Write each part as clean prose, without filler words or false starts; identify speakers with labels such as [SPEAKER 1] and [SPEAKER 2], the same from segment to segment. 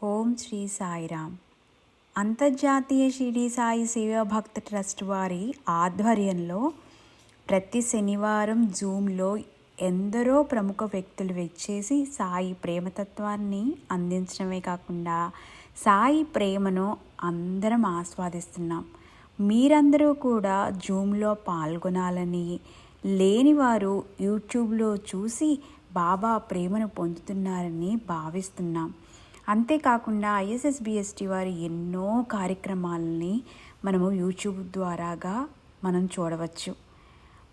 [SPEAKER 1] ఓం శ్రీ సాయిరామ్. అంతర్జాతీయ షిరిడి సాయి సేవా భక్త ట్రస్ట్ వారి ఆధ్వర్యంలో ప్రతి శనివారం జూమ్లో ఎందరో ప్రముఖ వ్యక్తులు వచ్చేసి సాయి ప్రేమతత్వాన్ని అందించడమే కాకుండా సాయి ప్రేమను అందరం ఆస్వాదిస్తున్నాం. మీరందరూ కూడా జూమ్లో పాల్గొనాలని, లేనివారు యూట్యూబ్లో చూసి బాబా ప్రేమను పొందుతున్నారని భావిస్తున్నాం. అంతేకాకుండా ఐఎస్ఎస్బిఎస్టి వారి ఎన్నో కార్యక్రమాలని మనము యూట్యూబ్ ద్వారాగా మనం చూడవచ్చు.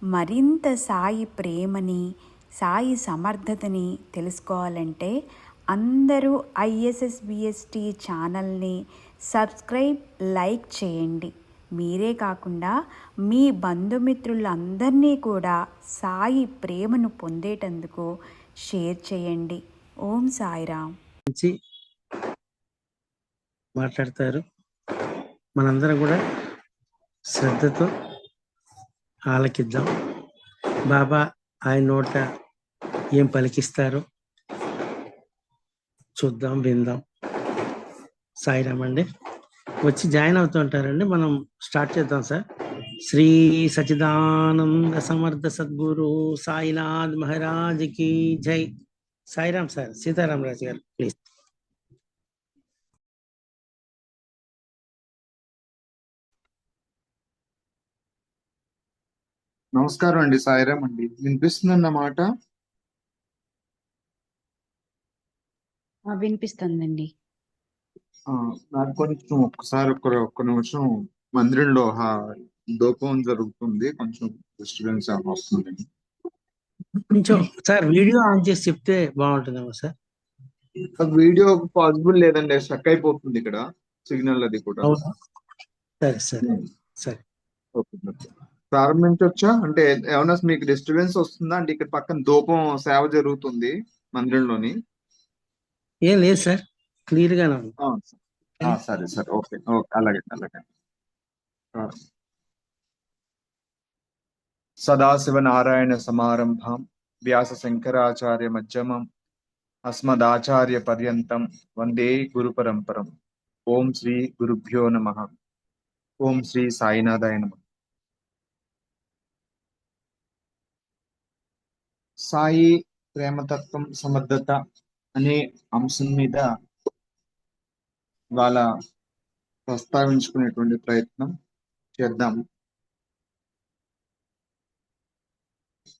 [SPEAKER 1] మరింత సాయి ప్రేమని, సాయి సమర్థతని తెలుసుకోవాలంటే అందరూ ఐఎస్ఎస్బిఎస్టి ఛానల్ని సబ్స్క్రైబ్, లైక్ చేయండి. మీరే కాకుండా మీ బంధుమిత్రులందరినీ కూడా సాయి ప్రేమను పొందేటందుకు షేర్ చేయండి. ఓం సాయిరామ్.
[SPEAKER 2] మాట్లాడతారు. మనందరం కూడా శ్రద్ధతో ఆలకిద్దాం. బాబా ఆయన నోట ఏం పలికిస్తారో చూద్దాం, విందాం. సాయిరామ్ అండి. వచ్చి జాయిన్ అవుతూ ఉంటారండి. మనం స్టార్ట్ చేద్దాం సార్. శ్రీ సచిదానంద సమర్థ సద్గురు సాయినాథ్ మహారాజ్ కి జై. సాయిరామ్ సార్. సీతారాం రాజు గారు ప్లీజ్.
[SPEAKER 3] నమస్కారం అండి. సాయిరామ్ అండి. వినిపిస్తుందన్నమాట?
[SPEAKER 1] వినిపిస్తుందండి.
[SPEAKER 3] నాకు కొంచెం ఒక్క నిమిషం మందిరంలో దూపం జరుగుతుంది, కొంచెం డిస్టర్బెన్స్ వస్తుంది.
[SPEAKER 2] కొంచెం సార్ వీడియో ఆన్ చేసి చెప్తే బాగుంటుందేమో సార్.
[SPEAKER 3] వీడియో పాసిబుల్ లేదండి, స్టక్ అయిపోతుంది ఇక్కడ సిగ్నల్ అది కూడా.
[SPEAKER 2] సరే సరే సరే,
[SPEAKER 3] ప్రారంభించవచ్చా? అంటే ఏమన్నా మీకు డిస్టర్బెన్స్ వస్తుందా? అంటే ఇక్కడ పక్కన ధూపం సేవ జరుగుతుంది మందిరంలోని.
[SPEAKER 2] ఏం లేదు సార్, క్లియర్ గానే ఉంది.
[SPEAKER 3] సరే సరే, ఓకే ఓకే, అలాగే అలాగే. సదాశివనారాయణ సమారంభం వ్యాస శంకరాచార్య మధ్యమం అస్మదాచార్య పర్యంతం వందే గురు పరంపరం. ఓం శ్రీ గురుభ్యో నమః. ఓం శ్రీ సాయినాథాయ నమః. సాయి ప్రేమతత్వం సమర్థత అనే అంశం మీద వాళ్ళ ప్రస్తావించుకునేటువంటి ప్రయత్నం చేద్దాము.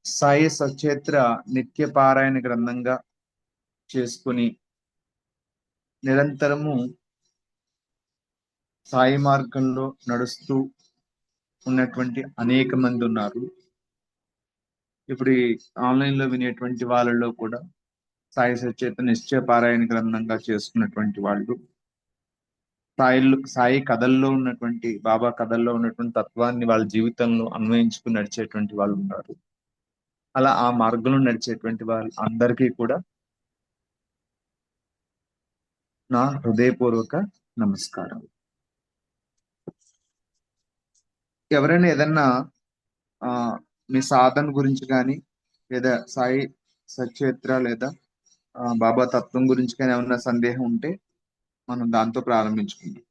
[SPEAKER 3] సాయి సచేత్ర నిత్య పారాయణ గ్రంథంగా చేసుకుని నిరంతరము సాయి మార్గంలో నడుస్తూ ఉన్నటువంటి అనేక మంది ఉన్నారు. ఇప్పుడు ఈ ఆన్లైన్ లో వినేటువంటి వాళ్ళలో కూడా సాయి సచేత నిశ్చయ పారాయణ గ్రంథంగా చేసుకున్నటువంటి వాళ్ళు, సాయి కథల్లో ఉన్నటువంటి, బాబా కథల్లో ఉన్నటువంటి తత్వాన్ని వాళ్ళ జీవితంలో అన్వయించుకుని నడిచేటువంటి వాళ్ళు ఉన్నారు. అలా ఆ మార్గంలో నడిచేటువంటి వాళ్ళు అందరికీ కూడా నా హృదయపూర్వక నమస్కారం. ఎవరైనా ఏదన్నా మీ సాధన గురించి కానీ, లేదా సాయి సచేత్ర లేదా బాబా తత్వం గురించి కానీ ఏమన్నా సందేహం ఉంటే మనం దాంతో ప్రారంభించుకుందాం.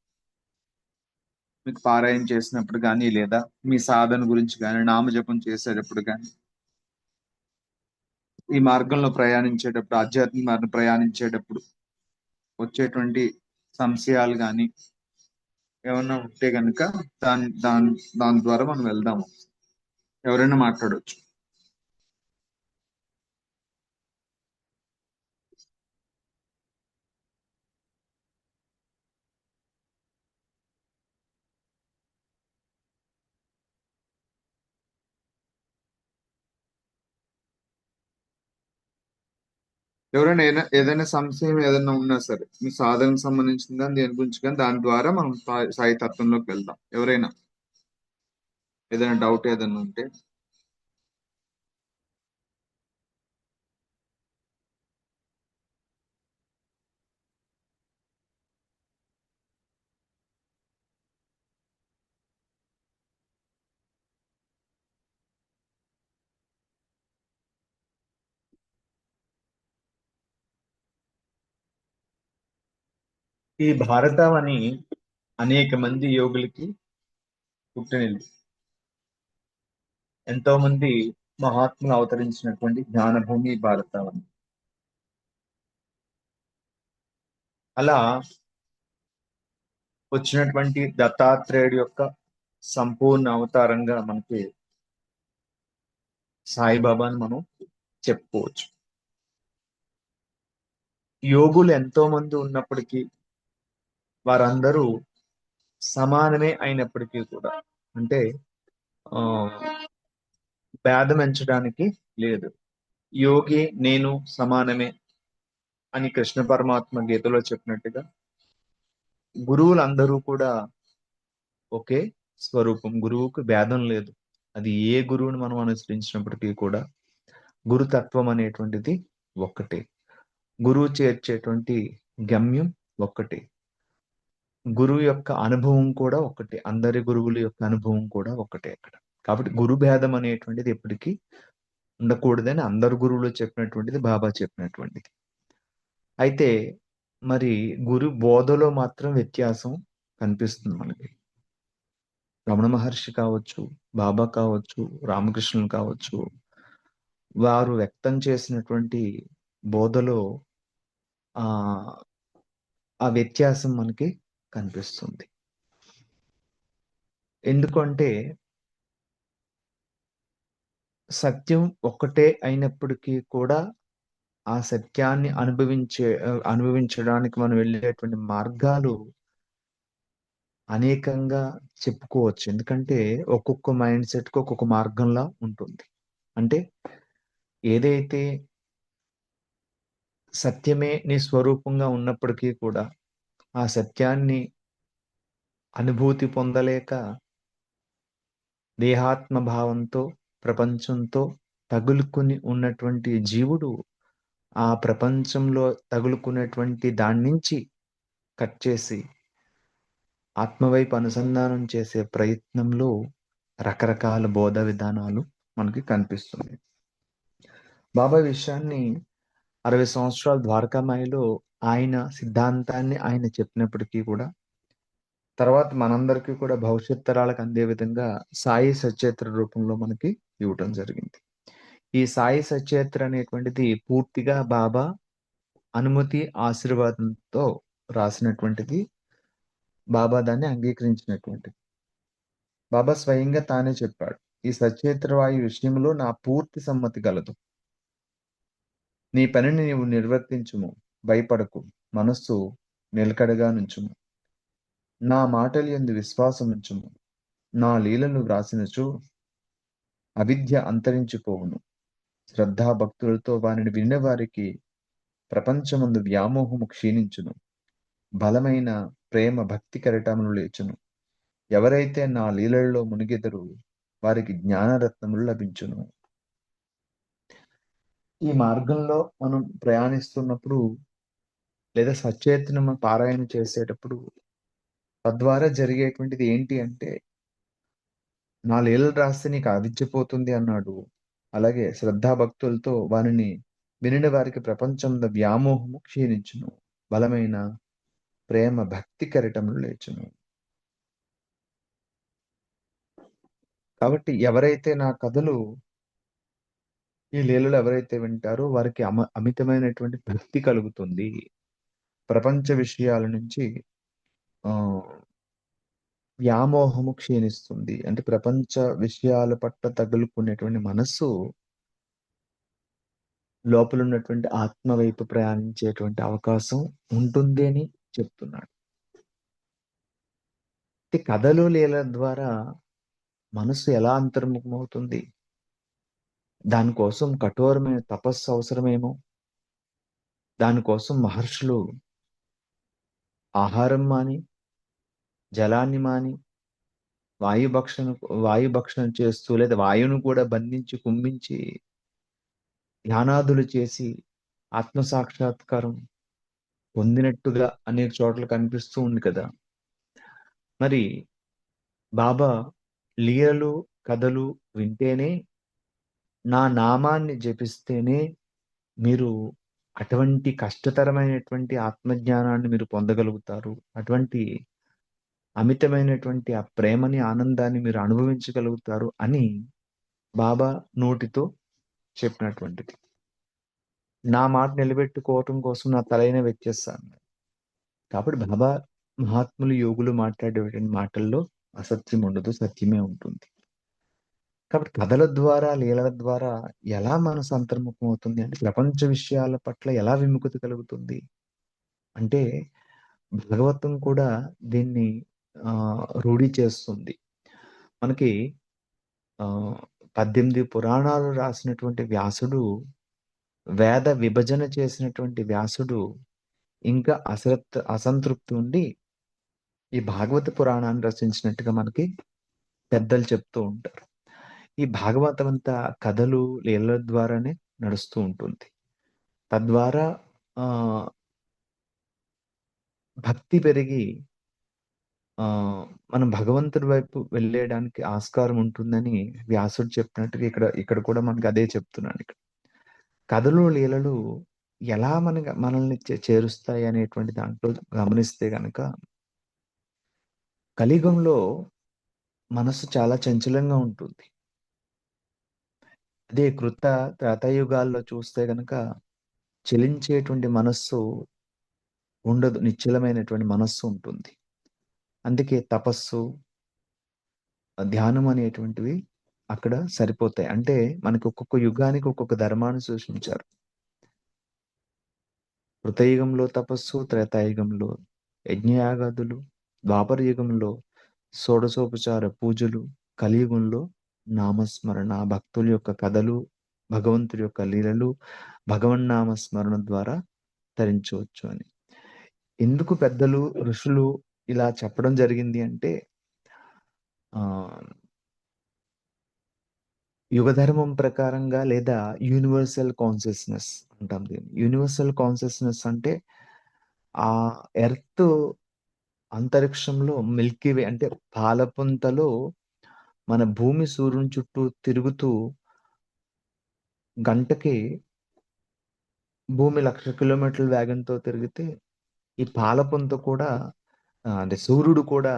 [SPEAKER 3] మీకు పారాయణ చేసినప్పుడు కానీ, లేదా మీ సాధన గురించి కానీ, నామజపం చేసేటప్పుడు కానీ, ఈ మార్గంలో ప్రయాణించేటప్పుడు, ఆధ్యాత్మిక మార్గం ప్రయాణించేటప్పుడు వచ్చేటువంటి సంశయాలు కానీ ఏమన్నా ఉంటే కనుక దాని ద్వారా మనం వెళ్దాము. ఎవరైనా మాట్లాడవచ్చు. ఎవరైనా ఏదైనా సంశయం ఏదైనా ఉన్నా సరే, మీ సాధనకు సంబంధించిన కానీ, దేని గురించి కానీ, దాని ద్వారా మనం సాయి తత్వంలోకి వెళ్దాం. ఎవరైనా ఏదైనా డౌట్ ఏదైనా ఉంటే. ఈ భారతం అని అనేక మంది యోగులకి పుట్టినిల్లు. ఎంతో మంది మహాత్ములు అవతరించినటువంటి జ్ఞానభూమి భారతం అని. అలా వచ్చినటువంటి దత్తాత్రేయుడి యొక్క సంపూర్ణ అవతారంగా మనకి సాయిబాబాని మనం చెప్పుకోవచ్చు. యోగులు ఎంతో మంది ఉన్నప్పటికీ వారందరూ సమానమే అయినప్పటికీ కూడా, అంటే ఆ భేదం ఎంచడానికి లేదు. యోగి నేను సమానమే అని కృష్ణ పరమాత్మ గీతలో చెప్పినట్టుగా గురువులందరూ కూడా ఒకే స్వరూపం. గురువుకు భేదం లేదు. అది ఏ గురువుని మనం అనుసరించినప్పటికీ కూడా గురుతత్వం అనేటువంటిది ఒక్కటే. గురువు చేర్చేటువంటి గమ్యం ఒక్కటే. గురువు యొక్క అనుభవం కూడా ఒక్కటే. అందరి గురువుల యొక్క అనుభవం కూడా ఒక్కటే అక్కడ. కాబట్టి గురు భేదం అనేటువంటిది ఎప్పటికీ ఉండకూడదని అందరు గురువులు చెప్పినటువంటిది బాబా చెప్పినటువంటిది. అయితే మరి గురు బోధలో మాత్రం వ్యత్యాసం కనిపిస్తుంది మనకి. రమణ మహర్షి కావచ్చు, బాబా కావచ్చు, రామకృష్ణులు కావచ్చు, వారు వ్యక్తం చేసినటువంటి బోధలో ఆ ఆ వ్యత్యాసం మనకి కనిపిస్తుంది. ఎందుకంటే సత్యం ఒక్కటే అయినప్పటికీ కూడా ఆ సత్యాన్ని అనుభవించడానికి మనం వెళ్ళేటువంటి మార్గాలు అనేకంగా చెప్పుకోవచ్చు. ఎందుకంటే ఒక్కొక్క మైండ్ సెట్ కు ఒక్కొక్క మార్గంలా ఉంటుంది. అంటే ఏదైతే సత్యమే నీ స్వరూపంగా ఉన్నప్పటికీ కూడా ఆ సత్యాన్ని అనుభూతి పొందలేక దేహాత్మ భావంతో ప్రపంచంతో తగులుకుని ఉన్నటువంటి జీవుడు ఆ ప్రపంచంలో తగులుకునేటువంటి దాని నుంచి కట్ చేసి ఆత్మవైపు అనుసంధానం చేసే ప్రయత్నంలో రకరకాల బోధ విధానాలు మనకి కనిపిస్తుంది. బాబా విషయాన్ని 60 సంవత్సరాల ద్వారకామాయిలో ఆయన సిద్ధాంతాన్ని ఆయన చెప్పినప్పటికీ కూడా తర్వాత మనందరికీ కూడా భవిష్యత్ తరాలకు అందే విధంగా సాయి సచేత్ర రూపంలో మనకి ఇవ్వటం జరిగింది. ఈ సాయి సచేత్ర అనేటువంటిది పూర్తిగా బాబా అనుమతి ఆశీర్వాదంతో రాసినటువంటిది. బాబా దాన్ని అంగీకరించినటువంటిది. బాబా స్వయంగా తానే చెప్పాడు, ఈ సచేత్ర వాయు విషయంలో నా పూర్తి సమ్మతి కలదు. నీ పనిని నీవు నిర్వర్తించుము, భయపడకు, మనస్సు నిలకడగా నుంచుము, నా మాటలు యందు విశ్వాసం ఉంచుము, నా లీలలు వ్రాసినచు అవిద్య అంతరించిపోవును. శ్రద్ధాభక్తులతో వారిని విన్న వారికి ప్రపంచమందు వ్యామోహము క్షీణించును, బలమైన ప్రేమ భక్తి కెరటములు లేచును. ఎవరైతే నా లీలల్లో మునిగెదరు వారికి జ్ఞానరత్నములు లభించును. ఈ మార్గంలో మనం ప్రయాణిస్తున్నప్పుడు లేదా సచేతనం పారాయణ చేసేటప్పుడు తద్వారా జరిగేటువంటిది ఏంటి అంటే, నా లీలలు రాస్తే నీకు అవిద్యపోతుంది అన్నాడు. అలాగే శ్రద్ధాభక్తులతో వారిని వినిన వారికి ప్రపంచంలో వ్యామోహము క్షీణించును, బలమైన ప్రేమ భక్తి కెరటములు లేచును. కాబట్టి ఎవరైతే నా కథలు ఈ లీలలు ఎవరైతే వింటారో వారికి అమితమైనటువంటి భక్తి కలుగుతుంది. ప్రపంచ విషయాల నుంచి ఆ వ్యామోహము క్షీణిస్తుంది. అంటే ప్రపంచ విషయాల పట్ల తగులుకునేటువంటి మనస్సు లోపల ఉన్నటువంటి ఆత్మ వైపు ప్రయాణించేటువంటి అవకాశం ఉంటుంది అని చెప్తున్నాడు. కథలు లీల ద్వారా మనస్సు ఎలా అంతర్ముఖమవుతుంది? దానికోసం కఠోరమైన తపస్సు అవసరమేమో. దానికోసం మహర్షులు ఆహారం మాని, జలాన్ని మాని, వాయుభక్షణ చేస్తూ లేదా వాయువును కూడా బంధించి కుంభించి ధ్యానాదులు చేసి ఆత్మసాక్షాత్కారం పొందినట్టుగా అనేక చోట్ల కనిపిస్తూ ఉంది కదా. మరి బాబా లీలలు కథలు వింటేనే, నా నామాన్ని జపిస్తేనే మీరు
[SPEAKER 4] అటువంటి కష్టతరమైనటువంటి ఆత్మజ్ఞానాన్ని మీరు పొందగలుగుతారు. అటువంటి అమితమైనటువంటి ఆ ప్రేమని, ఆనందాన్ని మీరు అనుభవించగలుగుతారు అని బాబా నోటితో చెప్పినటువంటిది. నా మాట నిలబెట్టుకోవటం కోసం నా తలైన వెచ్చేస్తాను. కాబట్టి బాబా మహాత్ములు, యోగులు మాట్లాడేటువంటి మాటల్లో అసత్యం ఉండదు, సత్యమే ఉంటుంది. కాబట్టి కథల ద్వారా, లీలల ద్వారా ఎలా మనసు అంతర్ముఖం అవుతుంది అంటే, ప్రపంచ విషయాల పట్ల ఎలా విముఖత కలుగుతుంది అంటే, భాగవతం కూడా దీన్ని రూఢి చేస్తుంది. మనకి 18 పురాణాలు రాసినటువంటి వ్యాసుడు, వేద విభజన చేసినటువంటి వ్యాసుడు ఇంకా అసంతృప్తి ఉండి ఈ భాగవత పురాణాన్ని రచించినట్టుగా మనకి పెద్దలు చెప్తూ ఉంటారు. ఈ భాగవతం అంతా కథలు, లీలల ద్వారానే నడుస్తూ ఉంటుంది. తద్వారా ఆ భక్తి పెరిగి మనం భగవంతుడి వైపు వెళ్ళేయడానికి ఆస్కారం ఉంటుందని వ్యాసుడు చెప్పినట్టుగా ఇక్కడ కూడా మనకి అదే చెప్తున్నాను. ఇక్కడ కథలు, లీలలు ఎలా మనల్ని చేరుస్తాయి అనేటువంటి దాంట్లో గమనిస్తే గనక, కలియుగంలో మనసు చాలా చంచలంగా ఉంటుంది. అదే త్రేతాయుగాల్లో చూస్తే గనక చలించేటువంటి మనస్సు ఉండదు, నిశ్చలమైనటువంటి మనస్సు ఉంటుంది. అందుకే తపస్సు, ధ్యానం అనేటువంటివి అక్కడ సరిపోతాయి. అంటే మనకి ఒక్కొక్క యుగానికి ఒక్కొక్క ధర్మాన్ని సూచించారు. కృతయుగంలో తపస్సు, త్రేతాయుగంలో యజ్ఞయాగాదులు, ద్వాపర యుగంలో షోడశోపచార పూజలు, కలియుగంలో నామస్మరణ, భక్తుల యొక్క కథలు, భగవంతుడి యొక్క లీలలు, భగవన్నామస్మరణ ద్వారా తరించవచ్చు అని. ఎందుకు పెద్దలు, ఋషులు ఇలా చెప్పడం జరిగింది అంటే, యుగధర్మం ప్రకారంగా, లేదా యూనివర్సల్ కాన్షియస్నెస్ అంటాం దీన్ని. యూనివర్సల్ కాన్షియస్నెస్ అంటే ఆ ఎర్త్ అంతరిక్షంలో మిల్కీ వే అంటే పాలపుంతలో మన భూమి సూర్యుని చుట్టూ తిరుగుతూ గంటకి భూమి 1,00,000 కిలోమీటర్ల వేగంతో తిరిగితే, ఈ పాలపుంత కూడా అంటే సూర్యుడు కూడా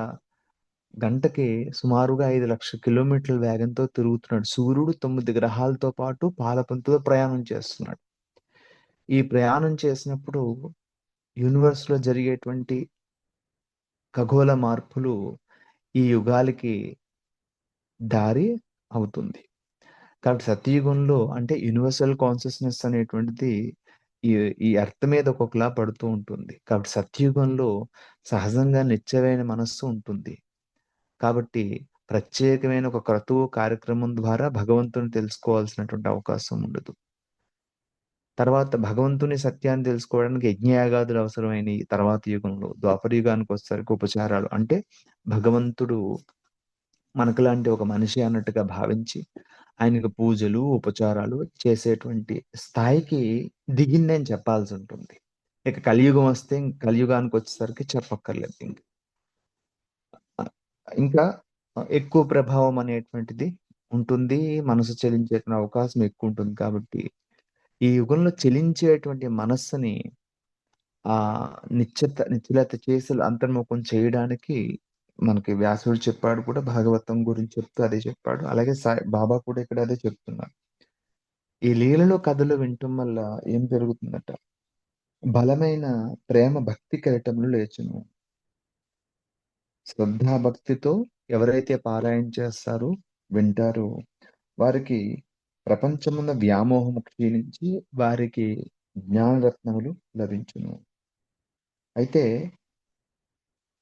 [SPEAKER 4] గంటకి సుమారుగా 5,00,000 కిలోమీటర్ల వేగంతో తిరుగుతున్నాడు. సూర్యుడు 9 గ్రహాలతో పాటు పాలపుంతలో ప్రయాణం చేస్తున్నాడు. ఈ ప్రయాణం చేసినప్పుడు యూనివర్స్ లో జరిగేటువంటి ఖగోళ మార్పులు ఈ యుగాలకి దారి అవుతుంది. కాబట్టి సత్యయుగంలో అంటే యూనివర్సల్ కాన్షియస్నెస్ అనేటువంటిది ఈ ఈ ఎర్త్ మీద ఒక్కొక్కలా పడుతూ ఉంటుంది. కాబట్టి సత్యయుగంలో సహజంగా నిత్యమైన మనస్సు ఉంటుంది. కాబట్టి ప్రత్యేకమైన ఒక క్రతువు కార్యక్రమం ద్వారా భగవంతుని తెలుసుకోవాల్సినటువంటి అవకాశం ఉండదు. తర్వాత భగవంతుని సత్యాన్ని తెలుసుకోవడానికి యజ్ఞయాగాదులు అవసరమైనవి. తర్వాత యుగంలో ద్వాపర యుగానికి వచ్చేసరికి ఉపచారాలు, అంటే భగవంతుడు మనకులాంటి ఒక మనిషి అన్నట్టుగా భావించి ఆయనకు పూజలు, ఉపచారాలు చేసేటువంటి స్థాయికి దిగిందని చెప్పాల్సి ఉంటుంది. ఇక కలియుగం వస్తే, కలియుగానికి వచ్చేసరికి చెప్పక్కర్లేదు. ఇంకా ఎక్కువ ప్రభావం అనేటువంటిది ఉంటుంది. మనసు చలించే అవకాశం ఎక్కువ ఉంటుంది. కాబట్టి ఈ యుగంలో చలించేటువంటి మనస్సుని నిశ్చలత చేసి అంతర్ముఖం చేయడానికి మనకి వ్యాసుడు చెప్పాడు కూడా. భాగవతం గురించి చెప్తూ అదే చెప్పాడు. అలాగే బాబా కూడా ఇక్కడ అదే చెప్తున్నారు. ఈ లీలలో కథలు వినటం వల్ల ఏం జరుగుతుందట, బలమైన ప్రేమ భక్తి కిరీటములు లేచును. శ్రద్ధాభక్తితో ఎవరైతే పారాయణ చేస్తారో, వింటారో, వారికి ప్రపంచమున్న వ్యామోహము క్షీణించి వారికి జ్ఞానరత్నములు లభించును. అయితే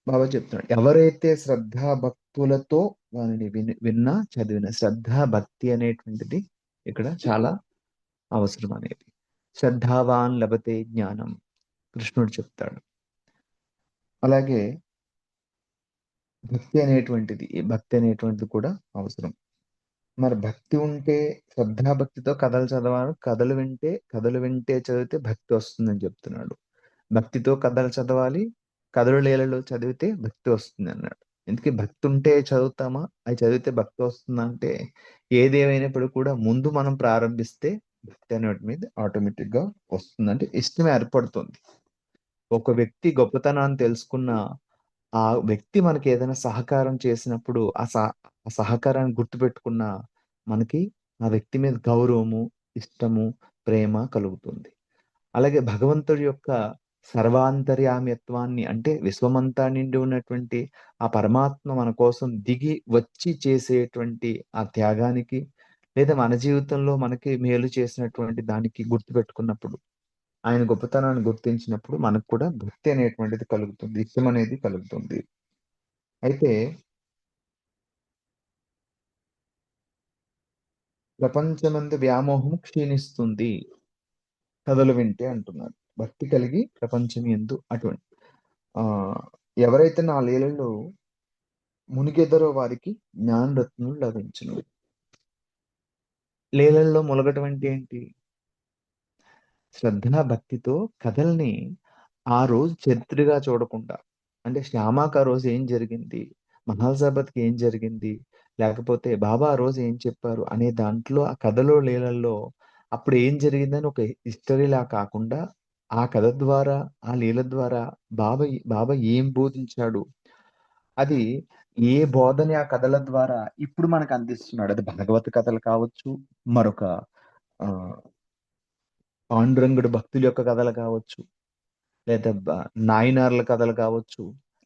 [SPEAKER 4] బాబా చెప్తున్నాడు, ఎవరైతే శ్రద్ధాభక్తులతో వారిని విన్నా చదివిన, శ్రద్ధాభక్తి అనేటువంటిది ఇక్కడ చాలా అవసరం అనేది. శ్రద్ధావాన్ లభతే జ్ఞానం, కృష్ణుడు చెప్తాడు. అలాగే భక్తి అనేటువంటిది కూడా అవసరం. మరి భక్తి ఉంటే, శ్రద్ధాభక్తితో కథలు చదవాలి. కథలు వింటే చదివితే భక్తి వస్తుందని చెప్తున్నాడు. భక్తితో కథలు చదవాలి, కథలు లీలలు చదివితే భక్తి వస్తుంది అన్నాడు. ఎందుకు భక్తి ఉంటే చదువుతామా, అది చదివితే భక్తి వస్తుందా అంటే, ఏదేమైనప్పుడు కూడా ముందు మనం ప్రారంభిస్తే భక్తి అనేటి మీద ఆటోమేటిక్ గా వస్తుంది, అంటే ఇష్టం ఏర్పడుతుంది. ఒక వ్యక్తి గొప్పతనాన్ని తెలుసుకున్న ఆ వ్యక్తి మనకి ఏదైనా సహకారం చేసినప్పుడు ఆ సహకారాన్ని గుర్తుపెట్టుకున్న మనకి ఆ వ్యక్తి మీద గౌరవము, ఇష్టము, ప్రేమ కలుగుతుంది. అలాగే భగవంతుడి యొక్క సర్వాంతర్యామిత్వాన్ని, అంటే విశ్వమంతా నిండి ఉన్నటువంటి ఆ పరమాత్మ మన కోసం దిగి వచ్చి చేసేటువంటి ఆ త్యాగానికి, లేదా మన జీవితంలో మనకి మేలు చేసినటువంటి దానికి గుర్తుపెట్టుకున్నప్పుడు, ఆయన గొప్పతనాన్ని గుర్తించినప్పుడు మనకు కూడా భక్తి అనేటువంటిది కలుగుతుంది, ఇష్టం అనేది కలుగుతుంది. అయితే ప్రపంచమందు వ్యామోహం క్షీణిస్తుంది కథలు వింటే అంటున్నారు. భక్తి కలిగి ప్రపంచం యందు అటువంటి ఆ ఎవరైతే నా లీలలో మునిగెదరో వారికి జ్ఞానరత్నములు లభించును. లీలల్లో మునగటం అంటే ఏంటి? శ్రద్ధ భక్తితో కథల్ని ఆ రోజు చరిత్రగా చూడకుండా, అంటే శ్యామాకు ఆ రోజు ఏం జరిగింది, మహాసభకి ఏం జరిగింది, లేకపోతే బాబా ఆ రోజు ఏం చెప్పారు అనే దాంట్లో, ఆ కథలో లీలల్లో అప్పుడు ఏం జరిగిందని ఒక హిస్టరీలా కాకుండా, ఆ కథ ద్వారా, ఆ లీల ద్వారా బాబా బాబా ఏం బోధించాడు, అది ఏ బోధని ఆ కథల ద్వారా ఇప్పుడు మనకు అందిస్తున్నాడు. అది భాగవత కథలు కావచ్చు, మరొక ఆ పాండురంగుడు భక్తుల యొక్క కథలు కావచ్చు, లేదా నాయనార్ల కథలు కావచ్చు,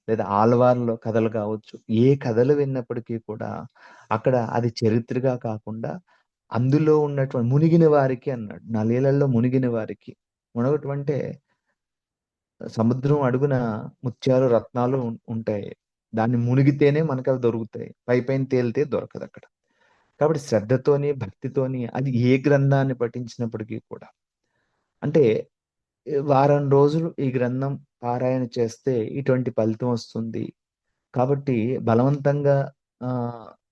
[SPEAKER 4] లేదా ఆళ్వార్ల కథలు కావచ్చు. ఏ కథలు విన్నప్పటికీ కూడా అక్కడ అది చరిత్రగా కాకుండా అందులో ఉన్నటువంటి మునిగిన వారికి అన్నాడు. నా లీలల్లో మునిగిన వారికి. మునగటం అంటే సముద్రం అడుగున ముత్యాలు, రత్నాలు ఉంటాయి. దాన్ని మునిగితేనే మనకవి దొరుకుతాయి. పైపైన తేలితే దొరకదక్కడ. కాబట్టి శ్రద్ధతోని, భక్తితోని అది ఏ గ్రంథాన్ని పఠించినప్పటికీ కూడా, అంటే వారం రోజులు ఈ గ్రంథం పారాయణ చేస్తే ఇటువంటి ఫలితం వస్తుంది. కాబట్టి బలవంతంగా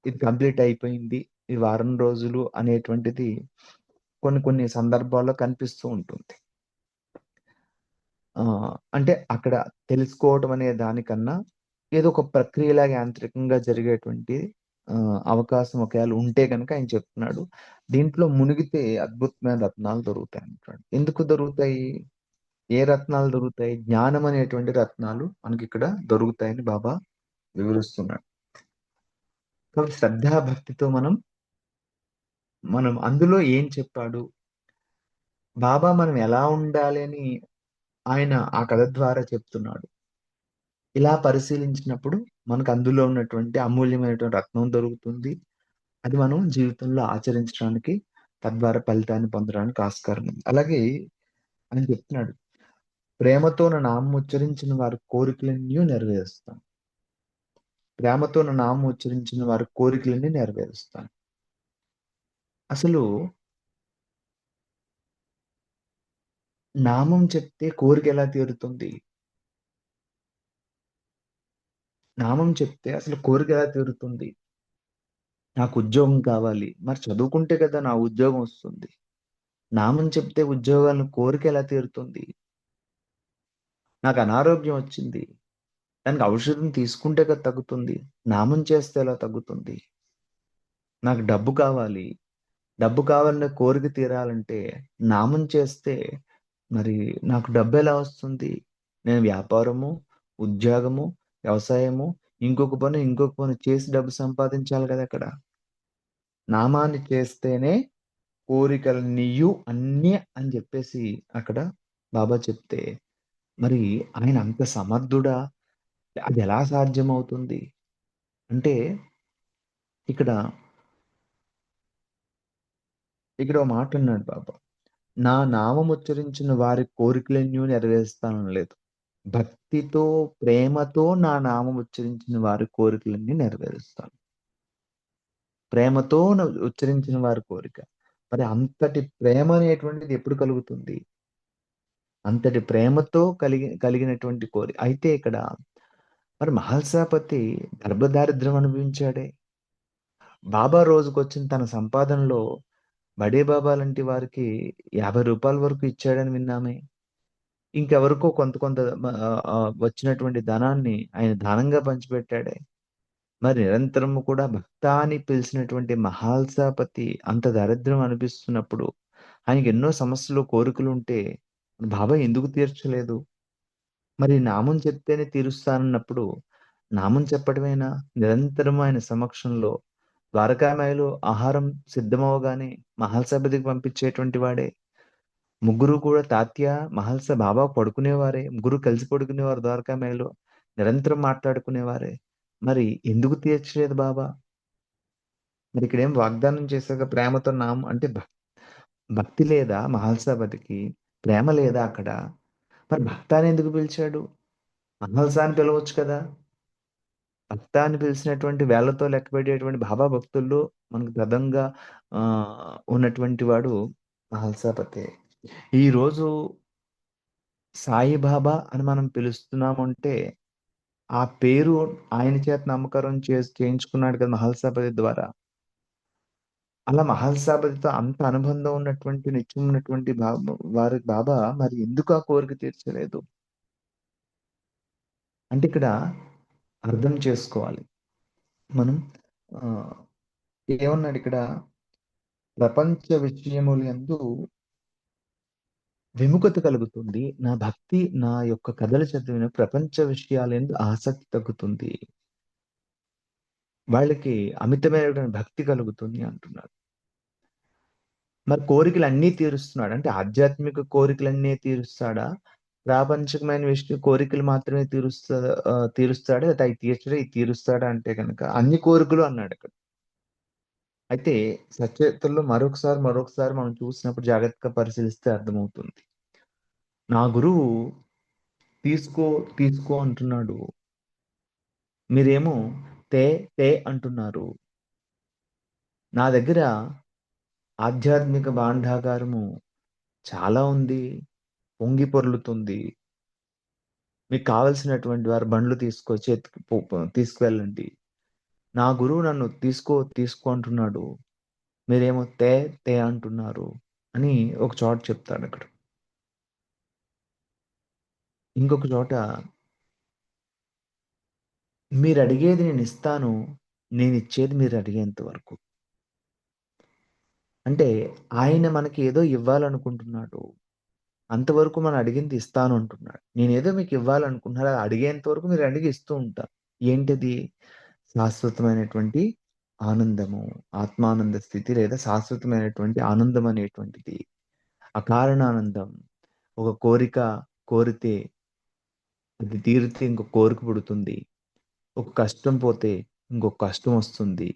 [SPEAKER 4] ఇది కంప్లీట్ అయిపోయింది, ఈ వారం రోజులు అనేటువంటిది కొన్ని కొన్ని సందర్భాల్లో కనిపిస్తూ ఉంటుంది. అంటే అక్కడ తెలుసుకోవటం అనే దానికన్నా ఏదో ఒక ప్రక్రియలాగా యాంత్రికంగా జరిగేటువంటి అవకాశం ఒకవేళ ఉంటే గనక ఆయన చెప్తున్నాడు. దీంట్లో మునిగితే అద్భుతమైన రత్నాలు దొరుకుతాయి అంటాడు. ఎందుకు దొరుకుతాయి? ఏ రత్నాలు దొరుకుతాయి? జ్ఞానం అనేటువంటి రత్నాలు మనకిక్కడ దొరుకుతాయని బాబా వివరిస్తున్నాడు. కాబట్టి శ్రద్ధా భక్తితో మనం అందులో ఏం చెప్పాడు, బాబా మనం ఎలా ఉండాలి అని ఆయన ఆ కథ ద్వారా చెప్తున్నాడు. ఇలా పరిశీలించినప్పుడు మనకు అందులో ఉన్నటువంటి అమూల్యమైనటువంటి రత్నం దొరుకుతుంది. అది మనం జీవితంలో ఆచరించడానికి, తద్వారా ఫలితాన్ని పొందడానికి ఆస్కారం ఉంది. అలాగే ఆయన చెప్తున్నాడు, ప్రేమతో నా నామం ఉచ్చరించిన వారి కోరికలన్నీ నెరవేరుస్తాను. ప్రేమతో నా నామం ఉచ్చరించిన వారి కోరికలన్నీ నెరవేరుస్తాను. అసలు నామం చెప్తే కోరిక ఎలా తీరుతుంది? నామం చెప్తే అసలు కోరిక ఎలా తీరుతుంది? నాకు ఉద్యోగం కావాలి. మరి చదువుకుంటే కదా నా ఉద్యోగం వస్తుంది. నామం చెప్తే ఉద్యోగాలను కోరిక ఎలా తీరుతుంది? నాకు అనారోగ్యం వచ్చింది. దానికి ఔషధం తీసుకుంటే కదా తగ్గుతుంది. నామం చేస్తే ఎలా తగ్గుతుంది? నాకు డబ్బు కావాలి. డబ్బు కావాలనే కోరిక తీరాలంటే నామం చేస్తే మరి నాకు డబ్బు ఎలా వస్తుంది? నేను వ్యాపారము, ఉద్యోగము, వ్యవసాయము, ఇంకొక పని చేసి డబ్బు సంపాదించాలి కదా అక్కడ. నామాన్ని చేస్తేనే కోరికలన్నీయు అన్నీ అని చెప్పేసి అక్కడ బాబా చెప్తే, మరి ఆయన అంత సమర్థుడా? అది ఎలా సాధ్యమవుతుంది? అంటే ఇక్కడ ఇక్కడ ఓ మాట అన్నాడు బాబా. నా నామం ఉచ్చరించిన వారి కోరికలన్నీ నెరవేరుస్తానని లేదు. భక్తితో, ప్రేమతో నా నామం ఉచ్చరించిన వారి కోరికలన్నీ నెరవేరుస్తాను. ప్రేమతో ఉచ్చరించిన వారి కోరిక. మరి అంతటి ప్రేమ అనేటువంటిది ఎప్పుడు కలుగుతుంది? అంతటి ప్రేమతో కలిగినటువంటి అయితే ఇక్కడ మరి మహల్సాపతి గర్భదారిద్ర్యం అనుభవించాడే. బాబా రోజుకొచ్చిన తన సంపాదనలో బడే బాబా లాంటి వారికి రూ. 50 వరకు ఇచ్చాడని విన్నామే. ఇంకెవరికో కొంత కొంత వచ్చినటువంటి ధనాన్ని ఆయన దానంగా పంచిపెట్టాడే. మరి నిరంతరము కూడా భక్త అని పిలిచినటువంటి మహాల్సాపతి అంత దరిద్రం అనిపిస్తున్నప్పుడు ఆయనకి ఎన్నో సమస్యలు, కోరికలు ఉంటే బాబా ఎందుకు తీర్చలేదు? మరి నామం చెప్తేనే తీరుస్తానన్నప్పుడు నామం చెప్పడమేనా? నిరంతరం ఆయన సమక్షంలో ద్వారకామాయిలో ఆహారం సిద్ధమవగానే మహల్సపతికి పంపించేటువంటి వాడే. ముగ్గురు కూడా తాత్య, మహల్స, బాబా పడుకునేవారే. ముగ్గురు కలిసి పడుకునేవారు ద్వారకామాయిలో. నిరంతరం మాట్లాడుకునేవారే. మరి ఎందుకు తీర్చలేదు బాబా? మరి ఇక్కడేం వాగ్దానం చేశాక ప్రేమతో నామం అంటే భక్తి లేదా మహల్సాపతికి? ప్రేమ లేదా అక్కడ? మరి భక్త అని ఎందుకు పిలిచాడు? మహల్స అని పిలవచ్చు కదా. భక్త అని పిలిచినటువంటి వేళ్లతో లెక్కపెట్టేటువంటి బాబా భక్తుల్లో మనకు ప్రథంగా ఉన్నటువంటి వాడు మహల్సాపతే. ఈరోజు సాయిబాబా అని మనం పిలుస్తున్నామంటే ఆ పేరు ఆయన చేత నామకరణం చేయించుకున్నాడు కదా మహల్సాపతి ద్వారా. అలా మహల్సాపతితో అంత అనుబంధం ఉన్నటువంటి, నిత్యం ఉన్నటువంటి వారి బాబా మరి ఎందుకు ఆ కోరిక తీర్చలేదు? అంటే ఇక్కడ అర్థం చేసుకోవాలి మనం. ఆ, ఏమన్నాడు ఇక్కడ? ప్రపంచ విషయములు యందు విముఖత కలుగుతుంది. నా భక్తి, నా యొక్క కథలు చదివిన ప్రపంచ విషయాలందు ఆసక్తి తగ్గుతుంది. వాళ్ళకి అమితమైనటువంటి భక్తి కలుగుతుంది అంటున్నాడు. మరి కోరికలు అన్నీ తీరుస్తున్నాడు అంటే ఆధ్యాత్మిక కోరికలన్నీ తీరుస్తాడా? ప్రాపంచికమైన విషయం కోరికలు మాత్రమే తీరుస్తాడా? లేదా అవి తీర్చడా, ఇది తీరుస్తాడా అంటే కనుక అన్ని కోరికలు అన్నాడు ఇక్కడ. అయితే సచేతల్లో మరొకసారి మనం చూసినప్పుడు జాగ్రత్తగా పరిశీలిస్తే అర్థమవుతుంది. నా గురువు తీసుకో తీసుకో అంటున్నాడు, మీరేమో తే తే అంటున్నారు. నా దగ్గర ఆధ్యాత్మిక భాండాగారము చాలా ఉంది, పొంగి పొర్లుతుంది. మీకు కావలసినటువంటి వారు బండ్లు తీసుకొచ్చి తీసుకువెళ్ళండి. నా గురువు నన్ను తీసుకో తీసుకో అంటున్నాడు, మీరేమో తే తే అంటున్నారు అని ఒక చోట చెప్తాడు అక్కడ. ఇంకొక చోట మీరు అడిగేది నేను ఇస్తాను, నేను ఇచ్చేది మీరు అడిగేంత వరకు. అంటే ఆయన మనకి ఏదో ఇవ్వాలనుకుంటున్నాడు, అంతవరకు మనం అడిగింది ఇస్తాను అంటున్నాడు. నేనేదో మీకు ఇవ్వాలనుకుంటున్నాను, అది అడిగేంత వరకు మీరు అడిగి ఇస్తూ ఉంటా. ఏంటిది? శాశ్వతమైనటువంటి ఆనందము, ఆత్మానంద స్థితి లేదా శాశ్వతమైనటువంటి ఆనందం అనేటువంటిది. అకారణానందం. ఒక కోరిక కోరితే అది తీరితే ఇంకొక కోరిక పుడుతుంది. ఒక కష్టం పోతే ఇంకొక కష్టం వస్తుంది.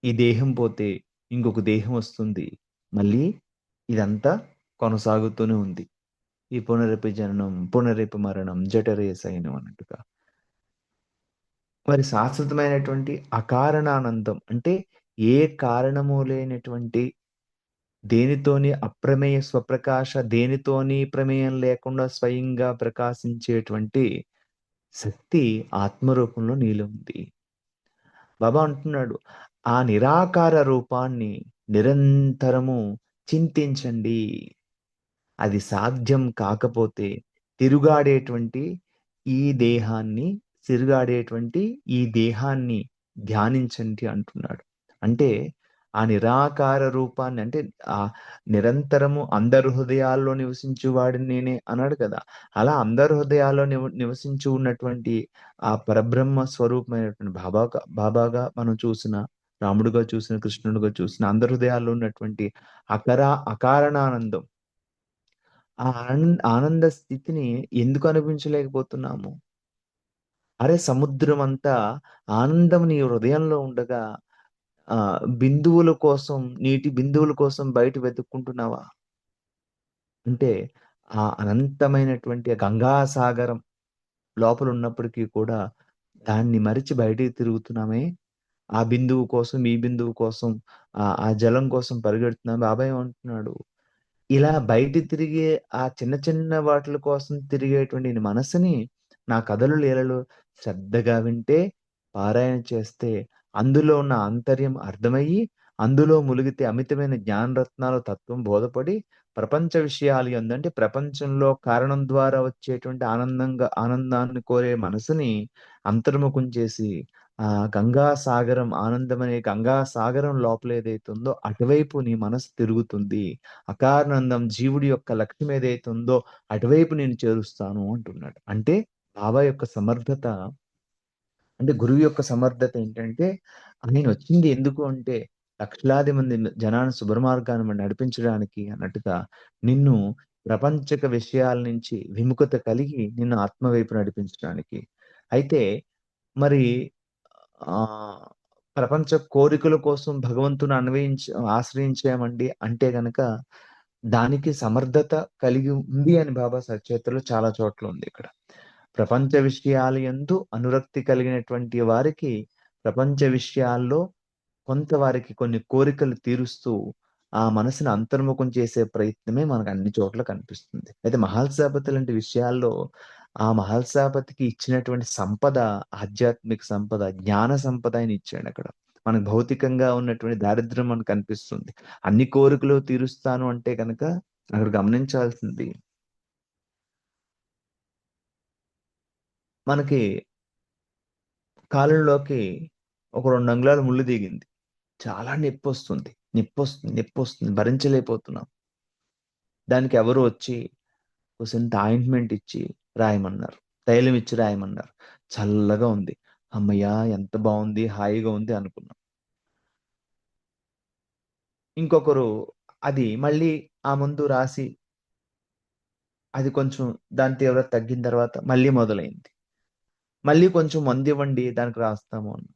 [SPEAKER 4] ఈ దేహం పోతే ఇంకొక దేహం వస్తుంది. మళ్ళీ ఇదంతా కొనసాగుతూనే ఉంది. ఈ పునరపి జననం, పునరపి మరణం, జఠరే శయనం అన్నట్టుగా. మరి శాశ్వతమైనటువంటి అకారణానందం అంటే ఏ కారణము లేనటువంటి, దేనితోని అప్రమేయ స్వప్రకాశ, దేనితోని ప్రమేయం లేకుండా స్వయంగా ప్రకాశించేటువంటి శక్తి ఆత్మరూపంలో నీలో ఉంది. బాబా అంటున్నాడు, ఆ నిరాకార రూపాన్ని నిరంతరము చింతించండి. అది సాధ్యం కాకపోతే తిరుగాడేటువంటి ఈ దేహాన్ని తిరుగాడేటువంటి ఈ దేహాన్ని ధ్యానించండి అంటున్నాడు. అంటే ఆ నిరాకార రూపాన్ని అంటే ఆ నిరంతరము అందరి హృదయాల్లో నివసించువాడిని నేనే అన్నాడు కదా. అలా అందరి హృదయాల్లో నివసించి ఉన్నటువంటి ఆ పరబ్రహ్మ స్వరూపమైనటువంటి బాబాగా మనం చూసిన, రాముడుగా చూసిన, కృష్ణుడుగా చూసిన అందరి హృదయాల్లో ఉన్నటువంటి అకారణానందం, ఆ ఆనంద స్థితిని ఎందుకు అనుభవించలేకపోతున్నాము? అరే సముద్రం అంతా ఆనందం నీ హృదయంలో ఉండగా బిందువుల కోసం, నీటి బిందువుల కోసం బయట వెతుక్కుంటున్నావా? అంటే ఆ అనంతమైనటువంటి గంగాసాగరం లోపల ఉన్నప్పటికీ కూడా దాన్ని మరిచి బయటికి తిరుగుతున్నామే. ఆ బిందువు కోసం, ఈ బిందువు కోసం, ఆ జలం కోసం పరిగెడుతున్నాం. బాబాయ్ ఏమంటున్నాడు? ఇలా బయట తిరిగే ఆ చిన్న చిన్న వాటిల కోసం తిరిగేటువంటి నీ మనసుని నా కథలు, లీలలు శ్రద్ధగా వింటే, పారాయణ చేస్తే అందులో ఉన్న ఆంతర్యం అర్థమయ్యి, అందులో ములిగితే అమితమైన జ్ఞానరత్నాలు తత్వం బోధపడి ప్రపంచ విషయాలు యందు ప్రపంచంలో కారణం ద్వారా వచ్చేటువంటి ఆనందాన్ని కోరే మనసుని అంతర్ముఖం చేసి ఆ గంగా సాగరం, ఆనందం అనే గంగా సాగరం లోపల ఏదైతే ఉందో అటువైపు నీ మనసు తిరుగుతుంది. అకారణందం జీవుడి యొక్క లక్ష్యం ఏదైతే ఉందో అటువైపు నేను చేరుస్తాను అంటున్నాడు. అంటే బాబా యొక్క సమర్థత, అంటే గురువు యొక్క సమర్థత ఏంటంటే, ఆయన వచ్చింది ఎందుకు అంటే లక్షలాది మంది జనాన్ని శుభమార్గాన్ని నడిపించడానికి అన్నట్టుగా, నిన్ను ప్రపంచక విషయాల నుంచి విముఖత కలిగి నిన్ను ఆత్మ వైపు నడిపించడానికి. అయితే మరి ఆహ్, ప్రపంచ కోరికల కోసం భగవంతుని ఆశ్రయించామండి అంటే గనక, దానికి సమర్థత కలిగి ఉంది అని బాబా సచరిత్రలో చాలా చోట్ల ఉంది ఇక్కడ. ప్రపంచ విషయాల యందు అనురక్తి కలిగినటువంటి వారికి, ప్రపంచ విషయాల్లో కొంత వారికి కొన్ని కోరికలు తీరుస్తూ, ఆ మనసుని అంతర్ముఖం చేసే ప్రయత్నమే మనకు అన్ని చోట్ల కనిపిస్తుంది. అయితే మహల్సాపతి లాంటి విషయాల్లో, ఆ మహల్సాపతికి ఇచ్చినటువంటి సంపద, ఆధ్యాత్మిక సంపద, జ్ఞాన సంపద ఆయన ఇచ్చాడక్కడ. మనకు భౌతికంగా ఉన్నటువంటి దారిద్ర్యం మనకు కనిపిస్తుంది. అన్ని కోరికలు తీరుస్తాను అంటే గనక అక్కడ గమనించాల్సింది, మనకి కాళ్ళలోకి ఒక 2 అంగుళాల ముళ్ళు దిగింది. చాలా నొప్పొస్తుంది. నొప్పొస్తుంది, నొప్పొస్తుంది. భరించలేకపోతున్నాం. దానికి ఎవరో వచ్చి కూసింత ఆయింట్‌మెంట్ ఇచ్చి రాయమన్నారు. తైలం ఇచ్చి రాయమన్నారు. చల్లగా ఉంది. హమ్మయ్య! ఎంత బావుంది, హాయిగా ఉంది అనుకున్నాం. ఇంకొకరు అది మళ్ళీ ఆ మందు రాసి, అది కొంచెం దాని తీవ్రత తగ్గిన తర్వాత మళ్ళీ మొదలైంది. మళ్ళీ కొంచెం మందివ్వండి దానికి రాస్తాము అన్నాం.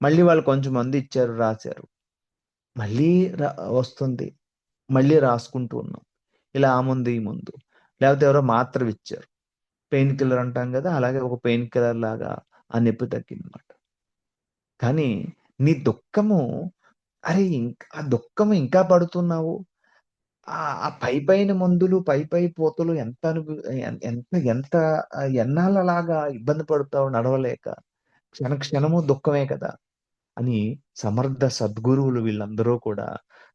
[SPEAKER 4] మళ్ళీ వాళ్ళు కొంచెం మందిచ్చారు, రాశారు. మళ్ళీ ర వస్తుంది. మళ్ళీ రాసుకుంటూ ఉన్నాం. ఇలా ఆ మందు, ఈ మందు. లేకపోతే ఎవరో మాత్రలిచ్చారు. పెయిన్ కిల్లర్ అంటాం గదా! అలాగే ఒక పెయిన్ కిల్లర్ లాగా ఆ నొప్పి తగ్గిందన్నమాట. కానీ నీ దుఃఖము, అరే! ఆ దుఃఖము ఇంకా పడుతున్నావు. ఆ పైపైన మందులు, పై పూతలు ఎంత ఎంత ఎంత ఎన్నాళ్ళలాగా ఇబ్బంది పడతావు నడవలేక. క్షణము దుఃఖమే కదా! అని సమర్థ సద్గురువులు వీళ్ళందరూ కూడా,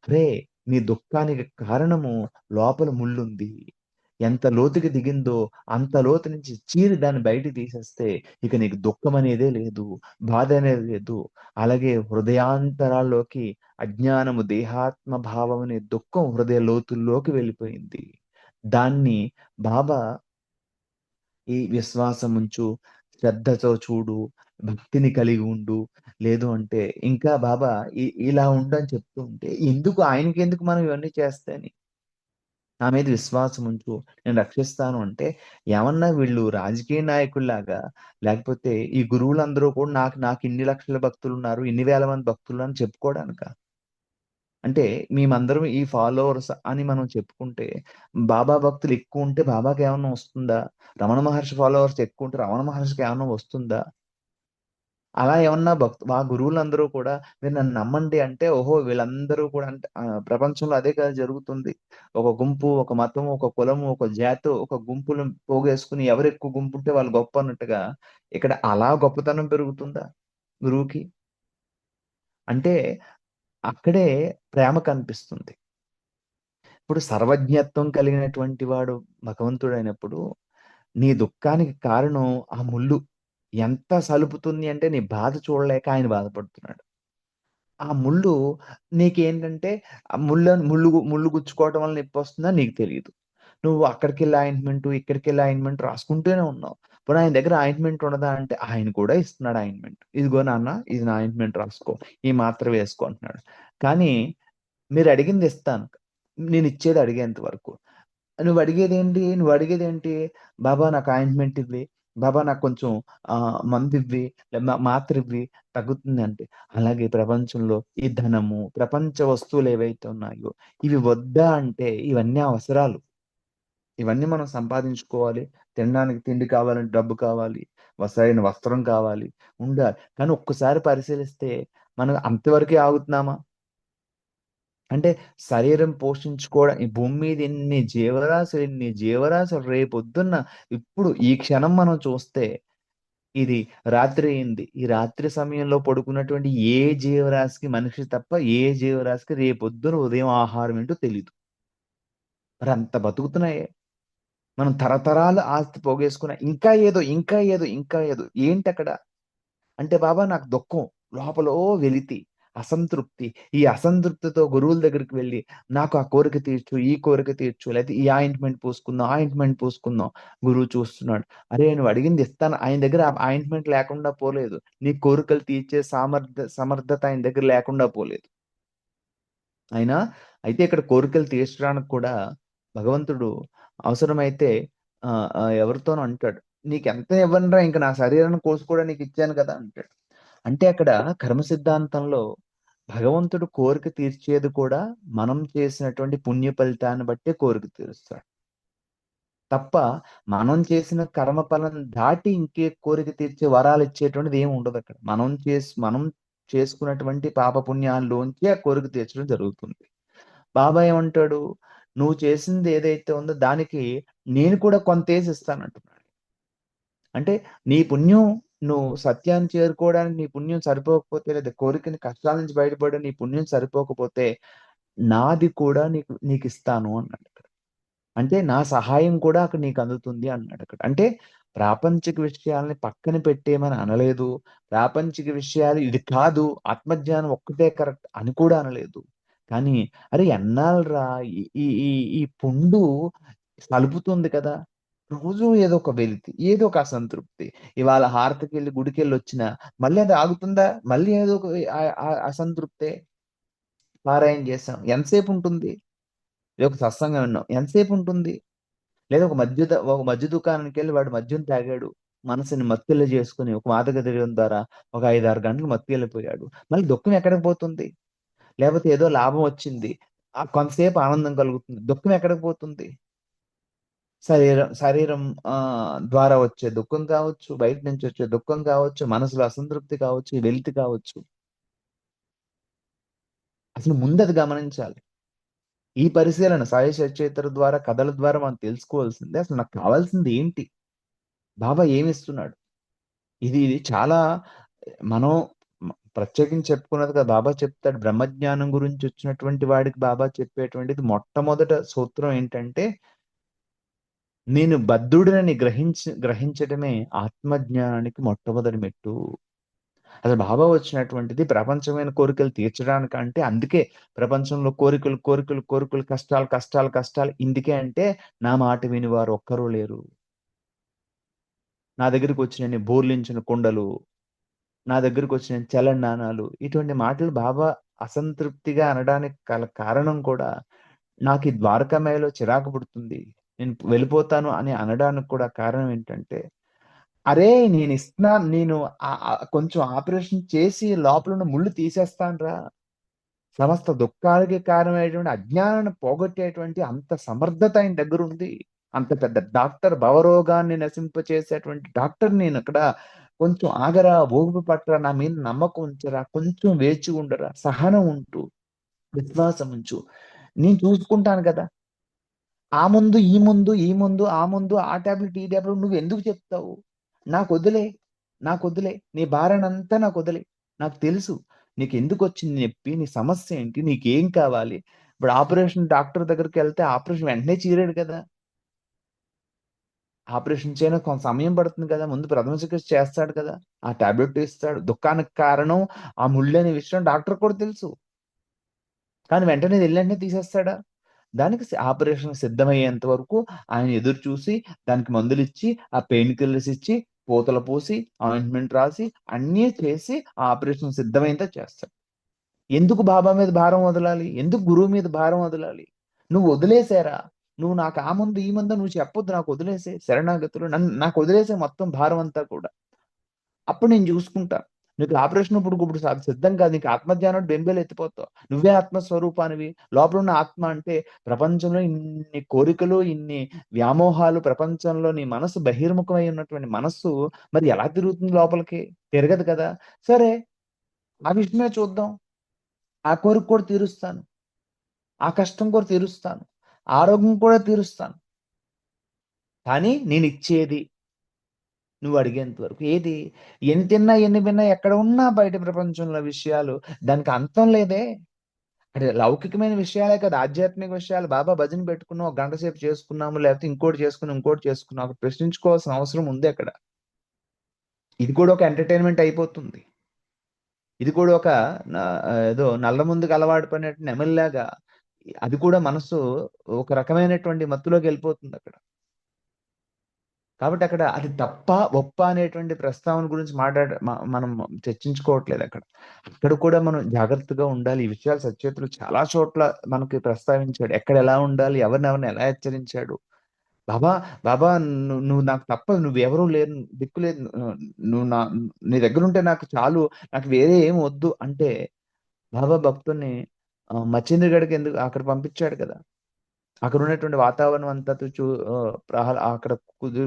[SPEAKER 4] "అరేయ్! నీ దుఃఖానికి కారణము లోపల ముల్లుంది. ఎంత లోతుకి దిగిందో అంత లోతు నుంచి చీరి దాన్ని బయటికి తీసేస్తే ఇక నీకు దుఃఖం అనేదే లేదు. బాధ అనేది లేదు. అలాగే హృదయాంతరాల్లోకి అజ్ఞానము, దేహాత్మ భావం అనే దుఃఖం హృదయ లోతుల్లోకి వెళ్ళిపోయింది. దాన్ని బాబా ఈ విశ్వాసముంచు, శ్రద్ధతో చూడు, భక్తిని కలిగి ఉండు, లేదు అంటే ఇంకా బాబా ఇలా ఉండు అని చెప్తూ ఉంటే, ఎందుకు ఆయనకెందుకు మనం ఇవన్నీ చేస్తేని? నా మీద విశ్వాసం ఉంచు, నేను రక్షిస్తాను అంటే, ఏమన్నా వీళ్ళు రాజకీయ నాయకుల్లాగా, లేకపోతే ఈ గురువులందరూ కూడా నాకు ఇన్ని లక్షల భక్తులున్నారు, ఇన్ని వేల మంది భక్తులని చెప్పుకోవడానికా? అంటే మేమందరం ఈ ఫాలోవర్స్ అని మనం చెప్పుకుంటే, బాబా భక్తులు ఎక్కువుంటే బాబాకేమన్నా వస్తుందా? రమణ మహర్షి ఫాలోవర్స్ ఎక్కువుంటే రమణ మహర్షికేమన్నా వస్తుందా? అలా ఏమన్నా మా గురువులందరూ కూడా మీరు నన్ను నమ్మండి అంటే, ఓహో! వీళ్ళందరూ కూడా అంటే ప్రపంచంలో అదే కదా జరుగుతుంది. ఒక గుంపు, ఒక మతం, ఒక కులము, ఒక జాతో, ఒక గుంపును పోగేసుకొని ఎవరెక్కువ గుంపుంటే వాళ్ళు గొప్ప అన్నట్టుగా, ఇక్కడ అలా గొప్పతనం పెరుగుతుందా గురువుకి? అంటే అక్కడే ప్రేమ కనిపిస్తుంది. ఇప్పుడు సర్వజ్ఞత్వం కలిగినటువంటి వాడు భగవంతుడైనప్పుడు, నీ దుఃఖానికి కారణం ఆ ముల్లు. ఎంత సలుపుతుంది అంటే నీ బాధ చూడలేక ఆయన బాధపడుతున్నాడు. ఆ ముల్లు నీకేంటంటే ఆ ముల్లు గుచ్చుకోవటం వల్ల నొప్పొస్తుందా నీకు తెలీదు. నువ్వు అక్కడికెళ్ళి ఆయింట్‌మెంటు, ఇక్కడికెళ్ళి ఆయింట్‌మెంట్ రాసుకుంటూనే ఉన్నావు. పోనీ ఆయన దగ్గర ఆయింట్‌మెంట్ ఉండదా అంటే ఆయన కూడా ఇస్తున్నాడు ఆయింట్‌మెంట్. ఇదిగో నాన్న ఇది నా ఆయింట్‌మెంట్ రాసుకో. ఈ మాత్ర వేసుకో అంటున్నాడు. కానీ మీరడిగింది ఇస్తాను. నేనిచ్చేది అడిగేంత వరకు. నువ్వడిగేదేంటి? బాబా నాకు ఆయింట్‌మెంట్ ఇవ్వి. బాబా నాకు కొంచెం మందివ్వి, మాత్రివ్వి తగ్గుతుందంటే. అలాగే ప్రపంచంలో ఈ ధనము, ప్రపంచ వస్తువులేవైతే ఉన్నాయో ఇవి వద్దా అంటే ఇవన్నీ అవసరాలు. ఇవన్నీ మనం సంపాదించుకోవాలి. తినడానికి తిండి కావాలంటే డబ్బు కావాలి. సరైన వస్త్రం కావాలి. ఉండాలి. కానీ ఒక్కసారి పరిశీలిస్తే మనం అంతవరకే ఆగుతున్నామా? అంటే శరీరం పోషించుకోవడం ఈ భూమి మీద ఎన్ని జీవరాశులు రేపొద్దున్న ఇప్పుడు ఈ క్షణం మనం చూస్తే ఇది రాత్రి అయింది. ఈ రాత్రి సమయంలో పడుకున్నటువంటి ఏ జీవరాశికి మనిషి తప్ప ఏ జీవరాశికి రేపొద్దున ఉదయం ఆహారం ఏంటో తెలీదు. మరి అంత బతుకుతున్నాయే. మనం తరతరాలు ఆస్తి పోగేసుకున్న ఇంకా ఏదో ఏంటక్కడ? అంటే బాబా నాకు దుఃఖం, లోపల వెలితి, అసంతృప్తి. ఈ అసంతృప్తితో గురువుల దగ్గరికి వెళ్ళి నాకు ఆ కోరిక తీర్చు, ఈ కోరిక తీర్చు, లేకపోతే ఈ ఆయింట్మెంట్ పూసుకుందాం, ఆయింట్మెంట్ పూసుకుందాం. గురువు చూస్తున్నాడు. అరే నువ్వు అడిగింది ఇస్తాను. ఆయన దగ్గర ఆయింట్మెంట్ లేకుండా పోలేదు. నీ కోరికలు తీర్చే సమర్థత ఆయన దగ్గర లేకుండా పోలేదు. అయినా అయితే ఇక్కడ కోరికలు తీర్చడానికి కూడా భగవంతుడు అవసరమైతే ఎవరితోనో అంటాడు, నీకెంత ఇవ్వనురా, ఇంక నా శరీరాన్ని కోసుకోవడానికి నీకు ఇచ్చాను కదా అంటాడు. అంటే అక్కడ కర్మ సిద్ధాంతంలో భగవంతుడు కోరిక తీర్చేది కూడా మనం చేసినటువంటి పుణ్య ఫలితాన్ని బట్టే కోరిక తీరుస్తాడు తప్ప, మనం చేసిన కర్మ ఫలం దాటి ఇంకే కోరిక తీర్చే వరాలు ఇచ్చేటువంటిది ఏమి ఉండదు అక్కడ. మనం చేసుకున్నటువంటి పాప పుణ్యాల్లోంచి ఆ కోరిక తీర్చడం జరుగుతుంది. బాబా ఏమంటాడు, నువ్వు చేసింది ఏదైతే ఉందో దానికి నేను కూడా కొంత వేసి ఇస్తానంటున్నాడు. అంటే నీ పుణ్యం, నువ్వు సత్యాన్ని చేరుకోవడానికి నీ పుణ్యం సరిపోకపోతే, లేదా కోరికని కష్టాల నుంచి బయటపడే నీ పుణ్యం సరిపోకపోతే నాది కూడా నీకు ఇస్తాను అన్నాడు అక్కడ. అంటే నా సహాయం కూడా అక్కడ నీకు అందుతుంది అన్నాడు అక్కడ. అంటే ప్రాపంచిక విషయాల్ని పక్కన పెట్టేమని అనలేదు. ప్రాపంచిక విషయాలు ఇది కాదు, ఆత్మజ్ఞానం ఒక్కటే కరెక్ట్ అని కూడా అనలేదు. కానీ అరే ఎన్నాళ్ళరా ఈ ఈ ఈ ఈ పుండు సలుపుతుంది కదా, రోజు ఏదో ఒక వెలితి, ఏదో ఒక అసంతృప్తి. ఇవాళ హారతికి వెళ్ళి గుడికి వెళ్ళి వచ్చినా మళ్ళీ అది ఆగుతుందా, మళ్ళీ ఏదో ఒక అసంతృప్తే. పారాయణ చేసాం, ఎంతసేపు ఉంటుంది? ఇది ఒక సత్సంగం విన్నాం, ఎంతసేపు ఉంటుంది? లేదా ఒక మద్య దుకాణానికి వెళ్ళి వాడు మద్యం తాగాడు, మనసుని మత్తిల్ల చేసుకుని ఒక మాదక ద్రవ్యం ద్వారా ఒక 5-6 గంటలు మత్తిల్లిపోయాడు. మళ్ళీ దుఃఖం ఎక్కడికి పోతుంది? లేకపోతే ఏదో లాభం వచ్చింది, కొంతసేపు ఆనందం కలుగుతుంది, దుఃఖం ఎక్కడికి పోతుంది? శరీరం ద్వారా వచ్చే దుఃఖం కావచ్చు, బయట నుంచి వచ్చే దుఃఖం కావచ్చు, మనసులో అసంతృప్తి కావచ్చు, వెలితి కావచ్చు. అసలు ముందు అది గమనించాలి. ఈ పరిశీలన సాయి సచేతన ద్వారా, కథల ద్వారా మనం తెలుసుకోవాల్సిందే అసలు నాకు కావాల్సింది ఏంటి, బాబా ఏమిస్తున్నాడు. ఇది చాలా మనం ప్రత్యేకించి చెప్పుకున్నది కదా. బాబా చెప్తాడు, బ్రహ్మజ్ఞానం గురించి వచ్చినటువంటి వాడికి బాబా చెప్పేటువంటిది మొట్టమొదట సూత్రం ఏంటంటే, నేను బద్ధుడిని గ్రహించడమే ఆత్మజ్ఞానానికి మొట్టమొదటి మెట్టు. అసలు బాబా వచ్చినటువంటిది ప్రపంచమైన కోరికలు తీర్చడానికంటే. అందుకే ప్రపంచంలో కోరికలు కోరికలు కోరికలు, కష్టాలు కష్టాలు కష్టాలు. ఇందుకే అంటే నా మాట విని వారు ఒక్కరూ లేరు. నా దగ్గరికి వచ్చిన బోర్లించిన కుండలు, నా దగ్గరికి వచ్చిన చలన నాణాలు, ఇటువంటి మాటలు బాబా అసంతృప్తిగా అనడానికి కారణం కూడా, నాకు ఈ ద్వారకామాయలో చిరాకు పుడుతుంది, నేను వెళ్ళిపోతాను అని అనడానికి కూడా కారణం ఏంటంటే, అరే నేను ఇస్తున్నాను, నేను కొంచెం ఆపరేషన్ చేసి లోపల ఉన్న ముళ్ళు తీసేస్తానురా. సమస్త దుఃఖాలకి కారణమైనటువంటి అజ్ఞానాన్ని పోగొట్టేటువంటి అంత సమర్థత ఆయన దగ్గర ఉంది. అంత పెద్ద డాక్టర్, భవరోగాన్ని నశింపచేసేటువంటి డాక్టర్ నేను అక్కడ. కొంచెం ఆగరా, ఓపిక పట్టరా, నా మీద నమ్మకం ఉంచరా, కొంచెం వేచి ఉండరా, సహనం ఉంటూ విశ్వాసం ఉంచు, నేను చూసుకుంటాను కదా. ఆ ముందు ఈ ముందు, ఈ ముందు ఆ ముందు, ఆ టాబ్లెట్ ఈ టాబ్లెట్ నువ్వు ఎందుకు చెప్తావు? నాకు వదిలే, నీ భారానంతా నాకు వదిలే. నాకు తెలుసు నీకు ఎందుకు వచ్చింది నొప్పి, నీ సమస్య ఏంటి, నీకేం కావాలి. ఇప్పుడు ఆపరేషన్ డాక్టర్ దగ్గరికి వెళ్తే ఆపరేషన్ వెంటనే చీరాడు కదా. ఆపరేషన్ చేయడానికి కొంత సమయం పడుతుంది కదా. ముందు ప్రథమ చికిత్స చేస్తాడు కదా, ఆ టాబ్లెట్ ఇస్తాడు. దుఃఖానికి కారణం ఆ ముళ్ళు అనే విషయం డాక్టర్ కూడా తెలుసు. కానీ వెంటనే తీసేస్తాడా? దానికి ఆపరేషన్ సిద్ధమయ్యేంత వరకు ఆయన ఎదురు చూసి, దానికి మందులు ఇచ్చి, ఆ పెయిన్ కిల్లర్స్ ఇచ్చి, పూతలు పోసి, ఆయింట్మెంట్ రాసి, అన్నీ చేసి ఆ ఆపరేషన్ సిద్ధమైందా చేస్తాడు. ఎందుకు బాబా మీద భారం వదలాలి? ఎందుకు గురువు మీద భారం వదలాలి? నువ్వు వదిలేసారా, నువ్వు నాకు ఆ ముందు ఈ ముందు నువ్వు చెప్పొద్దు, నాకు వదిలేసే శరణాగతులు, నాకు వదిలేసే మొత్తం భారం అంతా కూడా. అప్పుడు నేను చూసుకుంటా. నీకు ఆపరేషన్ ఇప్పుడు సిద్ధం కాదు. నీకు ఆత్మజ్ఞానం బెంబేలు ఎత్తిపోతావు. నువ్వే ఆత్మస్వరూపానివి. లోపల ఉన్న ఆత్మ అంటే ప్రపంచంలో ఇన్ని కోరికలు, ఇన్ని వ్యామోహాలు, ప్రపంచంలో నీ మనసు బహిర్ముఖమై ఉన్నటువంటి మనస్సు మరి ఎలా తిరుగుతుంది లోపలికి? తిరగదు కదా. సరే, ఆ విషయమే చూద్దాం. ఆ కోరిక కూడా తీరుస్తాను, ఆ కష్టం కూడా తీరుస్తాను, ఆరోగ్యం కూడా తీరుస్తాను. కానీ నేను ఇచ్చేది నువ్వు అడిగేంత వరకు. ఏది? ఎన్ని తిన్నా, ఎన్ని విన్నా, ఎక్కడ ఉన్నా బయట ప్రపంచంలో విషయాలు, దానికి అంతం లేదే. అంటే లౌకికమైన విషయాలే కదా, ఆధ్యాత్మిక విషయాలు. బాబా భజన పెట్టుకున్నాం, ఒక గంట సేపు చేసుకున్నాము, లేకపోతే ఇంకోటి చేసుకున్నాం, ఇంకోటి చేసుకున్నాం, అక్కడ ప్రశ్నించుకోవాల్సిన అవసరం ఉంది అక్కడ. ఇది కూడా ఒక ఎంటర్టైన్మెంట్ అయిపోతుంది. ఇది కూడా ఒక ఏదో నల్ల ముందుకు అలవాటు పడినట్టు నెమలిలాగా అది కూడా మనసు ఒక రకమైనటువంటి మత్తులోకి వెళ్ళిపోతుంది అక్కడ. కాబట్టి అక్కడ అది తప్ప ఒప్ప అనేటువంటి ప్రస్తావన గురించి మనం చర్చించుకోవట్లేదు అక్కడ. అక్కడ కూడా మనం జాగ్రత్తగా ఉండాలి. ఈ విషయాలు సత్యవేత్తలు చాలా చోట్ల మనకి ప్రస్తావించాడు. ఎక్కడ ఎలా ఉండాలి, ఎవరినెవరిని ఎలా హెచ్చరించాడు. బాబా బాబా నువ్వు నాకు తప్ప నువ్వెవరూ లేరు, దిక్కు లేదు, నువ్వు నీ దగ్గర ఉంటే నాకు చాలు, నాకు వేరే ఏం వద్దు అంటే బాబా భక్తుల్ని మచ్చింద్ర గడికి ఎందుకు అక్కడ పంపించాడు కదా. అక్కడ ఉన్నటువంటి వాతావరణం అంతా అక్కడ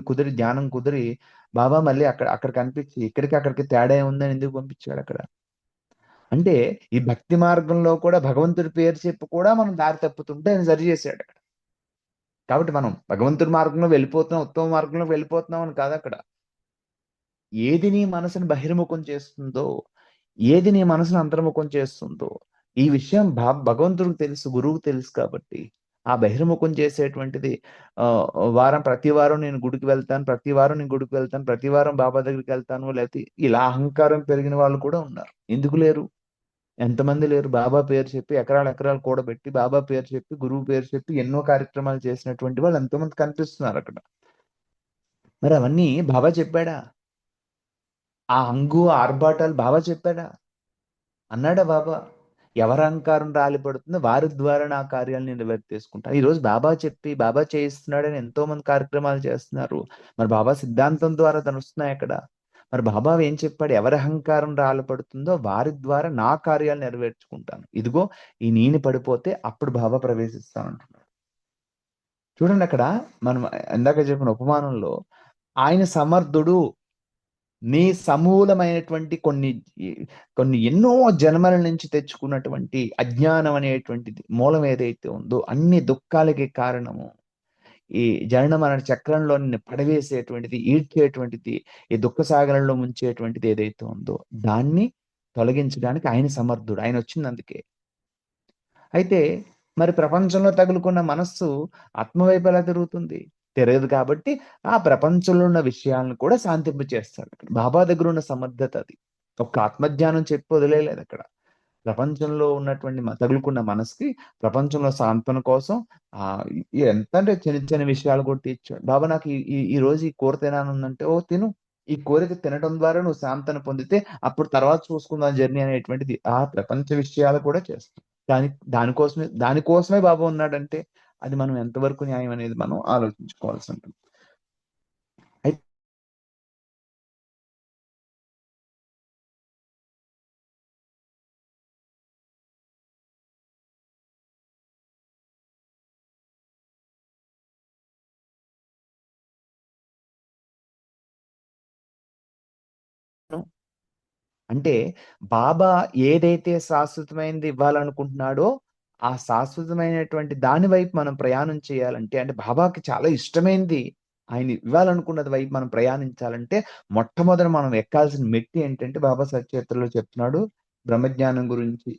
[SPEAKER 4] కుదిరి ధ్యానం కుదిరి బాబా మళ్ళీ అక్కడ కనిపించి అక్కడికి తేడా ఏముందని ఎందుకు పంపించాడు అక్కడ. అంటే ఈ భక్తి మార్గంలో కూడా భగవంతుడి పేరు చెప్పి కూడా మనం దారి తప్పుతుంటే ఆయన సరి చేశాడు అక్కడ. కాబట్టి మనం భగవంతుడి మార్గంలో వెళ్ళిపోతున్నాం, ఉత్తమ మార్గంలో వెళ్ళిపోతున్నాం అని కాదు అక్కడ. ఏది నీ మనసుని బహిర్ముఖం చేస్తుందో, ఏది నీ మనసును అంతర్ముఖం చేస్తుందో ఈ విషయం భగవంతుడికి తెలుసు, గురువుకు తెలుసు. కాబట్టి ఆ బహిర్ముఖం చేసేటువంటిది ప్రతి వారం నేను గుడికి వెళ్తాను, ప్రతి వారం బాబా దగ్గరికి వెళ్తాను, లేకపోతే ఇలా అహంకారం పెరిగిన వాళ్ళు కూడా ఉన్నారు. ఎందుకు లేరు? ఎంతమంది లేరు? బాబా పేరు చెప్పి ఎకరాలు కూడబెట్టి, బాబా పేరు చెప్పి, గురువు పేరు చెప్పి ఎన్నో కార్యక్రమాలు చేసినటువంటి వాళ్ళు ఎంతోమంది కనిపిస్తున్నారు అక్కడ. మరి అవన్నీ బాబా చెప్పాడా? ఆ హంగు ఆర్భాటాలు బాబా చెప్పాడా? అన్నాడా బాబా? ఎవరి అహంకారం రాలిపడుతుందో వారి ద్వారా నా కార్యాలను నెరవేర్చేసుకుంటాను. ఈరోజు బాబా చెప్పి బాబా చేయిస్తున్నాడని ఎంతో మంది కార్యక్రమాలు చేస్తున్నారు. మరి బాబా సిద్ధాంతం ద్వారా తనుస్తున్నాయి అక్కడ. మరి బాబా ఏం చెప్పాడు? ఎవరి అహంకారం రాలిపడుతుందో వారి ద్వారా నా కార్యాలు నెరవేర్చుకుంటాను. ఇదిగో ఈ నేను పడిపోతే అప్పుడు బాబా ప్రవేశిస్తానంటున్నాడు. చూడండి అక్కడ మనం ఇందాక చెప్పిన ఉపమానంలో ఆయన సమర్థుడు, నీ సమూలమైనటువంటి కొన్ని ఎన్నో జన్మల నుంచి తెచ్చుకున్నటువంటి అజ్ఞానం అనేటువంటిది మూలం ఏదైతే ఉందో అన్ని దుఃఖాలకి కారణము, ఈ జనన మరణ చక్రంలో నిన్ను పడవేసేటువంటిది, ఈడ్చేటువంటిది, ఈ దుఃఖ సాగరంలో ముంచేటువంటిది ఏదైతే ఉందో దాన్ని తొలగించడానికి ఆయన సమర్థుడు. ఆయన వచ్చింది అందుకే. అయితే మరి ప్రపంచంలో తగులుకున్న మనస్సు ఆత్మవైపు ఎలా తిరుగుతుంది? తిరగదు. కాబట్టి ఆ ప్రపంచంలో ఉన్న విషయాలను కూడా శాంతింప చేస్తాడు. బాబా దగ్గర ఉన్న సమర్థత అది. ఒక్క ఆత్మజ్ఞానం చెప్పి వదిలేయలేదు అక్కడ. ప్రపంచంలో ఉన్నటువంటి తగులుకున్న మనసుకి ప్రపంచంలో సాంత్వన కోసం ఎంత అంటే చిన్న చిన్న విషయాలు కూడా తీర్చాడు. బాబా నాకు ఈ రోజు ఈ కూర తినాలందంటే, ఓ తిను. ఈ కోరిక తినడం ద్వారా నువ్వు శాంతను పొందితే అప్పుడు తర్వాత చూసుకుందాం జర్నీ అనేటువంటిది ఆ ప్రపంచ విషయాలు కూడా చేస్తాం. దానికోసమే బాబా ఉన్నాడంటే అది మనం ఎంతవరకు న్యాయం అనేది మనం ఆలోచించుకోవాల్సి ఉంటుంది. అయితే అంటే బాబా ఏదైతే శాశ్వతమైనది ఇవ్వాలనుకుంటున్నాడో ఆ శాశ్వతమైనటువంటి దాని వైపు మనం ప్రయాణం చేయాలంటే, అంటే బాబాకి చాలా ఇష్టమైనది ఆయన ఇవ్వాలనుకున్నది వైపు మనం ప్రయాణించాలంటే మొట్టమొదటి మనం ఎక్కాల్సిన మెట్టి ఏంటంటే బాబా సత్యవేత్తలో చెప్తున్నాడు బ్రహ్మజ్ఞానం గురించి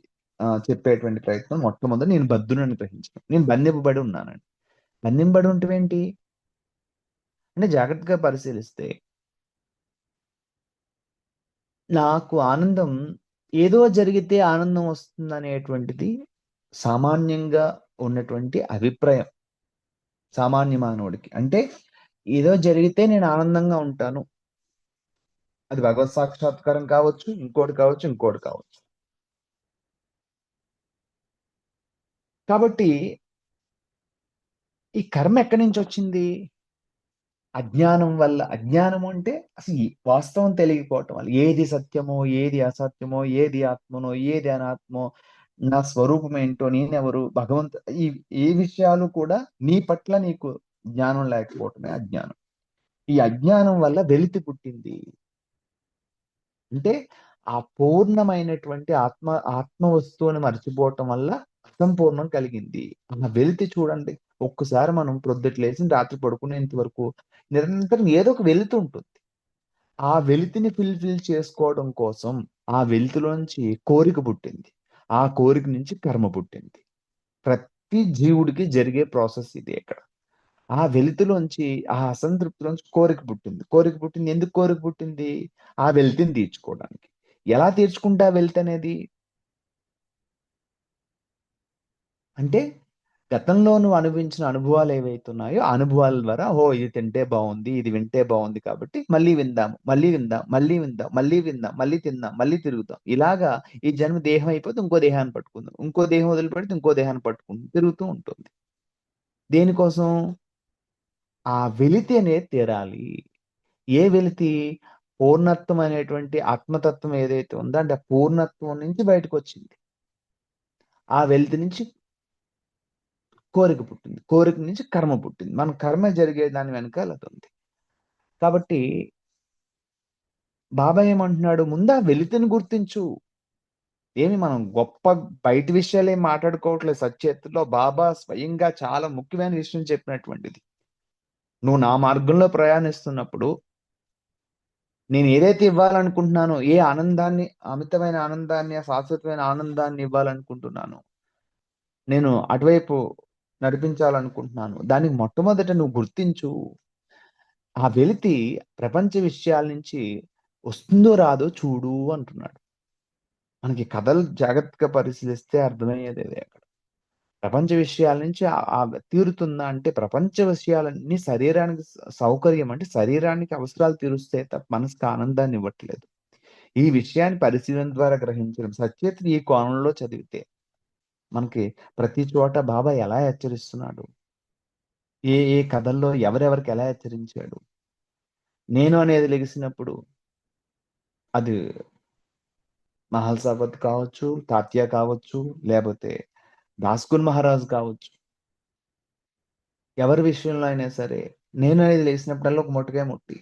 [SPEAKER 4] చెప్పేటువంటి ప్రయత్నం. మొట్టమొదటి నేను బద్ధునని గ్రహించడం, నేను బంధింపబడి ఉన్నానండి. బంధింపబడి ఉంటే ఏంటి అంటే జాగ్రత్తగా పరిశీలిస్తే నాకు ఆనందం ఏదో జరిగితే ఆనందం వస్తుందనేటువంటిది సామాన్యంగా ఉన్నటువంటి అభిప్రాయం సామాన్య మానవుడికి. అంటే ఏదో జరిగితే నేను ఆనందంగా ఉంటాను. అది భగవత్ సాక్షాత్కారం కావచ్చు, ఇంకోటి కావచ్చు. కాబట్టి ఈ కర్మ ఎక్కడి నుంచి వచ్చింది? అజ్ఞానం వల్ల. అజ్ఞానం అంటే అసలు వాస్తవం తెలియకపోవటం వల్ల. ఏది సత్యమో, ఏది అసత్యమో, ఏది ఆత్మనో, ఏది అనాత్మో, నా స్వరూపం ఏంటో, నేనెవరు, ఈ ఏ విషయాలు కూడా నీ పట్ల నీకు జ్ఞానం లేకపోవటమే అజ్ఞానం. ఈ అజ్ఞానం వల్ల వెలితి పుట్టింది. అంటే ఆ పూర్ణమైనటువంటి ఆత్మ వస్తువుని మర్చిపోవటం వల్ల అసంపూర్ణం కలిగింది. ఆ వెలితి చూడండి. ఒక్కసారి మనం ప్రొద్దుట లేచి రాత్రి పడుకునేంత వరకు నిరంతరం ఏదో ఒక వెలితి ఉంటుంది. ఆ వెలితిని ఫిల్ చేసుకోవడం కోసం ఆ వెలితిలోంచి కోరిక పుట్టింది. ఆ కోరిక నుంచి కర్మ పుట్టింది. ప్రతి జీవుడికి జరిగే ప్రాసెస్ ఇది ఇక్కడ. ఆ వెలితిలోంచి, ఆ అసంతృప్తిలోంచి కోరిక పుట్టింది. కోరిక పుట్టింది. ఎందుకు కోరిక పుట్టింది? ఆ వెలితిని తీర్చుకోవడానికి. ఎలా తీర్చుకుంటే ఆ వెలితనేది? అంటే గతంలో నువ్వు అనుభవించిన అనుభవాలు ఏవైతే ఉన్నాయో, ఆ అనుభవాల ద్వారా ఓహ్! ఇది తింటే బావుంది, ఇది వింటే బావుంది కాబట్టి మళ్ళీ విందాము, మళ్ళీ విందాం, మళ్ళీ విందాం, మళ్ళీ విందాం, మళ్ళీ తిందాం, మళ్ళీ తిరుగుదాం. ఇలాగా ఈ జన్మ దేహం అయిపోతే ఇంకో దేహాన్ని పట్టుకుందాం. ఇంకో దేహం వదిలిపెడితే ఇంకో దేహాన్ని పట్టుకుందాం. తిరుగుతూ ఉంటుంది. దేనికోసం? ఆ వెలితి అనేది తీరాలి. ఏ వెలితి? పూర్ణత్వం అనేటువంటి ఆత్మతత్వం ఏదైతే ఉందో అంటే ఆ పూర్ణత్వం నుంచి బయటకొచ్చింది. ఆ వెలితి నుంచి కోరిక పుట్టింది. కోరిక నుంచి కర్మ పుట్టింది. మన కర్మ జరిగే దాని వెనకాల అదుంది. కాబట్టి బాబా ఏమంటున్నాడు? ముందు ఆ వెలితిని గుర్తించు. ఏమి మనం గొప్ప బయటి విషయాలేం మాట్లాడుకోవట్లేదు. సచ్చేతులో బాబా స్వయంగా చాలా ముఖ్యమైన విషయం చెప్పినటువంటిది. నువ్వు నా మార్గంలో ప్రయాణిస్తున్నప్పుడు నేను ఏదైతే ఇవ్వాలనుకుంటున్నానో, ఏ ఆనందాన్ని, అమితమైన ఆనందాన్ని, ఆ శాశ్వతమైన ఆనందాన్ని ఇవ్వాలనుకుంటున్నానో, నేను అటువైపు నడిపించాలనుకుంటున్నాను. దానికి మొట్టమొదట నువ్వు గుర్తించు. ఆ వెలితి ప్రపంచ విషయాల నుంచి వస్తుందో రాదో చూడు అంటున్నాడు. మనకి కథలు జాగ్రత్తగా పరిశీలిస్తే అర్థమయ్యేది అదే అక్కడ. ప్రపంచ విషయాల నుంచి తీరుతుందా అంటే ప్రపంచ విషయాలన్నీ శరీరానికి సౌకర్యం అంటే శరీరానికి అవసరాలు తీరుస్తే తప్ప మనసుకి ఆనందాన్ని ఇవ్వట్లేదు. ఈ విషయాన్ని పరిశీలన ద్వారా గ్రహించడం సచేతుడు ఈ కోణంలో చదివితే మనకి ప్రతి చోట బాబా ఎలా హెచ్చరిస్తున్నాడు? ఏ ఏ కథల్లో ఎవరెవరికి ఎలా హెచ్చరించాడు? నేను అనేది లెగిసినప్పుడు అది మహల్సాబత్ కావచ్చు, తాత్యా కావచ్చు, లేపోతే దాస్గున్ మహారాజ్ కావచ్చు. ఎవరి విషయంలో అయినా సరే నేను అనేది లేసినప్పుడల్లా ఒక మొట్టగా ముట్టి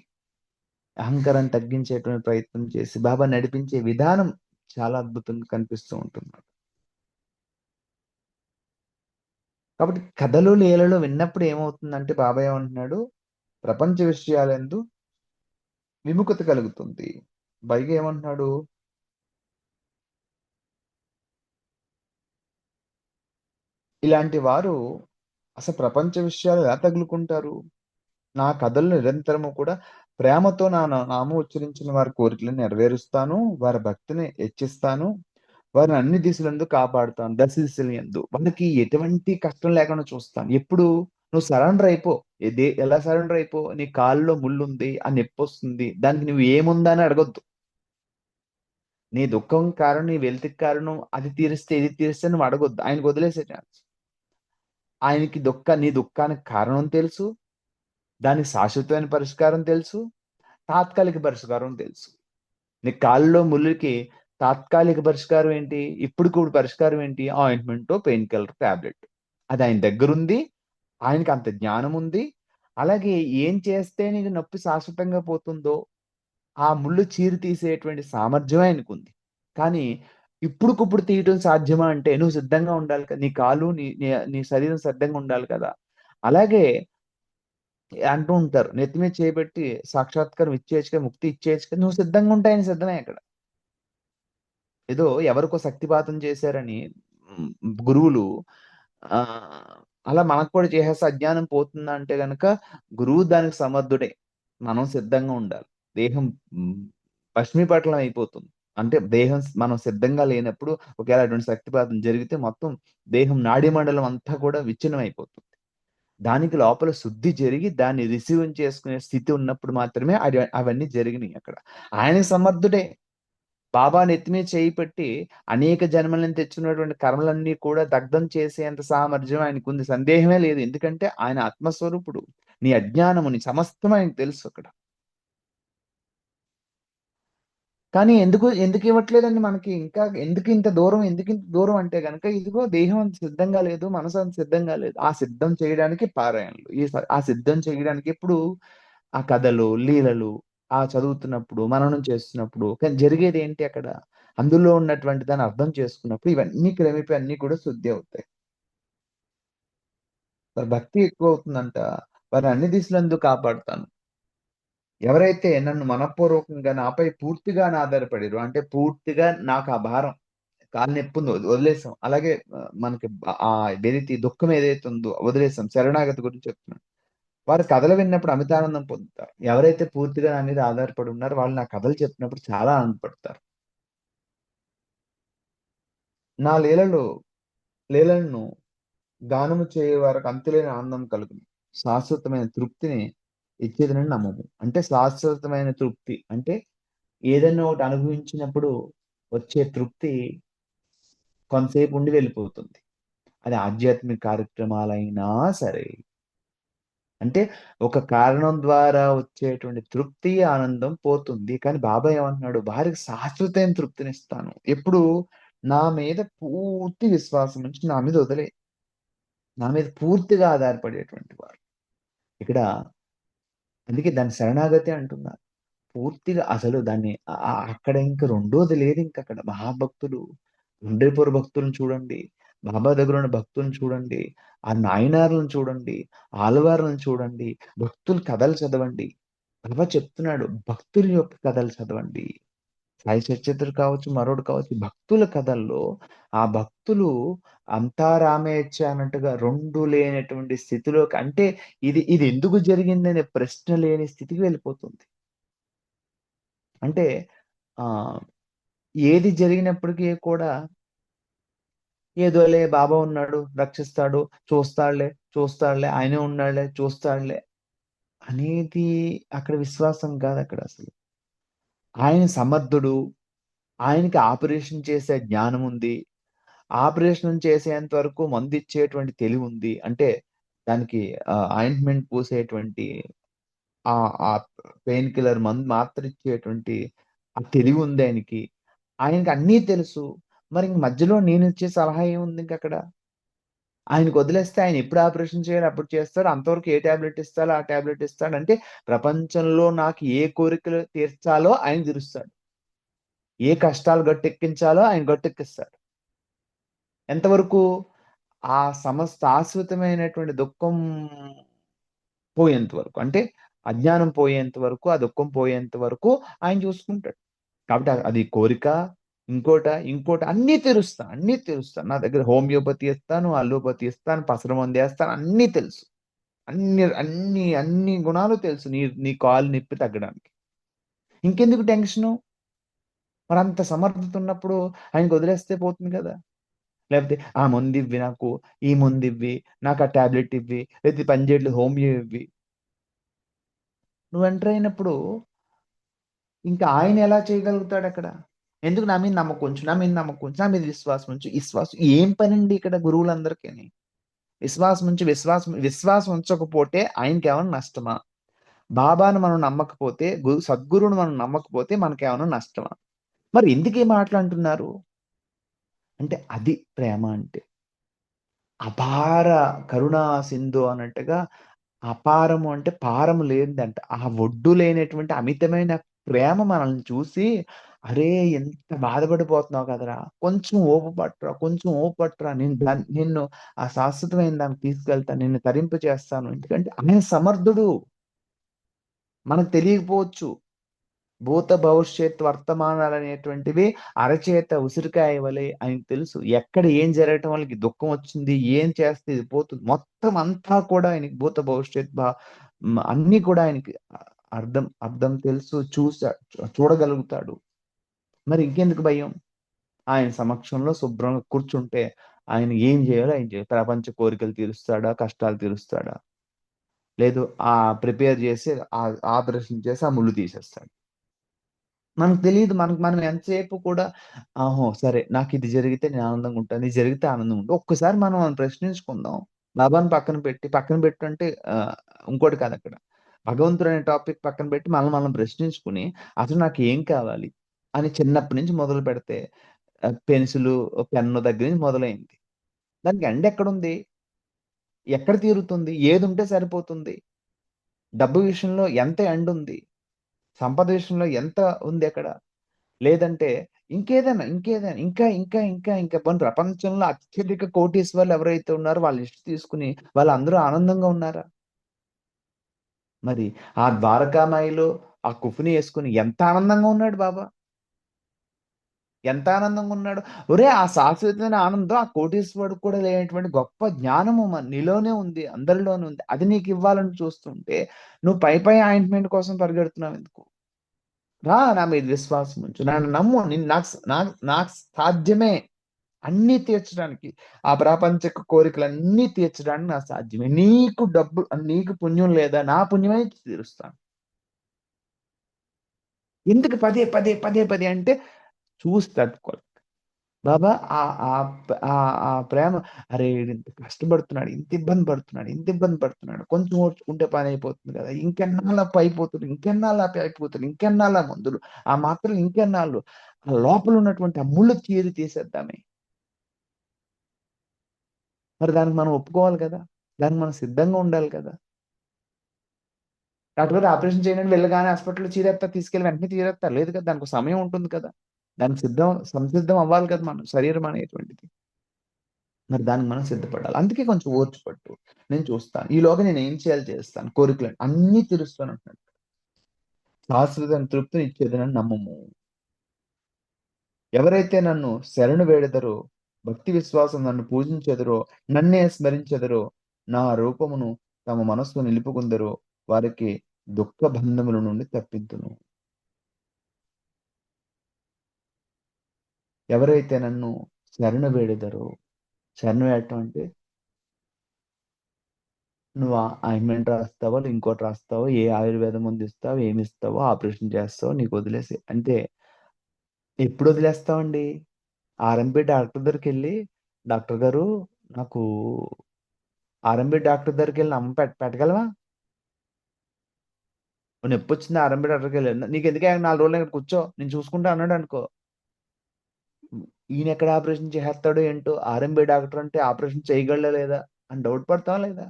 [SPEAKER 4] అహంకారాన్ని తగ్గించేటువంటి ప్రయత్నం చేసి బాబా నడిపించే విధానం చాలా అద్భుతంగా కనిపిస్తూ ఉంటుంది. కాబట్టి కథలు, లీలలు విన్నప్పుడు ఏమవుతుందంటే బాబా ఏమంటున్నాడు? ప్రపంచ విషయాలందు విముఖత కలుగుతుంది. పైగా ఏమంటున్నాడు? ఇలాంటి వారు అసలు ప్రపంచ విషయాలు ఎలా తగులుకుంటారు? నా కథలు నిరంతరము కూడా ప్రేమతో నామం ఉచ్చరించిన వారి కోరికలను నెరవేరుస్తాను. వారి భక్తిని హెచ్చిస్తాను. వారిని అన్ని దిశలందు కాపాడుతాను. దశ దిశలయందు. వాళ్ళకి ఎటువంటి కష్టం లేకుండా చూస్తాను. ఎప్పుడు? నువ్వు సరెండర్ అయిపో. ఎలా సరెండర్ అయిపో? నీ కాలులో ముళ్ళుంది. ఆ నొప్పొస్తుంది. దానికి నువ్వు ఏముందా అని అడగొద్దు. నీ దుఃఖం కారణం, నీ వెలితికి కారణం అది తీరిస్తే, ఇది తీరిస్తే నువ్వు అడగొద్దు. ఆయనకు వదిలేసే ఛాన్స్. ఆయనకి నీ దుఃఖానికి కారణం తెలుసు. దానికి శాశ్వతమైన పరిష్కారం తెలుసు. తాత్కాలిక పరిష్కారం తెలుసు. నీ కాలులో ముల్లుకి తాత్కాలిక పరిష్కారం ఏంటి? ఇప్పుడుకిప్పుడు పరిష్కారం ఏంటి? ఆయింట్‌మెంటో, పెయిన్ కిల్లర్ టాబ్లెట్. అది ఆయన దగ్గరుంది. ఆయనకి అంత జ్ఞానం ఉంది. అలాగే ఏం చేస్తే నీకు నొప్పి శాశ్వతంగా పోతుందో, ఆ ముల్లు చీరి తీసేటువంటి సామర్థ్యం ఆయనకుంది. కానీ ఇప్పుడుకిప్పుడు తీయటం సాధ్యమా అంటే నువ్వు సిద్ధంగా ఉండాలి కదా! నీ కాలు, నీ నీ నీ శరీరం సిద్ధంగా ఉండాలి కదా! అలాగే అంటూ ఉంటారు. నెత్తి మీద చేయి పెట్టి సాక్షాత్కారం ఇచ్చేయచ్చు కదా! ముక్తి ఇచ్చేయచ్చు కదా! నువ్వు సిద్ధంగా ఉంటే ఆయన సిద్ధమే అక్కడ. ఏదో ఎవరికో శక్తిపాతం చేశారని హ్మ్, గురువులు అలా మనకు కూడా చేసేస్తే అజ్ఞానం పోతుందా అంటే గనక గురువు దానికి సమర్థుడే. మనం సిద్ధంగా ఉండాలి. దేహం హ్మ్, భస్మీపటలం అయిపోతుంది. అంటే దేహం మనం సిద్ధంగా లేనప్పుడు ఒకవేళ అటువంటి శక్తిపాతం జరిగితే మొత్తం దేహం నాడీ మండలం అంతా కూడా విచ్ఛిన్నం అయిపోతుంది. దానికి లోపల శుద్ధి జరిగి దాన్ని రిసీవ్ చేసుకునే స్థితి ఉన్నప్పుడు మాత్రమే అవన్నీ జరిగినాయి అక్కడ. ఆయన సమర్థుడే. బాబా నెత్తి మీద చేయి పెట్టి అనేక జన్మలను తెచ్చుకున్నటువంటి కర్మలన్నీ కూడా దగ్ధం చేసేంత సామర్థ్యం ఆయనకుంది. సందేహమే లేదు. ఎందుకంటే ఆయన ఆత్మస్వరూపుడు. నీ అజ్ఞానము, నీ సమస్తం ఆయనకు తెలుసు అక్కడ. కానీ ఎందుకు ఇవ్వట్లేదండి మనకి ఇంకా ఎందుకింత దూరం అంటే గనక ఇదిగో దేహం అంత సిద్ధంగా లేదు. మనసు అంత సిద్ధంగా లేదు. ఆ సిద్ధం చేయడానికి పారాయణలు. ఆ సిద్ధం చేయడానికి ఎప్పుడు ఆ కథలు, లీలలు చదువుతున్నప్పుడు, మననం చేస్తున్నప్పుడు కానీ జరిగేదేంటి అక్కడ? అందులో ఉన్నటువంటి దాన్ని అర్థం చేసుకున్నప్పుడు ఇవన్నీ క్రమేపీ అన్నీ కూడా శుద్ధి అవుతాయి. మరి భక్తి ఎక్కువవుతుందంట. వారిని అన్ని దిశలందు కాపాడుతాను. ఎవరైతే నన్ను మనఃపూర్వకంగా నాపై పూర్తిగా ఆధారపడిర్రో అంటే పూర్తిగా నాకు ఆ భారం కాలు నొప్పుంది వదిలేసాం. అలాగే మనకి వెలితి దుఃఖం ఏదైతే ఉందో వదిలేసాం. శరణాగతి గురించి చెప్తున్నాను. వారు కథలు విన్నప్పుడు అమితానందం పొందుతారు. ఎవరైతే పూర్తిగా నా మీద ఆధారపడి ఉన్నారో వాళ్ళు నా కథలు చెప్పినప్పుడు చాలా ఆనందపడతారు. నా లీలలను గానము చేయు వారికి అంతులేని ఆనందం కలుగును. శాశ్వతమైన తృప్తిని ఇచ్చేదనని నమ్మము. అంటే శాశ్వతమైన తృప్తి అంటే ఏదైనా ఒకటి అనుభవించినప్పుడు వచ్చే తృప్తి కొంతసేపు ఉండి వెళ్ళిపోతుంది. అది ఆధ్యాత్మిక కార్యక్రమాలైనా సరే. అంటే ఒక కారణం ద్వారా వచ్చేటువంటి తృప్తి, ఆనందం పోతుంది. కానీ బాబా ఏమంటున్నాడు? వారికి శాశ్వతమైన తృప్తినిస్తాను. ఎప్పుడు? నా మీద పూర్తి విశ్వాసం ఉంచి నా మీద వదిలేయి. నా మీద పూర్తిగా ఆధారపడేటువంటి వారు. ఇక్కడ అందుకే దాన్ని శరణాగతి అంటున్నారు. పూర్తిగా అసలు దాన్ని అక్కడ ఇంక రెండోది లేదింకక్కడ. మహాభక్తులు, గుండ్రేపూర్ భక్తులను చూడండి, బాబా దగ్గర ఉన్న భక్తులను చూడండి, ఆ నాయనార్లను చూడండి, ఆళ్వార్లను చూడండి, భక్తుల కథలు చదవండి. బాబా చెప్తున్నాడు, భక్తుల యొక్క కథలు చదవండి. సాయి సచరిత్ర కావచ్చు, మరోటి కావచ్చు, భక్తుల కథల్లో ఆ భక్తులు అంతా రామేచ్ఛ అన్నట్టుగా 2 లేనటువంటి స్థితిలోకి అంటే ఇది ఎందుకు జరిగిందనే ప్రశ్న లేని స్థితికి వెళ్ళిపోతుంది. అంటే ఆహ్, ఏది జరిగినప్పటికీ కూడా ఏదోలే బాబా ఉన్నాడు, రక్షిస్తాడు, చూస్తాడులే, ఆయనే ఉన్నాడులే, చూస్తాడులే అనేది అక్కడ విశ్వాసం కాదక్కడ అసలు. ఆయన సమర్థుడు. ఆయనకి ఆపరేషన్ చేసే జ్ఞానం ఉంది. ఆపరేషన్ చేసేంత వరకు మందిచ్చేటువంటి తెలివుంది. అంటే దానికి ఆయింట్‌మెంట్ పూసేటువంటి ఆ పెయిన్ కిల్లర్ మందు మాత్ర ఇచ్చేటువంటి ఆ తెలివుంది ఆయనకి. ఆయనకి అన్నీ తెలుసు. మరి మధ్యలో నేనిచ్చే సలహా ఏముందింకక్కడ? ఆయనకొదిలేస్తే ఆయన ఎప్పుడు ఆపరేషన్ చేయాలో అప్పుడు చేస్తాడు. అంతవరకు ఏ టాబ్లెట్ ఇస్తాలో ఆ టాబ్లెట్ ఇస్తాడు. అంటే ప్రపంచంలో నాకు ఏ కోరికలు తీర్చాలో ఆయన తీరుస్తాడు. ఏ కష్టాలు గట్టెక్కించాలో ఆయన గట్టెక్కిస్తాడు. ఎంతవరకు? ఆ శాశ్వతమైనటువంటి దుఃఖం పోయేంత వరకు. అంటే అజ్ఞానం పోయేంత వరకు, ఆ దుఃఖం పోయేంత వరకు ఆయన చూసుకుంటాడు. కాబట్టి అది కోరిక, ఇంకోట అన్నీ తీరుస్తా. నా దగ్గర హోమియోపతి ఇస్తాను, అల్లోపతి ఇస్తాను, పసరమందేస్తాను అన్నీ తెలుసు. అన్ని గుణాలు తెలుసు. నీ కాలు నొప్పి తగ్గడానికి. ఇంకెందుకు టెన్షను? మరంత సమర్థత ఉన్నప్పుడు ఆయనకొదిలేస్తే పోతుంది కదా! లేకపోతే ఆ మందివ్వి నాకు, ఈ మందివ్వి, నాకు ఆ టాబ్లెట్ ఇవ్వి, లేతే ఇది పని చేయట్లేదు హోమియో ఇవ్వి. నువ్వు ఎంటర్ అయినప్పుడు ఇంకా ఆయన ఎలా చేయగలుగుతాడక్కడ? ఎందుకు నా మీద నమ్మకం ఉంచు, నా మీద నమ్మకం ఉంచు, నా మీద విశ్వాసం ఉంచు. విశ్వాసం ఏం పనండి ఇక్కడ గురువులందరికిని? విశ్వాసం ఉంచకపోతే ఆయనకేమన్నా నష్టమా? బాబాను మనం నమ్మకపోతే, సద్గురువుని మనం నమ్మకపోతే మనకేమన్నా నష్టమా? మరి ఎందుకు ఈ మాటలు అంటున్నారు? అంటే అది ప్రేమ అంటే. అపార కరుణా సింధు అన్నట్టుగా అపారము అంటే పారము లేనిదంట. ఆ ఒడ్డు లేనటువంటి అమితమైన ప్రేమ మనల్ని చూసి, "అరే! ఎంత బాధపడిపోతున్నావు కదరా! కొంచెం ఓపిక పట్టురా, కొంచెం ఓపిక పట్టురా. నిన్ను ఆ శాశ్వతమైన దానికి తీసుకెళ్తాను. నిన్ను తరింపజేస్తాను." ఎందుకంటే ఆయన సమర్థుడు. మనకు తెలియకపోవచ్చు. భూత, భవిష్యత్, వర్తమానాలనేటువంటివి అరచేత ఉసిరికాయ వలె ఆయనకు తెలుసు. ఎక్కడ ఏం జరగటం వల్ల ఈ దుఃఖం వచ్చింది, ఏం చేస్తే ఇది పోతుంది. మొత్తం అంతా కూడా ఆయనకి భూత, భవిష్యత్ అన్నీ కూడా ఆయనకి అర్థం తెలుసు. చూడగలుగుతాడు. మరి ఇంకెందుకు భయం? ఆయన సమక్షంలో శుభ్రంగా కూర్చుంటే ఆయన ఏం చేయాలో ఆయన ప్రపంచ కోరికలు తీరుస్తాడా? కష్టాలు తీరుస్తాడా? లేదు ప్రిపేర్ చేసి ఆపరేషన్ చేసి ఆ ముళ్ళు తీసేస్తాడు. మనకు తెలీదు. మనం ఎంతసేపు కూడా సరే నాకిది జరిగితే నేను ఆనందంగా ఉంటాను. ఇది జరిగితే ఆనందంగా ఉంటా. ఒక్కసారి మనం ప్రశ్నించుకుందాం. బాబాని పక్కన పెట్టు అంటే ఇంకోటి కాదక్కడ. భగవంతుడు అనే టాపిక్ పక్కన పెట్టి మనం ప్రశ్నించుకొని అసలు నాకేం కావాలి? అని చిన్నప్పటి నుంచి మొదలుపెడితే పెన్సిలు, పెన్ను దగ్గర నుంచి మొదలైంది. దానికి ఎండ్ ఎక్కడుంది? ఎక్కడ తీరుతుంది? ఏదుంటే సరిపోతుంది? డబ్బు విషయంలో ఎంత ఎండ్ ఉంది? సంపద విషయంలో ఎంత ఉంది అక్కడ? లేదంటే ఇంకేదైనా ఇంకా పోనీ ప్రపంచంలో అత్యధిక కోటీశ్వరులు ఎవరైతే ఉన్నారో వాళ్ళ లిస్ట్ తీసుకొని వాళ్ళందరూ ఆనందంగా ఉన్నారా? మరి ఆ ద్వారకామాయిలో ఆ కుఫ్‌ని యేసుకొని ఎంత ఆనందంగా ఉన్నాడు బాబా? ఎంత ఆనందంగా ఉన్నాడు. ఒరే ఆ శాశ్వతమైన ఆనందం ఆ కోటీశ్వరుడికి కూడా లేనటువంటి గొప్ప జ్ఞానము నీలోనే ఉంది, అందరిలోనే ఉంది. అది నీకు ఇవ్వాలని చూస్తుంటే నువ్వు పై ఆయింట్మెంట్ కోసం పరిగెడుతున్నావు ఎందుకు? రా నా మీద విశ్వాసం ఉంచు, నన్ను నమ్ము, నాకు సాధ్యమే అన్నీ తీర్చడానికి, ఆ ప్రాపంచిక కోరికలన్నీ తీర్చడానికి నాకు సాధ్యమే. నీకు పుణ్యం లేదా? నా పుణ్యమే తీరుస్తాను. ఎందుకు పదే పదే పదే పదే అంటే చూసి తట్టుకోవాలి. బాబా ఆ ప్రేమ, అరే ఇంత కష్టపడుతున్నాడు, ఇంత ఇబ్బంది పడుతున్నాడు, కొంచెం ఓర్చుకుంటే పని అయిపోతుంది కదా, ఇంకెన్నాళ్ళు ఆ మందులు, ఆ మాత్రలు ఇంకెన్నాళ్ళు, ఆ లోపల ఉన్నటువంటి ఆ ముళ్ళు తీసేద్దామే. మరి దానికి మనం ఒప్పుకోవాలి కదా, దానికి మనం సిద్ధంగా ఉండాలి కదా. కాకపోతే ఆపరేషన్ చేయడానికి వెళ్ళగానే హాస్పిటల్‌లో తీసుకెళ్ళి వెంటనే తీసేస్తారు లేదు కదా, దానికి సమయం ఉంటుంది కదా. దానికి సంసిద్ధం అవ్వాలి కదా మన శరీరం అనేటువంటిది. మరి దానికి మనం సిద్ధపడాలి. అందుకే కొంచెం ఓర్పు పట్టు. నేను చూస్తాను. ఈలోగా నేనేం చేయాలో చేస్తాను. కోరికలు అన్నీ తీరుస్తాను అంటున్నాడు. శాశ్వతమైన తృప్తినిచ్చేది నన్ను నమ్ముము. ఎవరైతే నన్ను శరణు వేడెదరో, భక్తి విశ్వాసం నన్ను పూజించెదరో, నన్నే స్మరించెదరో, నా రూపమును తమ మనస్సులో నిలుపుకుందరో, వారికి దుఃఖ బంధముల నుండి తప్పింతును. ఎవరైతే నన్ను శరణు వేడెదరో, శరణు వేడటం అంటే నువ్వు ఆయింట్‌మెంట్ రాస్తావో, ఇంకోటి రాస్తావో, ఏ ఆయుర్వేద మందిస్తావో, ఏమిస్తావో, ఆపరేషన్ చేస్తావో నీకు వదిలేసేయి. అంటే ఎప్పుడు వదిలేస్తావండి? ఆర్ఎంపీ డాక్టర్ దగ్గరికెళ్ళి, డాక్టర్ గారు నాకు ఆర్ఎంపీ డాక్టర్ దగ్గరికెళ్ళి అమ్మ పెట్టగలవా? నొప్పొచ్చింది ఆర్ఎంపీ డాక్టర్‌కెళ్ళి. నీకెందుకే 4 రోజులు ఇక్కడ కూర్చో, నేను చూసుకుంటా అన్నాడనుకో. ఈయనెక్కడ ఆపరేషన్ చేసేస్తాడో ఏంటో, ఆర్ఎంపీ డాక్టర్ అంటే ఆపరేషన్ చేయగలడా లేదా అని డౌట్ పడతావా లేదా?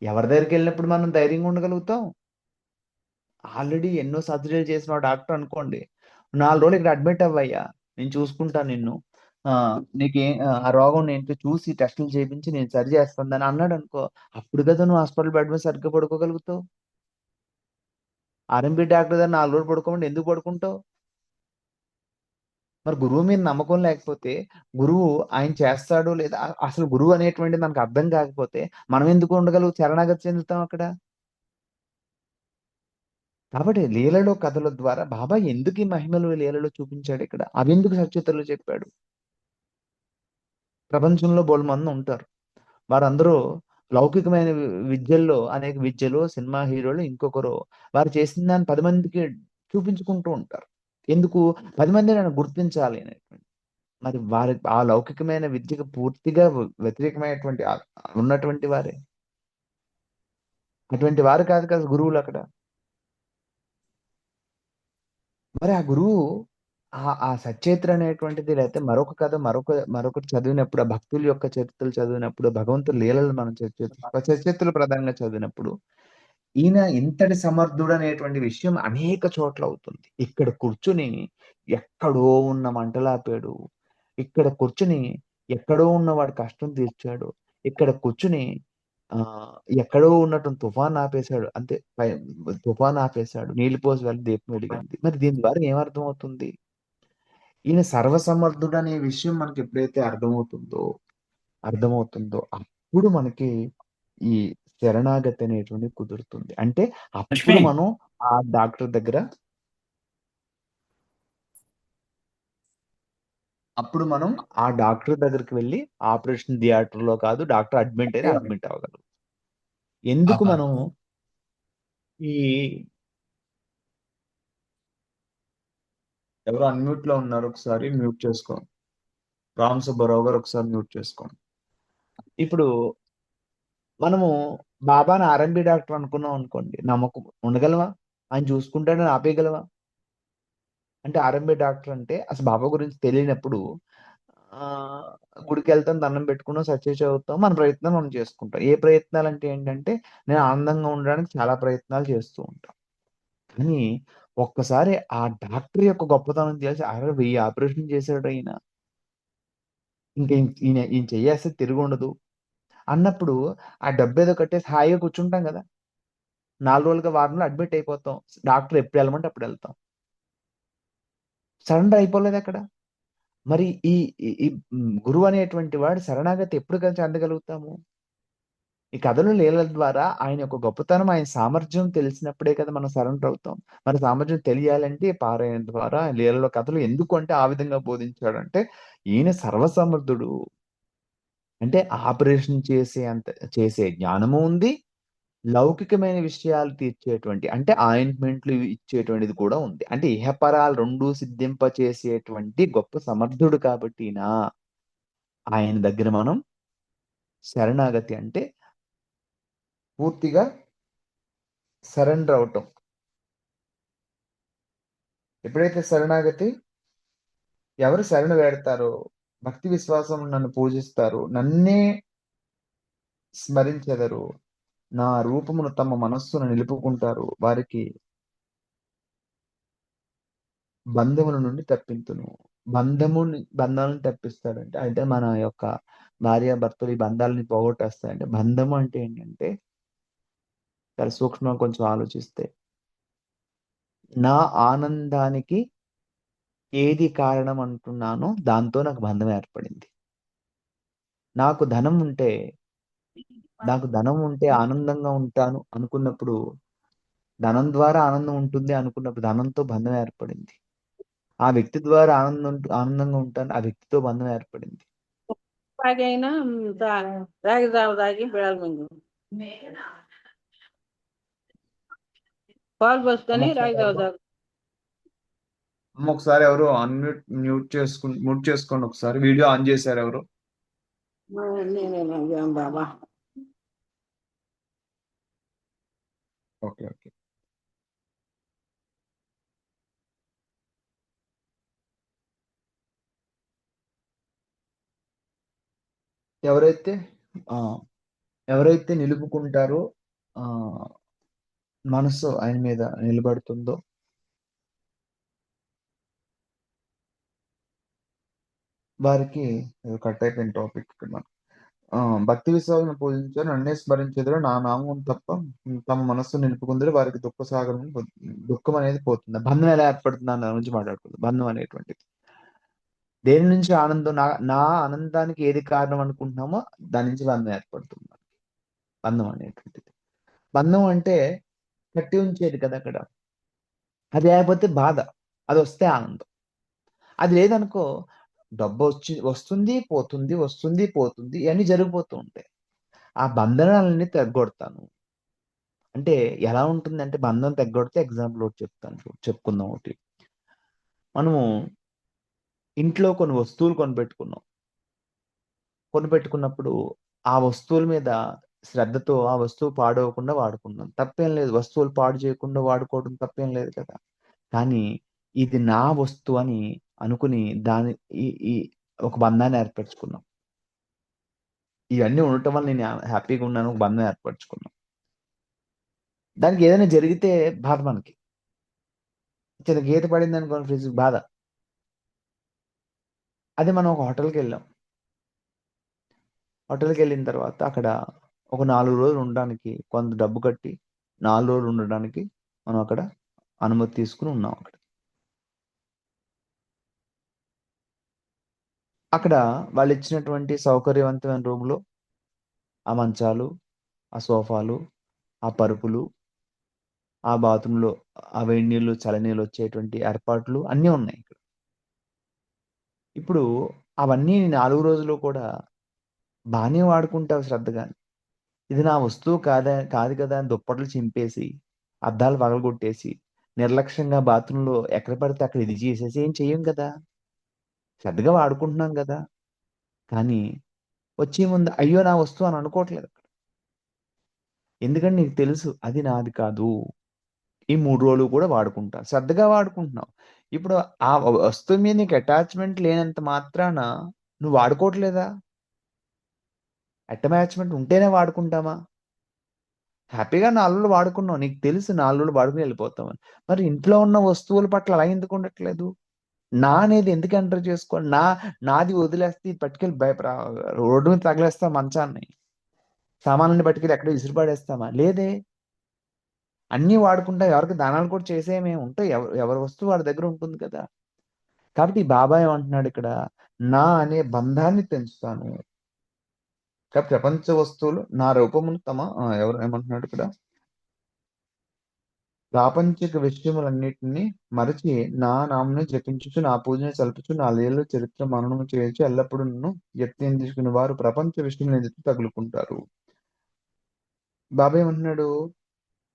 [SPEAKER 4] ఎవరి దగ్గరికెళ్ళినప్పుడు మనం ధైర్యంగా ఉండగలుగుతాం? ఆల్రెడీ ఎన్నో సర్జరీలు చేసిన డాక్టర్ అనుకోండి. 4 రోజులు ఇక్కడ అడ్మిట్ అవ్వయ్యా, నేను చూసుకుంటాను నిన్ను. ఆ రోగం ఏంటో చూసి టెస్టులు చేపించి నేను సరి చేస్తాను అన్నాడనుకో. అప్పుడు కదా నువ్వు హాస్పిటల్ బెడ్ మీద సరిగ్గా పడుకోగలుగుతావు. ఆర్ఎంపీ డాక్టర్ దగ్గర 4 రోజులు పడుకోమంటే ఎందుకు పడుకుంటావు? మరి గురువు మీద నమ్మకం లేకపోతే, గురువు ఆయన చేస్తాడో లేదా అసలు గురువు అనేటువంటిది మనకు అర్థం కాకపోతే మనం ఎందుకు శరణాగతి చెందుతాం అక్కడ? కాబట్టి లీలలో, కథల ద్వారా బాబా ఎందుకు ఈ మహిమలు లీలలో చూపించాడిక్కడ? అవెందుకు సచరిత్రలో చెప్పాడు? ప్రపంచంలో బోలెడుమంది ఉంటారు. వారందరూ లౌకికమైన విద్యల్లో అనేక విద్యలు, సినిమా హీరోలు, ఇంకొకరు వారు చేసిన దాన్ని 10 మందికి చూపించుకుంటూ ఉంటారు. ఎందుకు? 10 మంది నన్ను గుర్తించాలి అనేటువంటి. మరి వారి ఆ లౌకికమైన విద్యకు పూర్తిగా వ్యతిరేకమైనటువంటి ఉన్నటువంటి వారే. అటువంటి వారు కాదు కదా గురువులక్కడ. మరి ఆ గురువు ఆ సచ్చేత్ర అనేటువంటిది లేతే మరొక కథ మరొకటి చదివినప్పుడు, ఆ భక్తుల యొక్క చరిత్రలు చదివినప్పుడు, భగవంతుడి లీలలు మనం సచ్చేత్రలు ప్రధానంగా చదివినప్పుడు, ఈయన ఇంతటి సమర్థుడనేటువంటి విషయం అనేక చోట్ల అవుతుంది. ఇక్కడ కూర్చొని ఎక్కడో ఉన్న మంటలాపాడు. ఇక్కడ కూర్చొని ఎక్కడో ఉన్న వాడి కష్టం తీర్చాడు. ఇక్కడ కూర్చొని ఆహ్, ఎక్కడో ఉన్నటువంటి తుఫాన్ ఆపేశాడు. అంతే తుఫాన్ ఆపేశాడు. నీళ్లు పోసి వెళ్ళి దీపం వెలిగింది. మరి దీని ద్వారా ఏమర్థమవుతుంది? ఈయన సర్వసమర్థుడనే విషయం మనకి ఎప్పుడైతే అర్థమవుతుందో అప్పుడు మనకి ఈ శరణాగతి అనేటువంటిది కుదురుతుంది. అంటే అప్పుడు
[SPEAKER 2] లక్ష్మి
[SPEAKER 4] మనం ఆ డాక్టర్ దగ్గర అప్పుడు మనం ఆ డాక్టర్ దగ్గరికి వెళ్లి ఆపరేషన్ థియేటర్‌లో కాదు, డాక్టర్ అడ్మిట్ అయితే అడ్మిట్ అవ్వగలం. ఎందుకు మనం ఈ ఎవరో అన్‌మ్యూట్‌లో ఉన్నారు. ఒకసారి మ్యూట్ చేసుకోండి. రామ్ సుబ్బారావు గారు ఒకసారి మ్యూట్ చేసుకోండి. ఇప్పుడు మనము బాబాని ఆర్ఎంపీ డాక్టర్ అనుకున్నాం అనుకోండి. నమ్మకం ఉండగలమా? ఆయన చూసుకుంటాడని ఆపేయగలమా? అంటే ఆర్ఎంపీ డాక్టర్ అంటే అసలు బాబా గురించి తెలియనప్పుడు ఆహ్, గుడికెళ్తాం, దండం పెట్టుకున్నాం, సత్య చదువుతాం. మన ప్రయత్నం మనం చేసుకుంటాం. ఏ ప్రయత్నాలంటే ఏంటంటే, నేను ఆనందంగా ఉండడానికి చాలా ప్రయత్నాలు చేస్తూ ఉంటా. కానీ ఒక్కసారి ఆ డాక్టర్ యొక్క గొప్పతనం తెలిసి, అరె! 1000 ఆపరేషన్‌లు చేసాడాయన. ఇంక ఈయన చెయ్యేస్తే తిరుగుండదు అన్నప్పుడు, ఆ డబ్బేదో కట్టేసి హాయిగా కూర్చుంటాం గదా! 4 రోజులుగా, వారంలో అడ్మిట్ అయిపోతాం. డాక్టర్ ఎప్పుడెళ్ళమంటే అప్పుడెళ్తాం. సరెండర్ అయిపోలేదు అక్కడ. మరి ఈ ఈ ఈ గురువు అనేటువంటి వాడు శరణాగతి ఎప్పుడు చెందగలుగుతాము? ఈ కథలు లీలల ద్వారా ఆయన యొక్క గొప్పతనం, ఆయన సామర్థ్యం తెలిసినప్పుడే కదా మనం సరెండర్ అవుతాం. మన సామర్థ్యం తెలియాలంటే పారాయణ ద్వారా లీలలో కథలు ఎందుకు అంటే ఆ విధంగా బోధించాడంటే ఈయన సర్వసమర్థుడు. అంటే ఆపరేషన్ చేసే జ్ఞానము ఉంది. లౌకికమైన విషయాలు తీర్చేటువంటి అంటే ఆయింట్మెంట్లు ఇచ్చేటువంటిది కూడా ఉంది. అంటే ఇహపరాలు 2 సిద్ధింపచేసేటువంటి గొప్ప సమర్థుడు కాబట్టి ఆయన దగ్గర మనం శరణాగతి అంటే పూర్తిగా సరెండర్ అవటం. ఎప్పుడైతే శరణాగతి ఎవరు శరణు వేడతారో, భక్తి విశ్వాసం నన్ను పూజిస్తారు, నన్నే స్మరించెదరు, నా రూపమును తమ మనస్సును నిలుపుకుంటారు, వారికి బంధముల నుండి తప్పింతును. బంధాలను తప్పిస్తాడంటే అంటే మన యొక్క భార్యాభర్తలు ఈ బంధాలని పోగొట్టేస్తాయంటే బంధము అంటే ఏంటంటే చాలా సూక్ష్మంగా కొంచెం ఆలోచిస్తే నా ఆనందానికి ఏది కారణం అంటున్నానో దాంతో నాకు బంధం ఏర్పడింది. నాకు ధనం ఉంటే ఆనందంగా ఉంటాను అనుకున్నప్పుడు, ధనం ద్వారా ఆనందం ఉంటుంది అనుకున్నప్పుడు ధనంతో బంధం ఏర్పడింది. ఆ వ్యక్తి ద్వారా ఆనందంగా ఉంటాను, ఆ వ్యక్తితో బంధం ఏర్పడింది.
[SPEAKER 5] తాగైనా రాగి జావ తాగి బిడాలు మింగు పాలు పోసుకొని రాగి జావ తాగు.
[SPEAKER 3] ఒకసారి ఎవరు మ్యూట్ చేసుకోండి. ఒకసారి వీడియో ఆన్ చేశారు ఎవరు?
[SPEAKER 5] నేనే బాబా.
[SPEAKER 3] Okay okay. ఎవరైతే ఆ ఎవరైతే నిలుపుకుంటారో ఆ మనసు ఆయన మీద నిలబడుతుందో వారికి కట్ అయిపోయిన టాపిక్ ఇక్కడ మనం. భక్తి విశ్వాసం పూజించారు, నన్నే స్మరించేదో నా నామం తప్ప తమ మనస్సు నిలుపుకుందరు, వారికి దుఃఖం అనేది పోతుంది. బంధం ఎలా ఏర్పడుతుంది అన్న దాని నుంచి మాట్లాడుకుందాం. బంధం అనేటువంటిది దేని నుంచి ఆనందం, నా ఆనందానికి ఏది కారణం అనుకుంటున్నామో దాని నుంచి బంధం ఏర్పడుతుంది. బంధం అనేటువంటిది, బంధం అంటే కట్టి ఉంచేది కదా అక్కడ. అది లేకపోతే బాధ, అది వస్తే ఆనందం. అది లేదనుకో డబ్బు వస్తుంది పోతుంది, వస్తుంది పోతుంది, ఇవన్నీ జరిగిపోతూ ఉంటాయి. ఆ బంధనాలన్నీ తెగొడతాను. అంటే ఎలా ఉంటుందంటే బంధం తెగొడితే ఎగ్జాంపుల్ ఒకటి చెప్పుకుందాం. ఒకటి, మనము ఇంట్లో కొన్ని వస్తువులు కొనిపెట్టుకున్నప్పుడు ఆ వస్తువుల మీద శ్రద్ధతో ఆ వస్తువు పాడవకుండా వాడుకున్నాం, తప్పేం లేదు. వస్తువులు పాడు చేయకుండా వాడుకోవడం తప్పేం లేదు కదా. కానీ ఇది నా వస్తువు అని అనుకుని ఈ ఒక బంధాన్ని ఏర్పరచుకున్నాం. ఇవన్నీ ఉండటం వల్ల నేను హ్యాపీగా ఉన్నాను, ఒక బంధం ఏర్పరచుకున్నాం. దానికి ఏదైనా జరిగితే బాధ, మనకి చిన్న గీత పడింది అనుకోండి ఫ్రిడ్జ్ బాధ. అది మనం ఒక హోటల్కి వెళ్ళిన తర్వాత అక్కడ ఒక 4 రోజులు ఉండడానికి కొంత డబ్బు కట్టి 4 రోజులు ఉండడానికి మనం అక్కడ అనుమతి తీసుకుని ఉన్నాం. అక్కడ వాళ్ళు ఇచ్చినటువంటి సౌకర్యవంతమైన రూమ్లో ఆ మంచాలు, ఆ సోఫాలు, ఆ పరుపులు, ఆ బాత్రూంలో ఆ వేడి నీళ్ళు చల్లనీళ్ళు వచ్చేటువంటి ఏర్పాట్లు అన్నీ ఉన్నాయి ఇక్కడ. ఇప్పుడు అవన్నీ 4 రోజులు కూడా బాగానే వాడుకుంటావు శ్రద్ధగాని, ఇది నా వస్తువు కాదు కదా అని దుప్పట్లు చింపేసి అద్దాలు పగలగొట్టేసి నిర్లక్ష్యంగా బాత్రూంలో ఎక్కడ పడితే అక్కడ ఇది చేసేసి ఏం చెయ్యం కదా. శ్రద్ధగా వాడుకుంటున్నాం కదా. కానీ వచ్చే ముందు అయ్యో నా వస్తువు అని అనుకోవట్లేదు అక్కడ. ఎందుకంటే నీకు తెలుసు అది నాది కాదు, ఈ 3 రోజులు కూడా వాడుకుంటా, శ్రద్ధగా వాడుకుంటున్నావు. ఇప్పుడు ఆ వస్తువు మీద నీకు అటాచ్మెంట్ లేనంత మాత్రాన నువ్వు వాడుకోవట్లేదా? అటాచ్మెంట్ ఉంటేనే వాడుకుంటామా? హ్యాపీగా 4 రోజులు వాడుకున్నావు, నీకు తెలుసు 4 రోజులు వాడుకుని వెళ్ళిపోతామని. మరి ఇంట్లో ఉన్న వస్తువుల పట్ల అలా ఎందుకు ఉండట్లేదు? నా అనేది ఎందుకు ఎంటర్ చేసుకోవాలి? నాది వదిలేస్తే పట్టుకెళ్ళి రోడ్డు మీద తగిలేస్తా, మంచాన్ని సామాన్లని పట్టుకెళ్ళి ఎక్కడ విసిరిపడేస్తామా? లేదే. అన్నీ వాడుకుంటా, ఎవరికి దానాలు కూడా చేసేమేమి ఉంటాయి, ఎవరి వస్తువు వాడి దగ్గర ఉంటుంది కదా.
[SPEAKER 4] కాబట్టి ఈ బాబా ఏమంటున్నాడు ఇక్కడ, నా అనే బంధాన్ని పెంచుతాను. కాబట్టి ప్రపంచ వస్తువులు నా రూపమును ఎవరు ఏమంటున్నాడు ఇక్కడ, ప్రాపంచిక విషయములన్నిటిని మరచి నా నామను జపించుచు నా పూజను సల్పుచు నా లీలలో చరిత్ర మననము చేయొచ్చు ఎల్లప్పుడూ నన్ను యత్నించుకుని వారు ప్రపంచ విషయములు ఎదుటి తగులుకుంటారు. బాబా ఏమంటున్నాడు,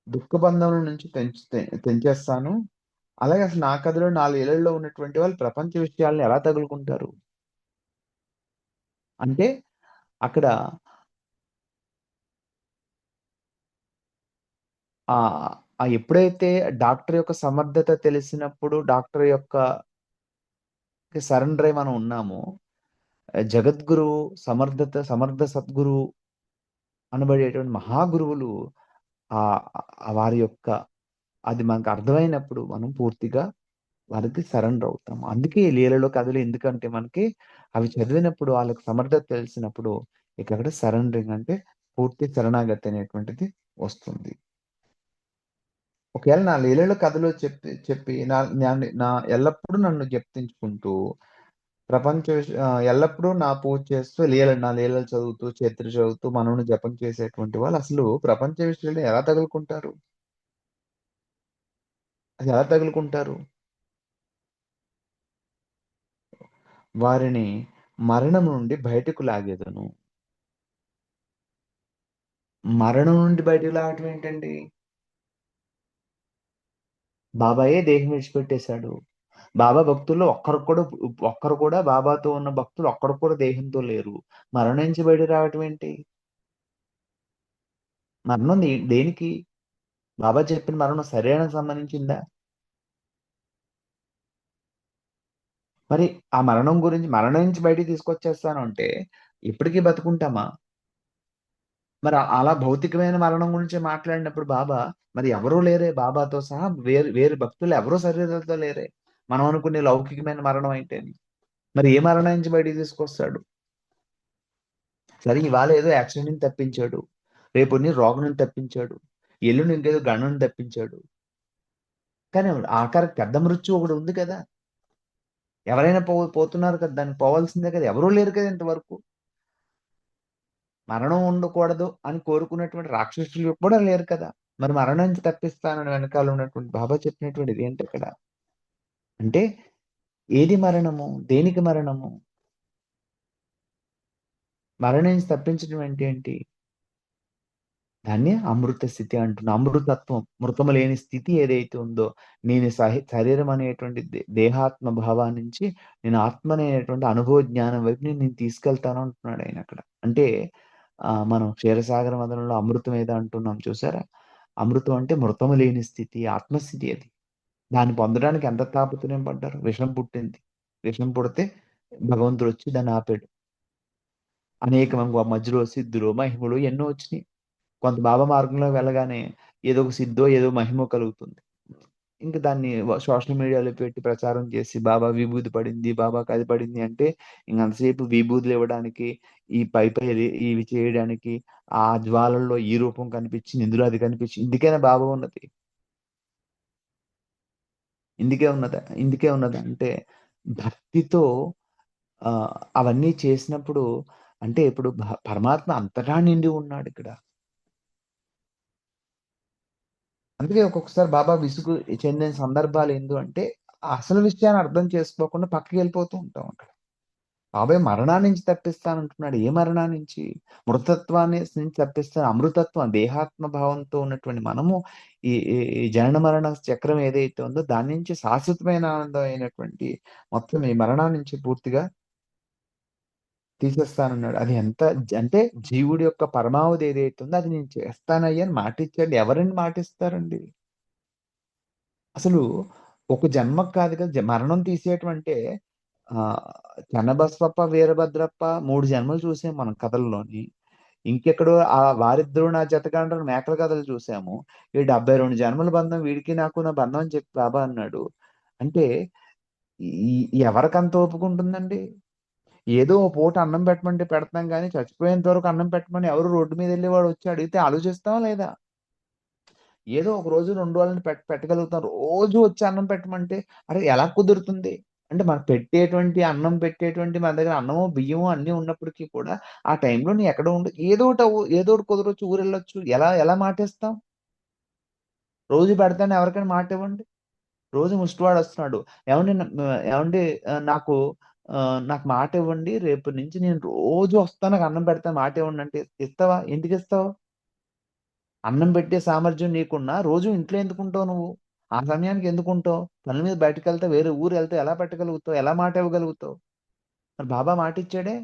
[SPEAKER 4] దుఃఖ బంధముల నుంచి తెంచేస్తాను. అలాగే అసలు నా కథలో నా లీలల్లో ఉన్నటువంటి వాళ్ళు ప్రపంచ విషయాలను ఎలా తగులుకుంటారు అంటే, అక్కడ ఆ ఆ ఎప్పుడైతే డాక్టర్ యొక్క సమర్థత తెలిసినప్పుడు డాక్టర్ యొక్క సరెండర్ అయి మనం ఉన్నామో, జగద్గురు సమర్థ సద్గురు అనబడేటువంటి మహాగురువులు ఆ వారి యొక్క అది మనకు అర్థమైనప్పుడు మనం పూర్తిగా వారికి సరెండర్ అవుతాం. అందుకే ఈ లీలలో కథలు ఎందుకంటే మనకి అవి చదివినప్పుడు వాళ్ళకి సమర్థత తెలిసినప్పుడు ఇక్కడ సరెండరింగ్ అంటే పూర్తి శరణాగతి అనేటువంటిది వస్తుంది. ఒకవేళ నా లీలలో కథలో చెప్పి నా ఎల్లప్పుడూ నన్ను జప్తించుకుంటూ ఎల్లప్పుడూ నా పూజ చేస్తూ నా లీలలు చదువుతూ చరిత్ర చదువుతూ మనవుని జపం చేసేటువంటి వాళ్ళు అసలు ప్రపంచ విషయాలు ఎలా తగులుకుంటారు? అది ఎలా తగులుకుంటారు? వారిని మరణం నుండి బయటకు లాగేదను. మరణం నుండి బయటకు లాగటం ఏంటండి? బాబాయే దేహం విడిచిపెట్టేశాడు. బాబా భక్తుల్లో ఒక్కరు కూడా బాబాతో ఉన్న భక్తులు ఒక్కరు కూడా దేహంతో లేరు. మరణం నుంచి బయటకు రావటం ఏంటి? మరణం దేనికి? బాబా చెప్పిన మరణం శరీరానికి సంబంధించిందా? మరి ఆ మరణం నుంచి బయటికి తీసుకొచ్చేస్తాను అంటే ఇప్పటికీ బతుకుంటామా? మరి అలా భౌతికమైన మరణం గురించి మాట్లాడినప్పుడు బాబా మరి ఎవరూ లేరే, బాబాతో సహా వేరు భక్తులు ఎవరూ శరీరాలతో లేరే. మనం అనుకునే లౌకికమైన మరణం అయితేని మరి ఏ మరణం నుంచి బయటికి తీసుకొస్తాడు? సరే, ఇవాళ ఏదో యాక్సిడెంట్ నుంచి తప్పించాడు, రేపు రోగం నుంచి తప్పించాడు, ఎల్లుండి ఇంకేదో గండం నుంచి తప్పించాడు. కానీ ఆఖరికి పెద్ద మృత్యు ఒకటి ఉంది కదా. ఎవరైనా పోతున్నారు కదా, దానికి పోవాల్సిందే కదా. ఎవరూ లేరు కదా ఇంతవరకు. మరణం ఉండకూడదు అని కోరుకున్నటువంటి రాక్షసులు కూడా లేరు కదా. మరి మరణం నుంచి తప్పిస్తానని వెనకాల ఉన్నటువంటి బాబా చెప్పినటువంటిది ఏంటి ఇక్కడ అంటే, ఏది మరణము? దేనికి మరణము? మరణం నుంచి తప్పించడం ఏంటి? దాన్ని అమృత స్థితి అంటున్నా. అమృతత్వం, మృతము లేని స్థితి ఏదైతే ఉందో, నేను శరీరం అనేటువంటి దేహాత్మ భావం నుంచి నేను ఆత్మ అనేటువంటి అనుభవ జ్ఞానం వైపు నేను తీసుకెళ్తాను అంటున్నాడు ఆయన అక్కడ. అంటే మనం క్షీరసాగర మదనంలో అమృతం ఏదో అంటున్నాం చూసారా? అమృతం అంటే మృతము లేని స్థితి, ఆత్మస్థితి అది. దాన్ని పొందడానికి ఎంత తాపత్రయం పడ్డారు. విషం పుట్టింది. విషం పుడితే భగవంతుడు వచ్చి దాన్ని ఆపాడు. అనేక మధ్యలో సిద్ధులు, మహిమలు ఎన్నో వచ్చినాయి. కొంత బాబా మార్గంలో వెళ్ళగానే ఏదో ఒక సిద్ధో ఏదో మహిమో కలుగుతుంది. ఇంకా దాన్ని సోషల్ మీడియాలో పెట్టి ప్రచారం చేసి బాబా విభూది పడింది, బాబాకి అది పడింది అంటే ఇంక అంతసేపు విభూతులు ఇవ్వడానికి, ఈ పై ఇవి చేయడానికి, ఆ జ్వాలల్లో ఈ రూపం కనిపించింది, ఇందులో అది కనిపించింది. ఇందుకేనా బాబా ఉన్నది? ఇందుకే ఉన్నదా అంటే భక్తితో అవన్నీ చేసినప్పుడు అంటే ఇప్పుడు పరమాత్మ అంతటా నిండి ఉన్నాడు ఇక్కడ. అందుకే ఒక్కొక్కసారి బాబా విసుగు చెందిన సందర్భాలు ఏందో అంటే అసలు విషయాన్ని అర్థం చేసుకోకుండా పక్కకి వెళ్ళిపోతూ ఉంటాం అక్కడ. బాబాయ్ మరణాన్ని నుంచి తప్పిస్తానంటున్నాడు. ఏ మరణాన్ని నుంచి? మృతత్వాన్ని నుంచి తప్పిస్తాను. అమృతత్వం, దేహాత్మ భావంతో ఉన్నటువంటి మనము ఈ ఈ జనన మరణ చక్రం ఏదైతే ఉందో దాని నుంచి శాశ్వతమైన ఆనందం అయినటువంటి మొత్తం ఈ మరణాన్ని నుంచి పూర్తిగా తీసేస్తానన్నాడు. అది ఎంత అంటే జీవుడి యొక్క పరమావధి ఏదైతే ఉందో అది నేను చేస్తానయ్యా అని మాటిచ్చాడు. ఎవరండి మాటిస్తారండి? అసలు ఒక జన్మకు కాదు కదా మరణం తీసేయటం అంటే చెన్నబసవప్ప, వీరభద్రప్ప 3 జన్మలు చూసాం మనం కథల్లోని. ఇంకెక్కడో వారిద్దరూ నా జతగాండ్రని మేకల కథలు చూసాము. ఈ 72 జన్మల బంధం వీడికి నాకు నా బంధం అని చెప్పి బాబా అన్నాడు. అంటే ఎవరికంత ఒప్పుకుంటుందండి? ఏదో ఓ పూట అన్నం పెట్టమంటే పెడతాం గానీ, చచ్చిపోయేంత వరకు అన్నం పెట్టమని ఎవరు రోడ్డు మీద వెళ్ళేవాడు వచ్చి అడిగితే ఆలోచిస్తామా లేదా? ఏదో ఒక రోజు 2 రోజులని పెట్టగలుగుతాం. రోజు వచ్చి అన్నం పెట్టమంటే అరే ఎలా కుదురుతుంది? అంటే మనకు పెట్టేటువంటి అన్నం పెట్టేటువంటి మన దగ్గర అన్నము బియ్యము అన్నీ ఉన్నప్పటికీ కూడా ఆ టైంలో నీ ఎక్కడ ఉండు ఏదో ఒకటి ఏదో ఒకటి కుదరొచ్చు, ఊరెళ్ళొచ్చు. ఎలా ఎలా మాటేస్తాం? రోజు పెడతాను ఎవరికైనా మాట ఇవ్వండి. రోజు ముష్టివాడు వస్తున్నాడు. ఏవండీ ఏవండీ నాకు నాకు మాట ఇవ్వండి. రేపటి నుంచి నేను రోజు వస్తాను. నాకు అన్నం పెడతాను మాట ఇవ్వండి అంటే ఇస్తావా? ఎందుకిస్తావు? అన్నం పెట్టే సామర్థ్యం నీకున్నా రోజు ఇంట్లో ఎందుకుంటావు నువ్వు? ఆ సమయానికి ఎందుకుంటావు? పని మీద బయటకెళ్తే వేరే ఊరెళ్తే ఎలా పెట్టగలుగుతావు? ఎలా మాట ఇవ్వగలుగుతావు? మరి బాబా మాటిచ్చాడే.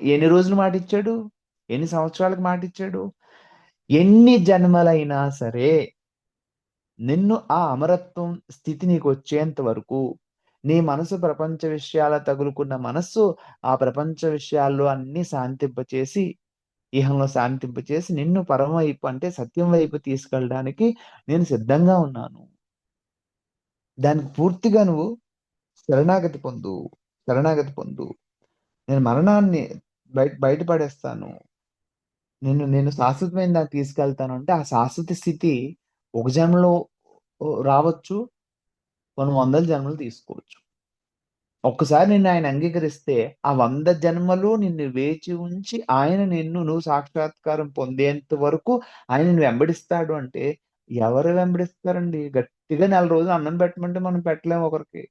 [SPEAKER 4] ఎన్ని రోజులు మాటిచ్చాడు? ఎన్ని సంవత్సరాలకు మాటిచ్చాడు? ఎన్ని జన్మలైనా సరే నిన్ను ఆ అమరత్వం స్థితి నీకొచ్చేంత వరకు నీ మనసు ప్రపంచ విషయాల తగులుకున్న మనస్సు ఆ ప్రపంచ విషయాల్లో అన్నీ శాంతింపచేసి ఇహంలో శాంతింపచేసి నిన్ను పరమ వైపు అంటే సత్యం వైపు తీసుకెళ్ళడానికి నేను సిద్ధంగా ఉన్నాను. దానికి పూర్తిగా నువ్వు శరణాగతి పొందు. శరణాగతి పొందు. నేను మరణాన్ని బయటపడేస్తాను. నేను శాశ్వతమైన దానికి తీసుకెళ్తాను అంటే, ఆ శాశ్వత స్థితి ఒక జన్మలో రావచ్చు. కొన్ని వందల జన్మలు తీసుకోవచ్చు. ఒక్కసారి నిన్ను ఆయన అంగీకరిస్తే, ఆ 100 జన్మలు నిన్ను వేచి ఉంచి, ఆయన నువ్వు సాక్షాత్కారం పొందేంత వరకు ఆయన నిన్ను వెంబడిస్తాడు అంటే, ఎవరు వెంబడిస్తారండి? గట్టిగా నెల రోజులు అన్నం పెట్టమంటే మనం పెట్టలేము ఒకరికి.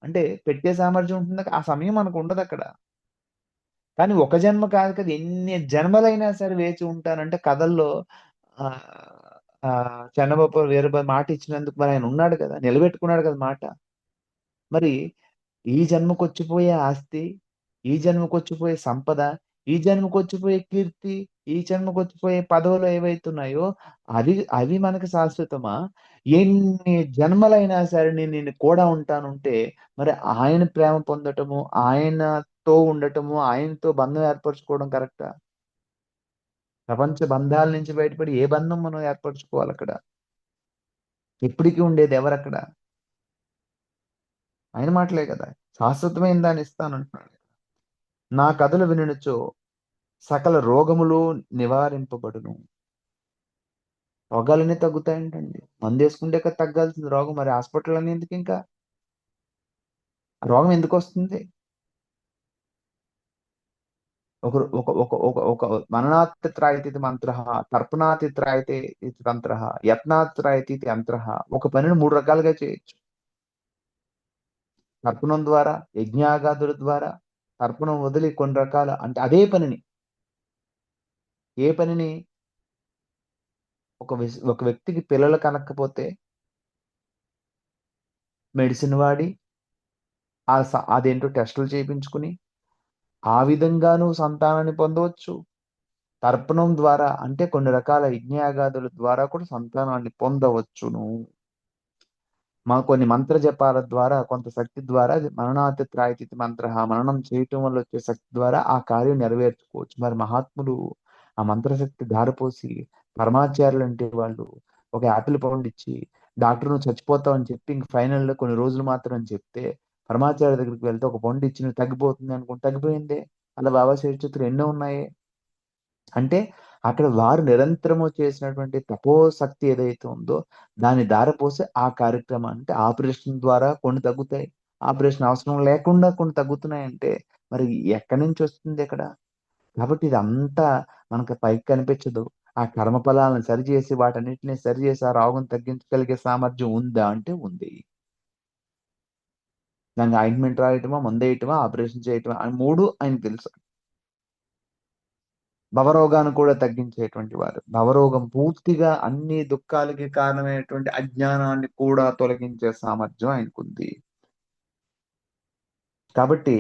[SPEAKER 4] అంటే పెట్టే సామర్థ్యం ఉంటుంది. ఆ సమయం మనకుండదక్కడ. కానీ ఒక జన్మ కాదు కదా! ఎన్ని జన్మలైనా సరే వేచి ఉంటానంటే కథల్లో ఆహ్, చెన్నబాబు వీరబాబు మాట ఇచ్చినందుకు మరి ఆయన ఉన్నాడు కదా! నిలబెట్టుకున్నాడు కదా మాట. మరి ఈ జన్మకొచ్చిపోయే ఆస్తి, ఈ జన్మకొచ్చిపోయే సంపద, ఈ జన్మకొచ్చిపోయే కీర్తి, ఈ జన్మకొచ్చిపోయే పదవులు ఏవైతున్నాయో అవి అవి మనకు శాశ్వతమా? ఎన్ని జన్మలైనా సరే నేను నిన్ను కూడా ఉంటానంటే మరి ఆయన ప్రేమ పొందటము, ఆయనతో ఉండటము, ఆయనతో బంధం ఏర్పరచుకోవడం కరెక్టా? ప్రపంచ బంధాల నుంచి బయటపడి ఏ బంధం మనం ఏర్పరచుకోవాలక్కడ? ఎప్పటికి ఉండేది ఎవరక్కడ? ఆయన మాటలే కదా! శాశ్వతమైన దాన్ని ఇస్తానంటున్నాడు. నా కథలు వినుచో సకల రోగములు నివారింపబడును. రోగాలన్నీ తగ్గుతాయంటండి. మందేసుకుంటే కదా తగ్గాల్సింది రోగం. మరి హాస్పిటల్‌లన్నీ ఎందుకింకా? ఆ రోగం ఎందుకొస్తుంది? ఒకరు ఒక ఒక ఒక ఒక మననాత్ త్రాయతీతి మంత్రః, తర్పణాత్ త్రాయతే ఇతి తంత్రః, యత్నాత్ త్రాయతీతి యంత్రః. ఒక పనిని 3 రకాలుగా చేయొచ్చు. తర్పణం ద్వారా, యజ్ఞయాగాదుల ద్వారా, తర్పణం వదిలి కొన్ని రకాల అంటే అదే పనిని, ఏ పనిని ఒక వ్యక్తికి పిల్లలు కనకపోతే మెడిసిన్ వాడి అదేంటో టెస్టులు చేపించుకుని, ఆ విధంగా నువ్వు సంతానాన్ని పొందవచ్చు. తర్పణం ద్వారా అంటే కొన్ని రకాల యజ్ఞయాగాదుల ద్వారా కూడా సంతానాన్ని పొందవచ్చును. కొన్ని మంత్ర జపాల ద్వారా కొంత శక్తి ద్వారా మరణాత్ త్రాయతీతి మంత్రః మరణం చేయటం వల్ల వచ్చే శక్తి ద్వారా ఆ కార్యం నెరవేర్చుకోవచ్చు. మరి మహాత్ములు ఆ మంత్రశక్తి ధారపోసి పరమాచార్యులంటే వాళ్ళు ఒక యాపిల్ పండు ఇచ్చి, డాక్టర్ నువ్వు చచ్చిపోతావు అని చెప్పి ఇంక ఫైనల్‌లో కొన్ని రోజులు మాత్రం అని చెప్తే, పరమాచార్య దగ్గరికి వెళ్తే ఒక పండు ఇచ్చి నువ్వు తగ్గిపోతుంది అనుకుంటే తగ్గిపోయిందే. అలా బాబా చరిత్రలు ఎన్నో ఉన్నాయే. అంటే అక్కడ వారు నిరంతరము చేసినటువంటి తపోశక్తి ఏదైతే ఉందో, దాన్ని ధారపోసి ఆ కార్యక్రమం అంటే ఆపరేషన్ ద్వారా కొన్ని తగ్గుతాయి. ఆపరేషన్ అవసరం లేకుండా కొన్ని తగ్గుతున్నాయంటే, మరి ఎక్కడి నుంచొస్తుంది ఇక్కడ? కాబట్టి ఇదంతా మనకు పైకి కనిపించదు. ఆ కర్మ ఫలాలను సరిచేసి, వాటన్నిటిని సరిచేసి, ఆ రోగం తగ్గించగలిగే సామర్థ్యం ఉందా అంటే ఉంది. దానికి ఆయింట్‌మెంట్ రాయటమా, మందేయటమా, ఆపరేషన్ చేయటమా అని 3 ఆయనకు తెలుసు. భవరోగాన్ని కూడా తగ్గించేటువంటి వారు. భవరోగం పూర్తిగా అన్ని దుఃఖాలకి కారణమైనటువంటి అజ్ఞానాన్ని కూడా తొలగించే సామర్థ్యం ఆయనకుంది. కాబట్టి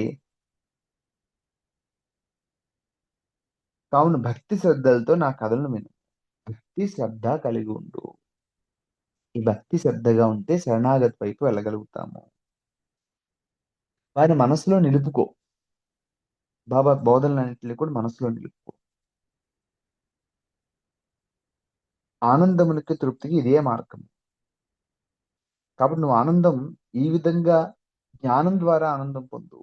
[SPEAKER 4] కావున భక్తి శ్రద్ధలతో నా కథలను విను. భక్తి శ్రద్ధ కలిగి ఉండు. ఈ భక్తి శ్రద్ధగా ఉంటే శరణాగతి వైపు వెళ్ళగలుగుతాము. వారిని మనసులో నిలుపుకో. బాబా బోధనలన్నిటిని కూడా మనసులో నిలుపుకో. ఆనందమునికి, తృప్తికి ఇదే మార్గం. కాబట్టి నువ్వు ఆనందం ఈ విధంగా జ్ఞానం ద్వారా ఆనందం పొందు.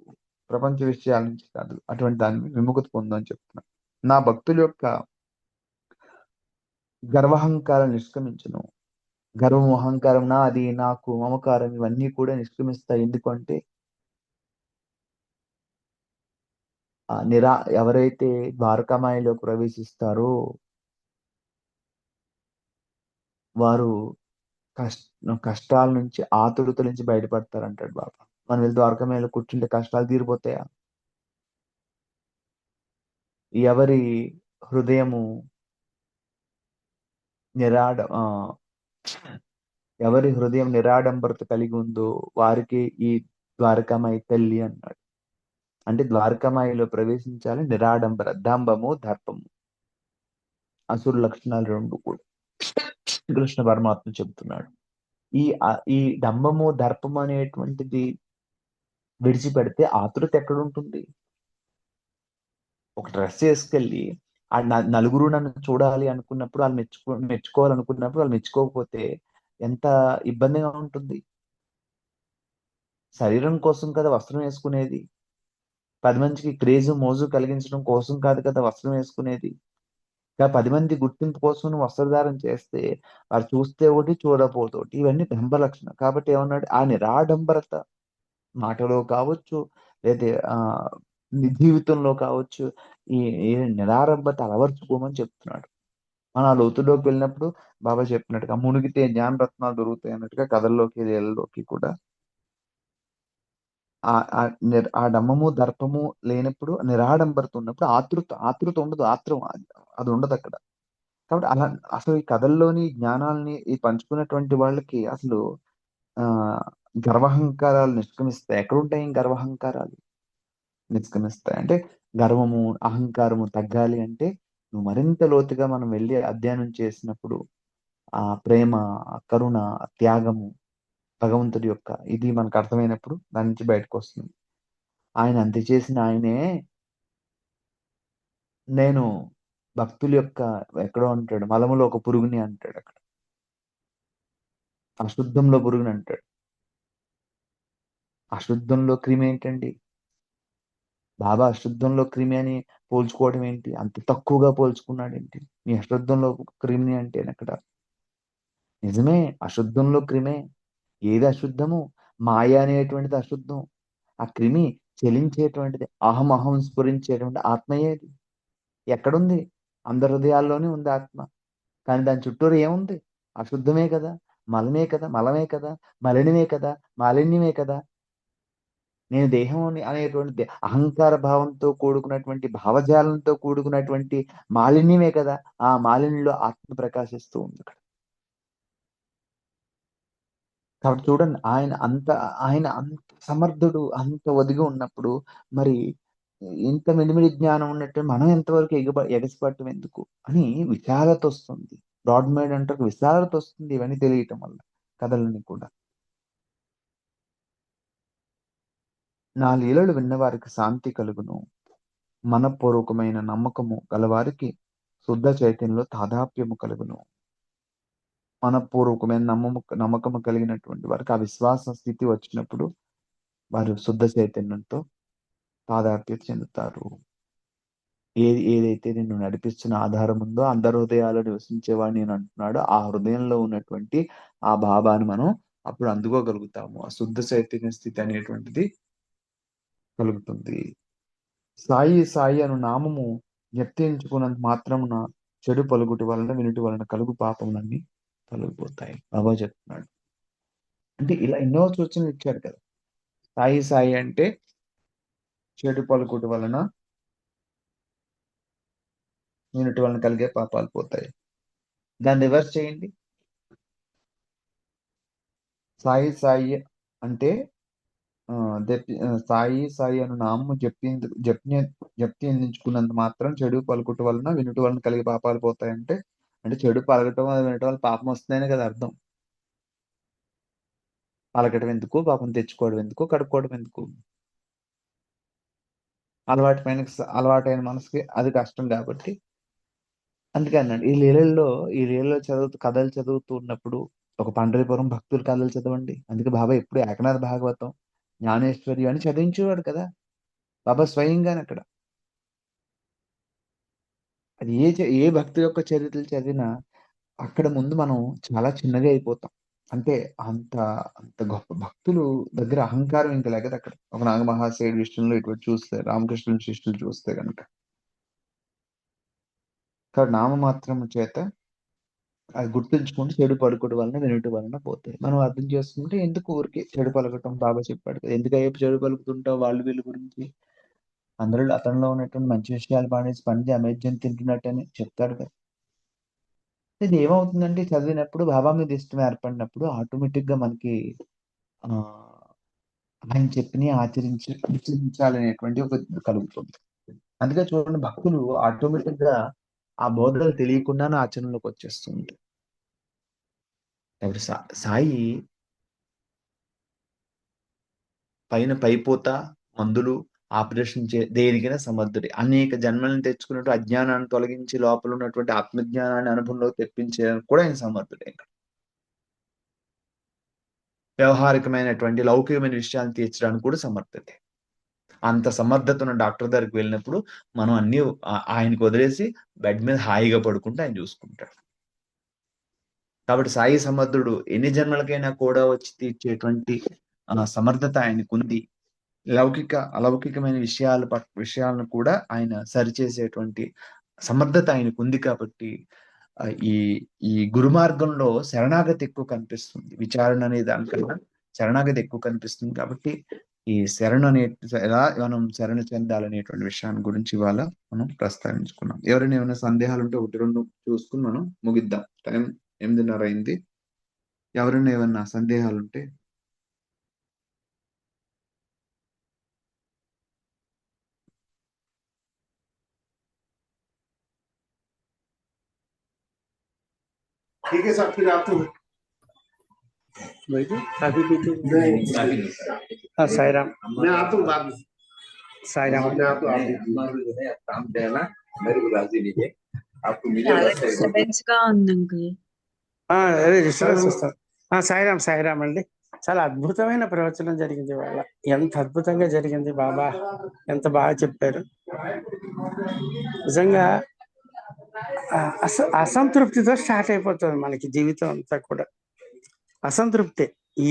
[SPEAKER 4] ప్రపంచ విషయాల నుంచి కాదు. అటువంటి దాని మీద విముఖత పొందు అని చెప్తున్నాను. నా భక్తుల యొక్క గర్వహంకారం నిష్క్రమించును. గర్వం, అహంకారం, నాది, నాకు, మమకారం ఇవన్నీ కూడా నిష్క్రమిస్తాయి. ఎందుకంటే ఎవరైతే ద్వారకామాయిలో ప్రవేశిస్తారో వారు కష్ కష్టాల నుంచి, ఆతురత నుంచి బయటపడతారంటాడు బాబా. మనం వెళ్ళి ద్వారకామాయిలో కూర్చుంటే కష్టాలు తీరిపోతాయా? ఎవరి హృదయము నిరాడ ఆ ఎవరి హృదయం నిరాడంబరత కలిగి ఉందో వారికి ఈ ద్వారకామాయి తల్లి అన్నాడు. అంటే ద్వారకామాయిలో ప్రవేశించాలి నిరాడంబర, దంభము, దర్పము, అసురు లక్షణాలు రెండు కూడా కృష్ణ పరమాత్మ చెబుతున్నాడు. ఈ డంబము, దర్పము అనేటువంటిది విడిచిపెడితే ఆతురత ఎక్కడుంటుంది? ఒక డ్రెస్ వేసుకెళ్ళి నలుగురు నన్ను చూడాలి అనుకున్నప్పుడు, వాళ్ళు మెచ్చుకోవాలనుకున్నప్పుడు వాళ్ళు మెచ్చుకోకపోతే ఎంత ఇబ్బందిగా ఉంటుంది. శరీరం కోసం కదా వస్త్రం వేసుకునేది. 10 మందికి క్రేజ్, మోజు కలిగించడం కోసం కాదు కదా వస్త్రం వేసుకునేది. 10 మంది గుర్తింపు కోసం నువ్వు వస్త్రధారణ చేస్తే వారు చూస్తే ఒకటి, చూడకపోతే ఒకటి. ఇవన్నీ డంబ లక్షణం. కాబట్టి ఏమన్నాడు? ఆ నిరాడంబరత మాటలో కావచ్చు, లేదా జీవితంలో కావచ్చు, ఈ ఈ నిరాడంబరత అలవర్చుకోమని చెప్తున్నాడు. మనం ఆ లోతులోకి వెళ్ళినప్పుడు బాబా చెప్పినట్టుగా మునిగితే జ్ఞాన రత్నాలు దొరుకుతాయి అన్నట్టుగా కథల్లోకి, లీలలోకి కూడా ఆ డమ్మము, దర్పము లేనప్పుడు, నిరాడంబరత ఉన్నప్పుడు ఆతృత ఉండదు. ఆత్రం అది ఉండదు అక్కడ. కాబట్టి అసలు ఈ కథల్లోని జ్ఞానాల్ని పంచుకున్నటువంటి వాళ్ళకి అసలు ఆ గర్వహంకారాలు నిష్క్రమిస్తాయి. ఎక్కడుంటాయి గర్వహంకారాలు? నిష్క్రమిస్తాయి. అంటే గర్వము, అహంకారము తగ్గాలి అంటే నువ్వు మరింత లోతుగా మనం వెళ్ళి అధ్యయనం చేసినప్పుడు ఆ ప్రేమ, ఆ కరుణ, ఆ త్యాగము, భగవంతుడి యొక్క ఇది మనకు అర్థమైనప్పుడు దాని నుంచి బయటకు వస్తుంది. ఆయన అంత చేసిన ఆయనే నేను భక్తుల యొక్క ఎక్కడో అంటాడు, మలములో ఒక పురుగుని అంటాడు. అక్కడ అశుద్ధంలో పురుగుని అంటాడు. అశుద్ధంలో క్రిమి ఏంటండి? బాబా అశుద్ధంలో క్రిమి అని పోల్చుకోవడం ఏంటి? అంత తక్కువగా పోల్చుకున్నాడు ఏంటి? నీ అశుద్ధంలో క్రిమిని అంటే అక్కడ నిజమే, అశుద్ధంలో క్రిమే. ఏది అశుద్ధము? మాయ అనేటువంటిది అశుద్ధం. ఆ క్రిమి చెలించేటువంటిది, అహం స్ఫురించేటువంటి ఆత్మయేది. ఎక్కడుంది? అందరి హృదయాల్లోనే ఉంది ఆత్మ. కానీ దాని చుట్టూరు ఏముంది? అశుద్ధమే కదా, మలమే కదా, మలమే కదా, మలినమే కదా, మాలిన్యమే కదా. నేను దేహం అనేటువంటి అహంకార భావంతో కూడుకున్నటువంటి, భావజాలంతో కూడుకున్నటువంటి మాలిన్యమే కదా. ఆ మాలిన్యంలో ఆత్మ ప్రకాశిస్తూ ఉంది అక్కడ. కాబట్టి చూడండి, ఆయన అంత సమర్థుడు, అంత ఒదిగి ఉన్నప్పుడు మరి ఇంత మిడిమిడి జ్ఞానం ఉన్నట్టు మనం ఎంతవరకు ఎగసిపట్టం ఎందుకు అని విశాలత వస్తుంది. బ్రాడ్ మైండ్ అంటారు, విశాలత వస్తుంది ఇవన్నీ తెలియటం వల్ల కథలన్నీ కూడా. నా లీలలు విన్నవారికి శాంతి కలుగును. మనపూర్వకమైన నమ్మకము గలవారికి శుద్ధ చైతన్యంలో తాదాప్యము కలుగును. మనపూర్వకమైన నమ్మకము కలిగినటువంటి వారికి ఆ విశ్వాస స్థితి వచ్చినప్పుడు వారు శుద్ధ చైతన్యంతో తాదాప్యత చెందుతారు. ఏదైతే నిన్ను నడిపిస్తున్న ఆధారం ఉందో, అందరి హృదయాల్లో నివసించేవాడు నేను అంటున్నాడు, ఆ హృదయంలో ఉన్నటువంటి ఆ భావాన్ని మనం అప్పుడు అందుకోగలుగుతాము. ఆ శుద్ధ చైతన్య స్థితి అనేటువంటిది కలుగుతుంది. సాయి సాయి అను నామము జప్తించుకున్నంత మాత్రమున చెడు పలుకుటి వలన, వినుటి వలన కలుగు పాపములన్నీ తొలగిపోతాయి. బాబా చెప్తున్నాడు. అంటే ఇలా ఎన్నో సూచనలు ఇచ్చాడు కదా. సాయి సాయి అంటే చెడు పలుకుటి వలన, వినుటి వలన కలిగే పాపాలు పోతాయి. దాన్ని రివర్స్ చేయండి. సాయి సాయి అంటే సాయి సాయి అను నామము జప్తి అందించుకున్నంత మాత్రం చెడు పలుకుట వలన, వినుట వలన కలిగే పాపాలు పోతాయంటే, అంటే చెడు పలకటం, అది వినటం వల్ల పాపం వస్తుందనే కదా అర్థం. పలకటం ఎందుకు, పాపం తెచ్చుకోవడం ఎందుకు, కడుక్కోవడం ఎందుకు? అలవాటైన మనసుకి అది కష్టం కాబట్టి అందుకే అన్నాడు. ఈ లీలలో కథలు చదువుతూ ఉన్నప్పుడు ఒక పండరీపురం భక్తుల కథలు చదవండి. అందుకే బాబా ఎప్పుడు ఏకనాథ భాగవతం, జ్ఞానేశ్వరి అని చదివించేవాడు కదా బాబా స్వయంగానే అక్కడ. అది ఏ భక్తి యొక్క చరిత్రలు చదివినా అక్కడ ముందు మనం చాలా చిన్నగా అయిపోతాం. అంటే అంత అంత గొప్ప భక్తులు దగ్గర అహంకారం ఇంక లేగదు అక్కడ. ఒక నాగమహాశయుడి విషయంలో ఇటువంటి చూస్తే, రామకృష్ణుని శిష్యులు చూస్తే గనుక. కాబట్టి నామమాత్రము చేత అది గుర్తుంచుకుంటే చెడు పలుకుడు వలన, వినుట వలన పోతాయి. మనం అర్థం చేసుకుంటే ఎందుకు ఊరికే చెడు పలకటం, బాబా చెప్పాడు కదా! ఎందుకయ్యా చెడు పలుకుతుంటావు వాళ్ళు వీళ్ళ గురించి? అందరూ అతనిలో ఉన్నటువంటి మంచి విషయాలు మానేసి పంది అమేధ్యం తింటున్నట్టని చెప్తాడు కదా! ఇది ఏమవుతుందంటే చదివినప్పుడు బాబా మీద ఇష్టం ఏర్పడినప్పుడు ఆటోమేటిక్‌గా మనకి ఆహ్, ఆయన చెప్పినయి ఆచరించాలనేటువంటి ఒక ఇది కలుగుతుంది. అందుకే చూడండి భక్తులు ఆటోమేటిక్‌గా ఆ బోధనలు తెలియకుండానే ఆచరణలోకి వచ్చేస్తూ ఉంటాయి. ఇప్పుడు సాయి పైన పైపోత, మందులు, ఆపరేషన్ దేనికైనా సమర్థుడే. అనేక జన్మలను తెచ్చుకున్నట్టు అజ్ఞానాన్ని తొలగించి లోపల ఉన్నటువంటి ఆత్మజ్ఞానాన్ని అనుభవంలోకి తెప్పించేయడానికి కూడా ఆయన సమర్థుడే. వ్యవహారికమైనటువంటి లౌకికమైన విషయాలను తీర్చడానికి కూడా సమర్థతే. అంత సమర్థత ఉన్న డాక్టర్ దగ్గరికి వెళ్ళినప్పుడు మనం అన్నీ ఆయనకు వదిలేసి బెడ్ మీద హాయిగా పడుకుంటే ఆయన చూసుకుంటాడు. కాబట్టి సాయి సమర్థుడు ఎన్ని జన్మలకైనా కూడా వచ్చి తీర్చేటువంటి సమర్థత ఆయనకుంది. లౌకిక, అలౌకికమైన విషయాలను కూడా ఆయన సరిచేసేటువంటి సమర్థత ఆయనకుంది కాబట్టి ఈ ఈ గురు మార్గంలో శరణాగతి ఎక్కువ కనిపిస్తుంది. విచారణ అనే దానికన్నా శరణాగతి ఎక్కువ కనిపిస్తుంది. కాబట్టి ఈ ఎలా మనం శరణ చెందాలనేటువంటి విషయాన్ని గురించి ఇవాళ మనం ప్రస్తావించుకున్నాం. ఎవరైనా ఏమైనా సందేహాలు ఉంటే 1, 2 చూసుకుని మనం ముగిద్దాం. టైం 8:30 అయింది. ఎవరైనా ఏమన్నా సందేహాలు ఉంటే
[SPEAKER 2] ठीक है साहब, फिर आप तो काफी पीते हाँ साई राम, मैं आता हूँ बाद में। साई राम, मैं आता हूँ।
[SPEAKER 6] काम देना मेरे को राजी नहीं है आपको मिले
[SPEAKER 1] చాలా డిస్టర్బెన్స్ గా ఉంది అంకుల్.
[SPEAKER 2] అదే డిస్టర్బెన్స్ వస్తారు. సాయి రామ్ అండి. చాలా అద్భుతమైన ప్రవచనం జరిగింది వాళ్ళ. ఎంత అద్భుతంగా జరిగింది బాబా, ఎంత బాగా చెప్పారు. నిజంగా అసంతృప్తితో స్టార్ట్ అయిపోతుంది మనకి జీవితం అంతా కూడా. అసంతృప్తి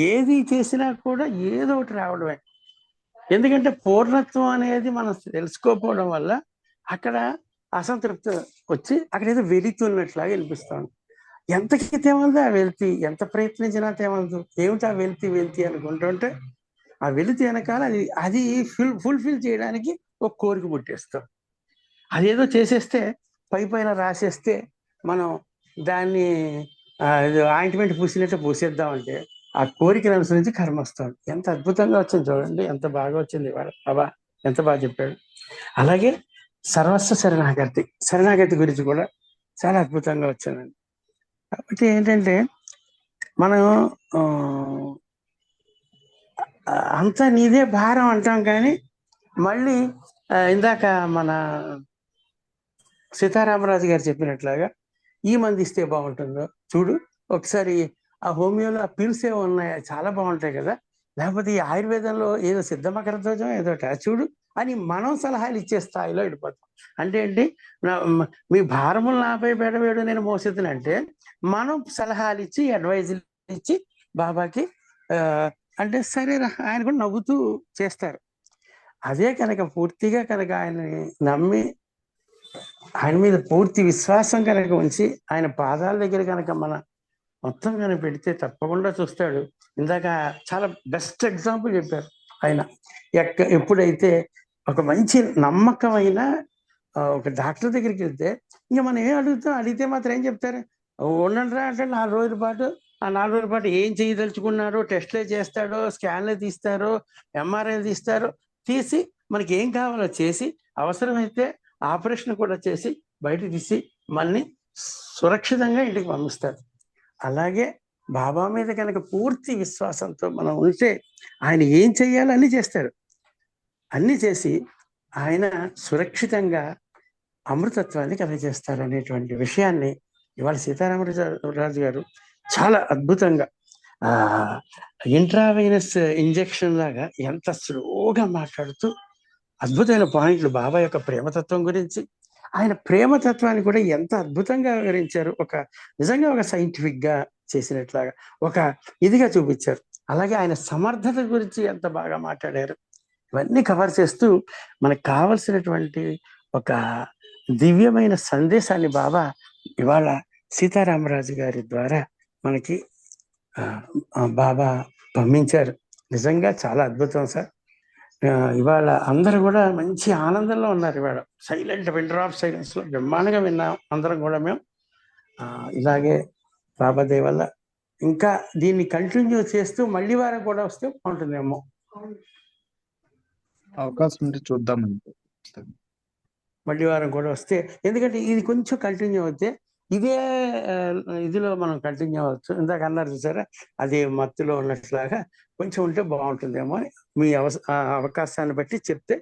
[SPEAKER 2] ఏది చేసినా కూడా ఏదో ఒకటి రావడమే. ఎందుకంటే పూర్ణత్వం అనేది మనం తెలుసుకోకపోవడం వల్ల అక్కడ అసంతృప్తి వచ్చి అక్కడ ఏదో వెళుతున్నట్లాగా అనిపిస్తాను. ఎంతకి తేమలదు ఆ వెలితి, ఎంత ప్రయత్నించినా తేమలదు. ఏమిటి ఆ వెలితి అనుకుంటుంటే ఆ వెలితి వెనకాల అది ఫుల్ఫిల్ చేయడానికి ఒక కోరిక పుట్టేస్తాం. అదేదో చేసేస్తే పైన రాసేస్తే మనం దాన్ని ఆయింట్మెంట్ పూసినట్టు పూసేద్దామంటే ఆ కోరికను అనుసరించి కర్మ వస్తాం. ఎంత అద్భుతంగా వచ్చింది చూడండి, ఎంత బాగా వచ్చింది బాబా, ఎంత బాగా చెప్పాడు. అలాగే సర్వస్వ శరణాగతి గురించి కూడా చాలా అద్భుతంగా వచ్చిందండి. కాబట్టి ఏంటంటే మనం అంతా నీదే భారం అంటాం, కానీ మళ్ళీ ఇందాక మన సీతారామరాజు గారు చెప్పినట్లాగా ఈ మంది ఇస్తే బాగుంటుందో చూడు, ఒకసారి ఆ హోమియోలో ఆ పిల్స్ ఏమో ఉన్నాయి, చాలా బాగుంటాయి కదా, లేకపోతే ఈ ఆయుర్వేదంలో ఏదో సిద్ధమకర ధ్వజం ఏదో చూడు అని మనం సలహాలు ఇచ్చే స్థాయిలో వెళ్ళిపోతాం. అంటే ఏంటి, మీ భారములు నాపై పెడవేడు నేను మోసేతునంటే మనం సలహాలు ఇచ్చి అడ్వైజులు ఇచ్చి బాబాకి అంటే సరే ఆయన కూడా నవ్వుతూ చేస్తారు. అదే కనుక పూర్తిగా కనుక ఆయన్ని నమ్మి ఆయన మీద పూర్తి విశ్వాసం కనుక ఉంచి ఆయన పాదాల దగ్గర కనుక మన మొత్తం కనుక పెడితే తప్పకుండా చూస్తాడు. ఇందాక చాలా బెస్ట్ ఎగ్జాంపుల్ చెప్పారు ఆయన. ఎప్పుడైతే ఒక మంచి నమ్మకమైన ఒక డాక్టర్ దగ్గరికి వెళ్తే ఇంకా మనం ఏం అడిగితే మాత్రం ఏం చెప్తారు, ఉండండి రా అంటే 4 రోజుల పాటు, ఆ 4 రోజుల పాటు ఏం చేయదలుచుకున్నారో టెస్ట్లే చేస్తాడో, స్కాన్లే తీస్తారో, ఎంఆర్ఐలు తీస్తారో, తీసి మనకి ఏం కావాలో చేసి అవసరమైతే ఆపరేషన్ కూడా చేసి బయట తీసి మళ్ళీ సురక్షితంగా ఇంటికి పంపిస్తారు. అలాగే బాబా మీద కనుక పూర్తి విశ్వాసంతో మనం ఉంటే ఆయన ఏం చెయ్యాలో అన్నీ చేస్తారు. అన్నీ చేసి ఆయన సురక్షితంగా అమృతత్వాన్ని కలుగజేస్తారు అనేటువంటి విషయాన్ని ఇవాళ సీతారామరాజు గారు చాలా అద్భుతంగా ఇంట్రావెనస్ ఇంజెక్షన్ లాగా ఎంత స్లోగా మాట్లాడుతూ అద్భుతమైన పాయింట్లు బాబా యొక్క ప్రేమతత్వం గురించి, ఆయన ప్రేమతత్వాన్ని కూడా ఎంత అద్భుతంగా వివరించారు. నిజంగా ఒక సైంటిఫిక్ గా చేసినట్లాగా ఒక ఇదిగా చూపించారు. అలాగే ఆయన సమర్థత గురించి ఎంత బాగా మాట్లాడారు. ఇవన్నీ కవర్ చేస్తూ మనకు కావలసినటువంటి ఒక దివ్యమైన సందేశాన్ని బాబా ఇవాళ సీతారామరాజు గారి ద్వారా మనకి బాబా పంపించారు. నిజంగా చాలా అద్భుతం సార్. ఇవాళ అందరూ కూడా మంచి ఆనందంలో ఉన్నారు. ఇవాళ సైలెంట్ విండర్ ఆఫ్ సైలెన్స్ లో బ్రహ్మాండంగా విన్నాం అందరం కూడా మేము. ఇలాగే బాబా దయ వల్ల ఇంకా దీన్ని కంటిన్యూ చేస్తూ మళ్ళీ వారం కూడా వస్తే బాగుంటుందేమో.
[SPEAKER 3] అవకాశం ఉంటే చూద్దామండి.
[SPEAKER 2] మళ్ళీ వారం కూడా వస్తే, ఎందుకంటే ఇది కొంచెం కంటిన్యూ అవుతే ఇదే ఇదిలో మనం కంటిన్యూ అవ్వచ్చు. ఇందాక అన్నారు చూసారా, అది మత్తులో ఉన్నట్లాగా కొంచెం ఉంటే బాగుంటుందేమో అని మీ అవకాశాన్ని బట్టి చెప్తే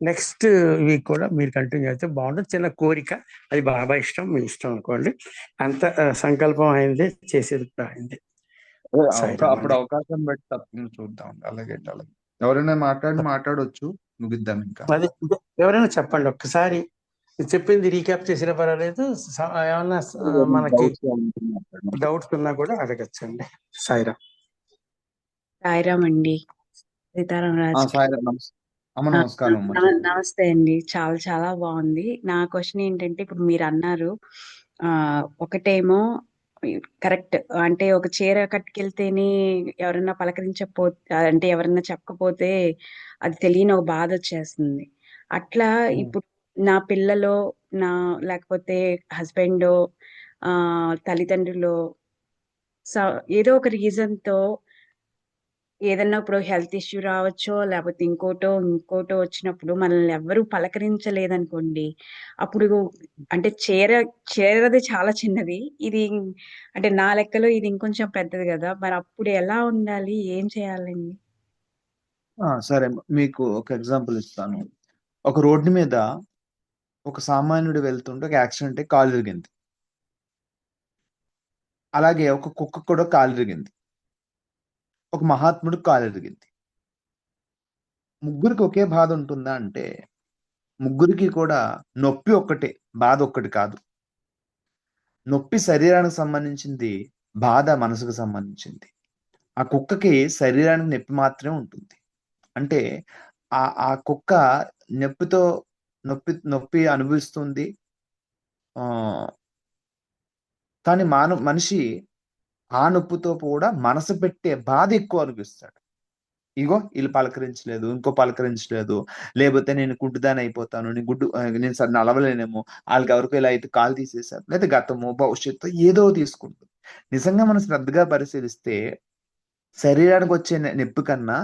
[SPEAKER 2] నెక్స్ట్ వీక్ కూడా మీరు కంటిన్యూ అయితే బాగుంటుంది. చిన్న కోరిక, అది బాబా ఇష్టం, మీ ఇష్టం అనుకోండి. అంత సంకల్పం అయింది, చేసేది కూడా అయింది.
[SPEAKER 3] అప్పుడు అవకాశం బట్టి తప్పకుండా చూద్దాం. అలాగే ఎవరైనా మాట్లాడవచ్చు. ముగిద్దాం ఇంకా.
[SPEAKER 2] అదే ఎవరైనా చెప్పండి ఒక్కసారి. చెప్పింది రీక్యాప్ చేసినా పర్వాలేదు. ఏమన్నా మనకి డౌట్స్ ఉన్నా కూడా అడగచ్చండి. సాయిరామ్.
[SPEAKER 1] సాయిరామ్ అండి. సీతారామరాజు.
[SPEAKER 3] నమస్కారం.
[SPEAKER 1] నమస్తే అండి. చాలా చాలా బాగుంది. నా క్వశ్చన్ ఏంటంటే, ఇప్పుడు మీరు అన్నారు ఒకటేమో కరెక్ట్, అంటే ఒక చీర కట్టుకెళ్తేనే ఎవరన్నా పలకరించకపోతే, అంటే ఎవరన్నా చెప్పకపోతే అది తెలియని ఒక బాధ వచ్చేస్తుంది. అట్లా ఇప్పుడు నా పిల్లలో లేకపోతే హస్బెండ్ తల్లిదండ్రులు ఏదో ఒక రీజన్ తో ఏదన్నా ఇప్పుడు హెల్త్ ఇష్యూ రావచ్చో, లేకపోతే ఇంకోటో వచ్చినప్పుడు మనల్ని ఎవ్వరూ పలకరించలేదనుకోండి, అప్పుడు అంటే చేరది చాలా చిన్నది, ఇది అంటే నా లెక్కలో ఇది ఇంకొంచెం పెద్దది కదా, మరి అప్పుడు ఎలా ఉండాలి, ఏం చేయాలండి?
[SPEAKER 3] సరే, మీకు ఒక ఎగ్జాంపుల్ ఇస్తాను. ఒక రోడ్డు మీద ఒక సామాన్యుడు వెళ్తుంటే ఒక యాక్సిడెంట్ కాలు విరిగింది. అలాగే ఒక కుక్క కూడా కాలు విరిగింది. ఒక మహాత్ముడు కాలు విరిగింది. ముగ్గురికి ఒకే బాధ ఉంటుందా అంటే, ముగ్గురికి కూడా నొప్పి ఒక్కటే, బాధ ఒక్కటి కాదు. నొప్పి శరీరానికి సంబంధించింది, బాధ మనసుకు సంబంధించింది. ఆ కుక్కకి శరీరానికి నొప్పి మాత్రమే ఉంటుంది. అంటే ఆ కుక్క నొప్పి అనుభవిస్తుంది. కానీ మనిషి ఆ నొప్పితో కూడా మనసు పెట్టే బాధ ఎక్కువ అనిపిస్తాడు. ఇగో వీళ్ళు పలకరించలేదు, ఇంకో పలకరించలేదు, లేకపోతే నేను గుడ్డుదాని అయిపోతాను, నేను సరే నలవలేనేమో, వాళ్ళకి ఎవరికో ఇలా అయితే కాలు తీసేశారు, లేదా గతము భవిష్యత్తు ఏదో తీసుకుంటుంది. నిజంగా మనం శ్రద్ధగా పరిశీలిస్తే శరీరానికి వచ్చే నొప్పి కన్నా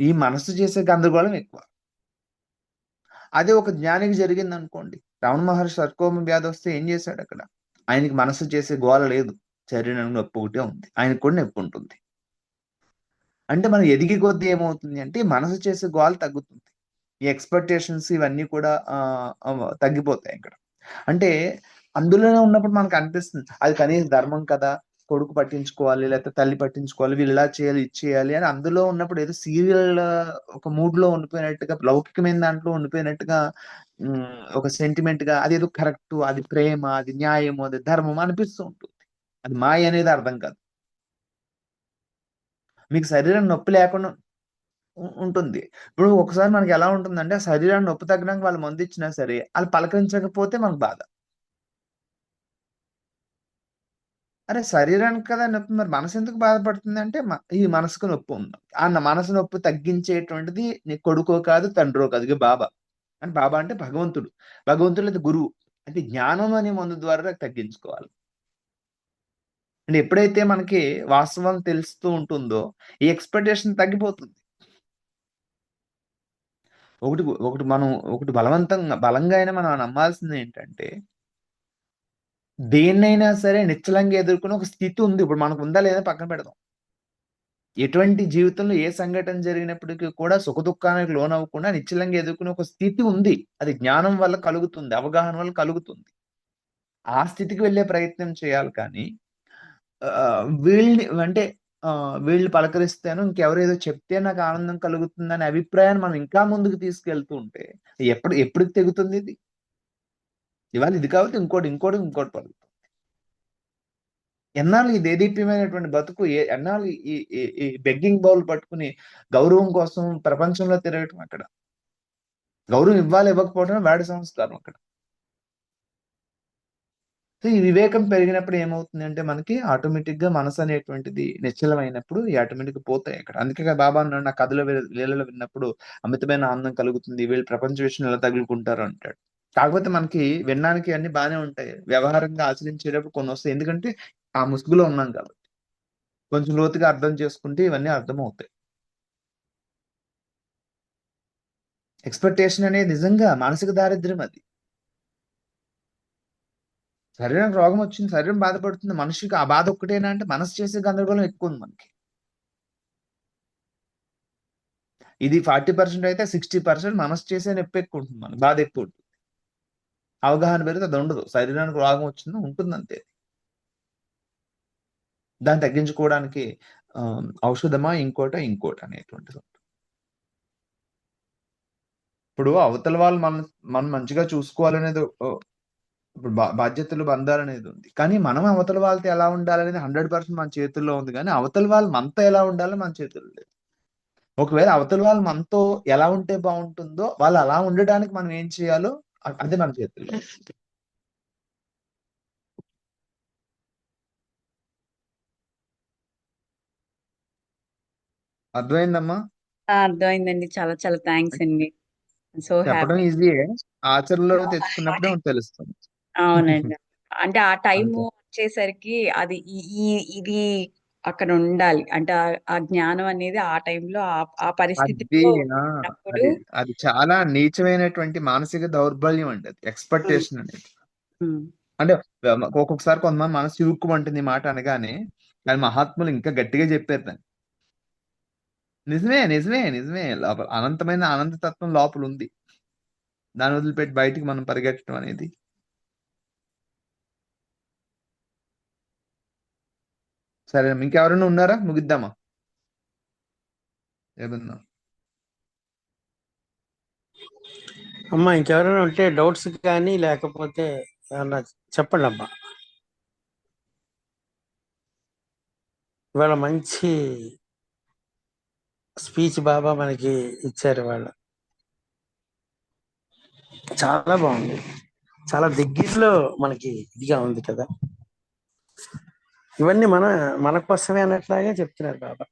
[SPEAKER 3] ఈ మనసు చేసే గందరగోళం ఎక్కువ. అదే ఒక జ్ఞానికి జరిగింది అనుకోండి. రమణ మహర్షి సర్కోమ వ్యాధి వస్తే ఏం చేశాడు అక్కడ? ఆయనకి మనసు చేసే గోల లేదు, శరీరానికి నొప్పి ఒకటే ఉంది, ఆయనకు కూడా నొప్పి ఉంటుంది. అంటే మనం ఎదిగి కొద్దీ ఏమవుతుంది అంటే మనసు చేసే గోల తగ్గుతుంది, ఈ ఎక్స్పెక్టేషన్స్ ఇవన్నీ కూడా తగ్గిపోతాయి ఇక్కడ. అంటే అందులోనే ఉన్నప్పుడు మనకు అనిపిస్తుంది అది కనీస ధర్మం కదా, కొడుకు పట్టించుకోవాలి, లేకపోతే తల్లి పట్టించుకోవాలి, వీళ్ళు ఇలా చేయాలి, ఇది చేయాలి అని అందులో ఉన్నప్పుడు ఏదో సీరియల్ ఒక మూడ్ లో ఉండిపోయినట్టుగా, లౌకికమైన దాంట్లో ఉండిపోయినట్టుగా, ఒక సెంటిమెంట్ గా అదేదో కరెక్ట్, అది ప్రేమ, అది న్యాయము, అది ధర్మం అనిపిస్తూ ఉంటుంది. అది మాయ అనేది అర్థం కాదు. మీకు శరీరం నొప్పి లేకుండా ఉంటుంది. ఇప్పుడు ఒకసారి మనకి ఎలా ఉంటుందంటే, ఆ శరీరాన్ని నొప్పి తగ్గడానికి వాళ్ళు మందు ఇచ్చినా సరే వాళ్ళు పలకరించకపోతే మనకు బాధ. అరే శరీరానికి కదా నొప్పి, మరి మనసు ఎందుకు బాధపడుతుంది అంటే, ఈ మనసుకు నొప్పి ఉంది. ఆ మనసు నొప్పి తగ్గించేటువంటిది నీ కొడుకో కాదు, తండ్రో కాదు, బాబా. అంటే బాబా అంటే భగవంతుడు లేదా గురువు. అంటే జ్ఞానం అనే మందు ద్వారా తగ్గించుకోవాలి. అంటే ఎప్పుడైతే మనకి వాస్తవం తెలుస్తూ ఉంటుందో ఈ ఎక్స్పెక్టేషన్ తగ్గిపోతుంది. ఒకటి బలంగా అయినా మనం నమ్మాల్సింది ఏంటంటే, దేన్నైనా సరే నిశ్చలంగా ఎదుర్కొనే ఒక స్థితి ఉంది. ఇప్పుడు మనకు ఉందా లేదా పక్కన పెడదాం. ఎటువంటి జీవితంలో ఏ సంఘటన జరిగినప్పటికీ కూడా సుఖ దుఃఖానికి లోనవ్వకుండా నిశ్చలంగా ఎదుర్కొనే ఒక స్థితి ఉంది. అది జ్ఞానం వల్ల కలుగుతుంది, అవగాహన వల్ల కలుగుతుంది. ఆ స్థితికి వెళ్ళే ప్రయత్నం చేయాలి. కానీ వీళ్ళు పలకరిస్తాను, ఇంకెవరేదో చెప్తే నాకు ఆనందం కలుగుతుందనే అభిప్రాయాన్ని మనం ఇంకా ముందుకు తీసుకెళ్తూ ఉంటే ఎప్పటికి తెగుతుంది ఇది? ఇవాళ ఇది కాబట్టి ఇంకోటి పడుతుంది. ఎన్నాళ్ళు ఈ దేదీప్యమైనటువంటి బతుకు, ఎన్నాళ్ళు ఈ బెగ్గింగ్ బౌల్ పట్టుకుని గౌరవం కోసం ప్రపంచంలో తిరగటం అక్కడ. గౌరవం ఇవ్వకపోవడం వాడి సంస్కారం అక్కడ. సో ఈ వివేకం పెరిగినప్పుడు ఏమవుతుంది అంటే మనకి ఆటోమేటిక్ గా మనసు అనేటువంటిది నిశ్చలమైనప్పుడు ఈ ఆటోమేటిక్ పోతాయి అక్కడ. అందుకే బాబా అన్నాడు, నా కథలో లీలలో విన్నప్పుడు అమితమైన ఆనందం కలుగుతుంది, వీళ్ళు ప్రపంచ విషయం ఎలా తగులుకుంటారు అంటాడు. కాకపోతే మనకి వినడానికి అన్ని బాగానే ఉంటాయి, వ్యవహారంగా ఆచరించేటప్పుడు కొన్ని వస్తాయి. ఎందుకంటే ఆ ముసుగులో ఉన్నాం కాబట్టి. కొంచెం లోతుగా అర్థం చేసుకుంటే ఇవన్నీ అర్థమవుతాయి. ఎక్స్పెక్టేషన్ అనేది నిజంగా మానసిక దారిద్ర్యం. అది శరీరానికి రోగం వచ్చింది, శరీరం బాధపడుతుంది, మనిషికి ఆ బాధ ఒక్కటేనా అంటే మనసు చేసే గందరగోళం ఎక్కువ ఉంది మనకి. ఇది 40% అయితే 60% మనసు చేసే నొప్పి ఎక్కువ ఉంటుంది, మనకి బాధ ఎక్కువ ఉంటుంది. అవగాహన పెరిగితే అది ఉండదు. శరీరానికి రోగం వచ్చిందో ఉంటుంది అంతే. దాన్ని తగ్గించుకోవడానికి ఔషధమా ఇంకోట అనేటువంటిది. ఇప్పుడు అవతల వాళ్ళు మనం మంచిగా చూసుకోవాలనేది, ఇప్పుడు బాధ్యతలు బంధాలు అనేది ఉంది. కానీ మనం అవతల వాళ్ళతో ఎలా ఉండాలనేది 100% మన చేతుల్లో ఉంది. కానీ అవతల వాళ్ళు మనతో ఎలా ఉండాలో మన చేతుల్లో లేదు. ఒకవేళ అవతల వాళ్ళు మనతో ఎలా ఉంటే బాగుంటుందో వాళ్ళు అలా ఉండడానికి మనం ఏం చేయాలో అదే మన చేతుల్లో. అర్థమైందమ్మా?
[SPEAKER 1] అర్థమైందండి. చాలా చాలా థ్యాంక్స్ అండి. సో
[SPEAKER 3] చెప్పడం
[SPEAKER 1] హ్యాపీ.
[SPEAKER 3] ఈజీయే, ఆచరణలో తెచ్చుకున్నప్పుడే తెలుస్తుంది.
[SPEAKER 1] అవునండి. అంటే ఆ టైము
[SPEAKER 3] అంతే.
[SPEAKER 1] వచ్చేసరికి అది ఇది అక్కడ ఉండాలి. అంటే ఆ జ్ఞానం అనేది ఆ టైంలో ఆ
[SPEAKER 3] అది
[SPEAKER 1] పరిస్థితిలో ఉన్నప్పుడు
[SPEAKER 3] అది అది చాలా నీచమైనటువంటి మానసిక దౌర్బల్యం అండి అది, ఎక్స్పెక్టేషన్ అనేది.
[SPEAKER 1] ఉమ్,
[SPEAKER 3] అంటే ఒక్కొక్కసారి కొంతమంది మనసు చివుక్కుమంటుంది ఈ మాట అనగానే, కానీ మహాత్ములు ఇంకా గట్టిగా చెప్పారు దాన్ని. నిజమే లోపల అనంతమైన అనంతతత్వం లోపల ఉంది. దాన్ని వదిలిపెట్టి బయటికి మనం పరిగెట్టడం అనేది. సరే, ఇంకెవరైనా ఉన్నారా? ముగిద్దామా? ఏమన్నా
[SPEAKER 2] అమ్మా ఇంకెవరైనా ఉంటే డౌట్స్ కానీ లేకపోతే ఏమన్నా చెప్పండి అమ్మా. ఇవాళ మంచి స్పీచ్ బాబా మనకి ఇచ్చారు. వాళ్ళు చాలా బాగుంది, చాలా దగ్గరలో మనకి ఇదిగా ఉంది కదా. ఇవన్నీ మన కోసమే అన్నట్లాగే చెప్తున్నారు బాబా.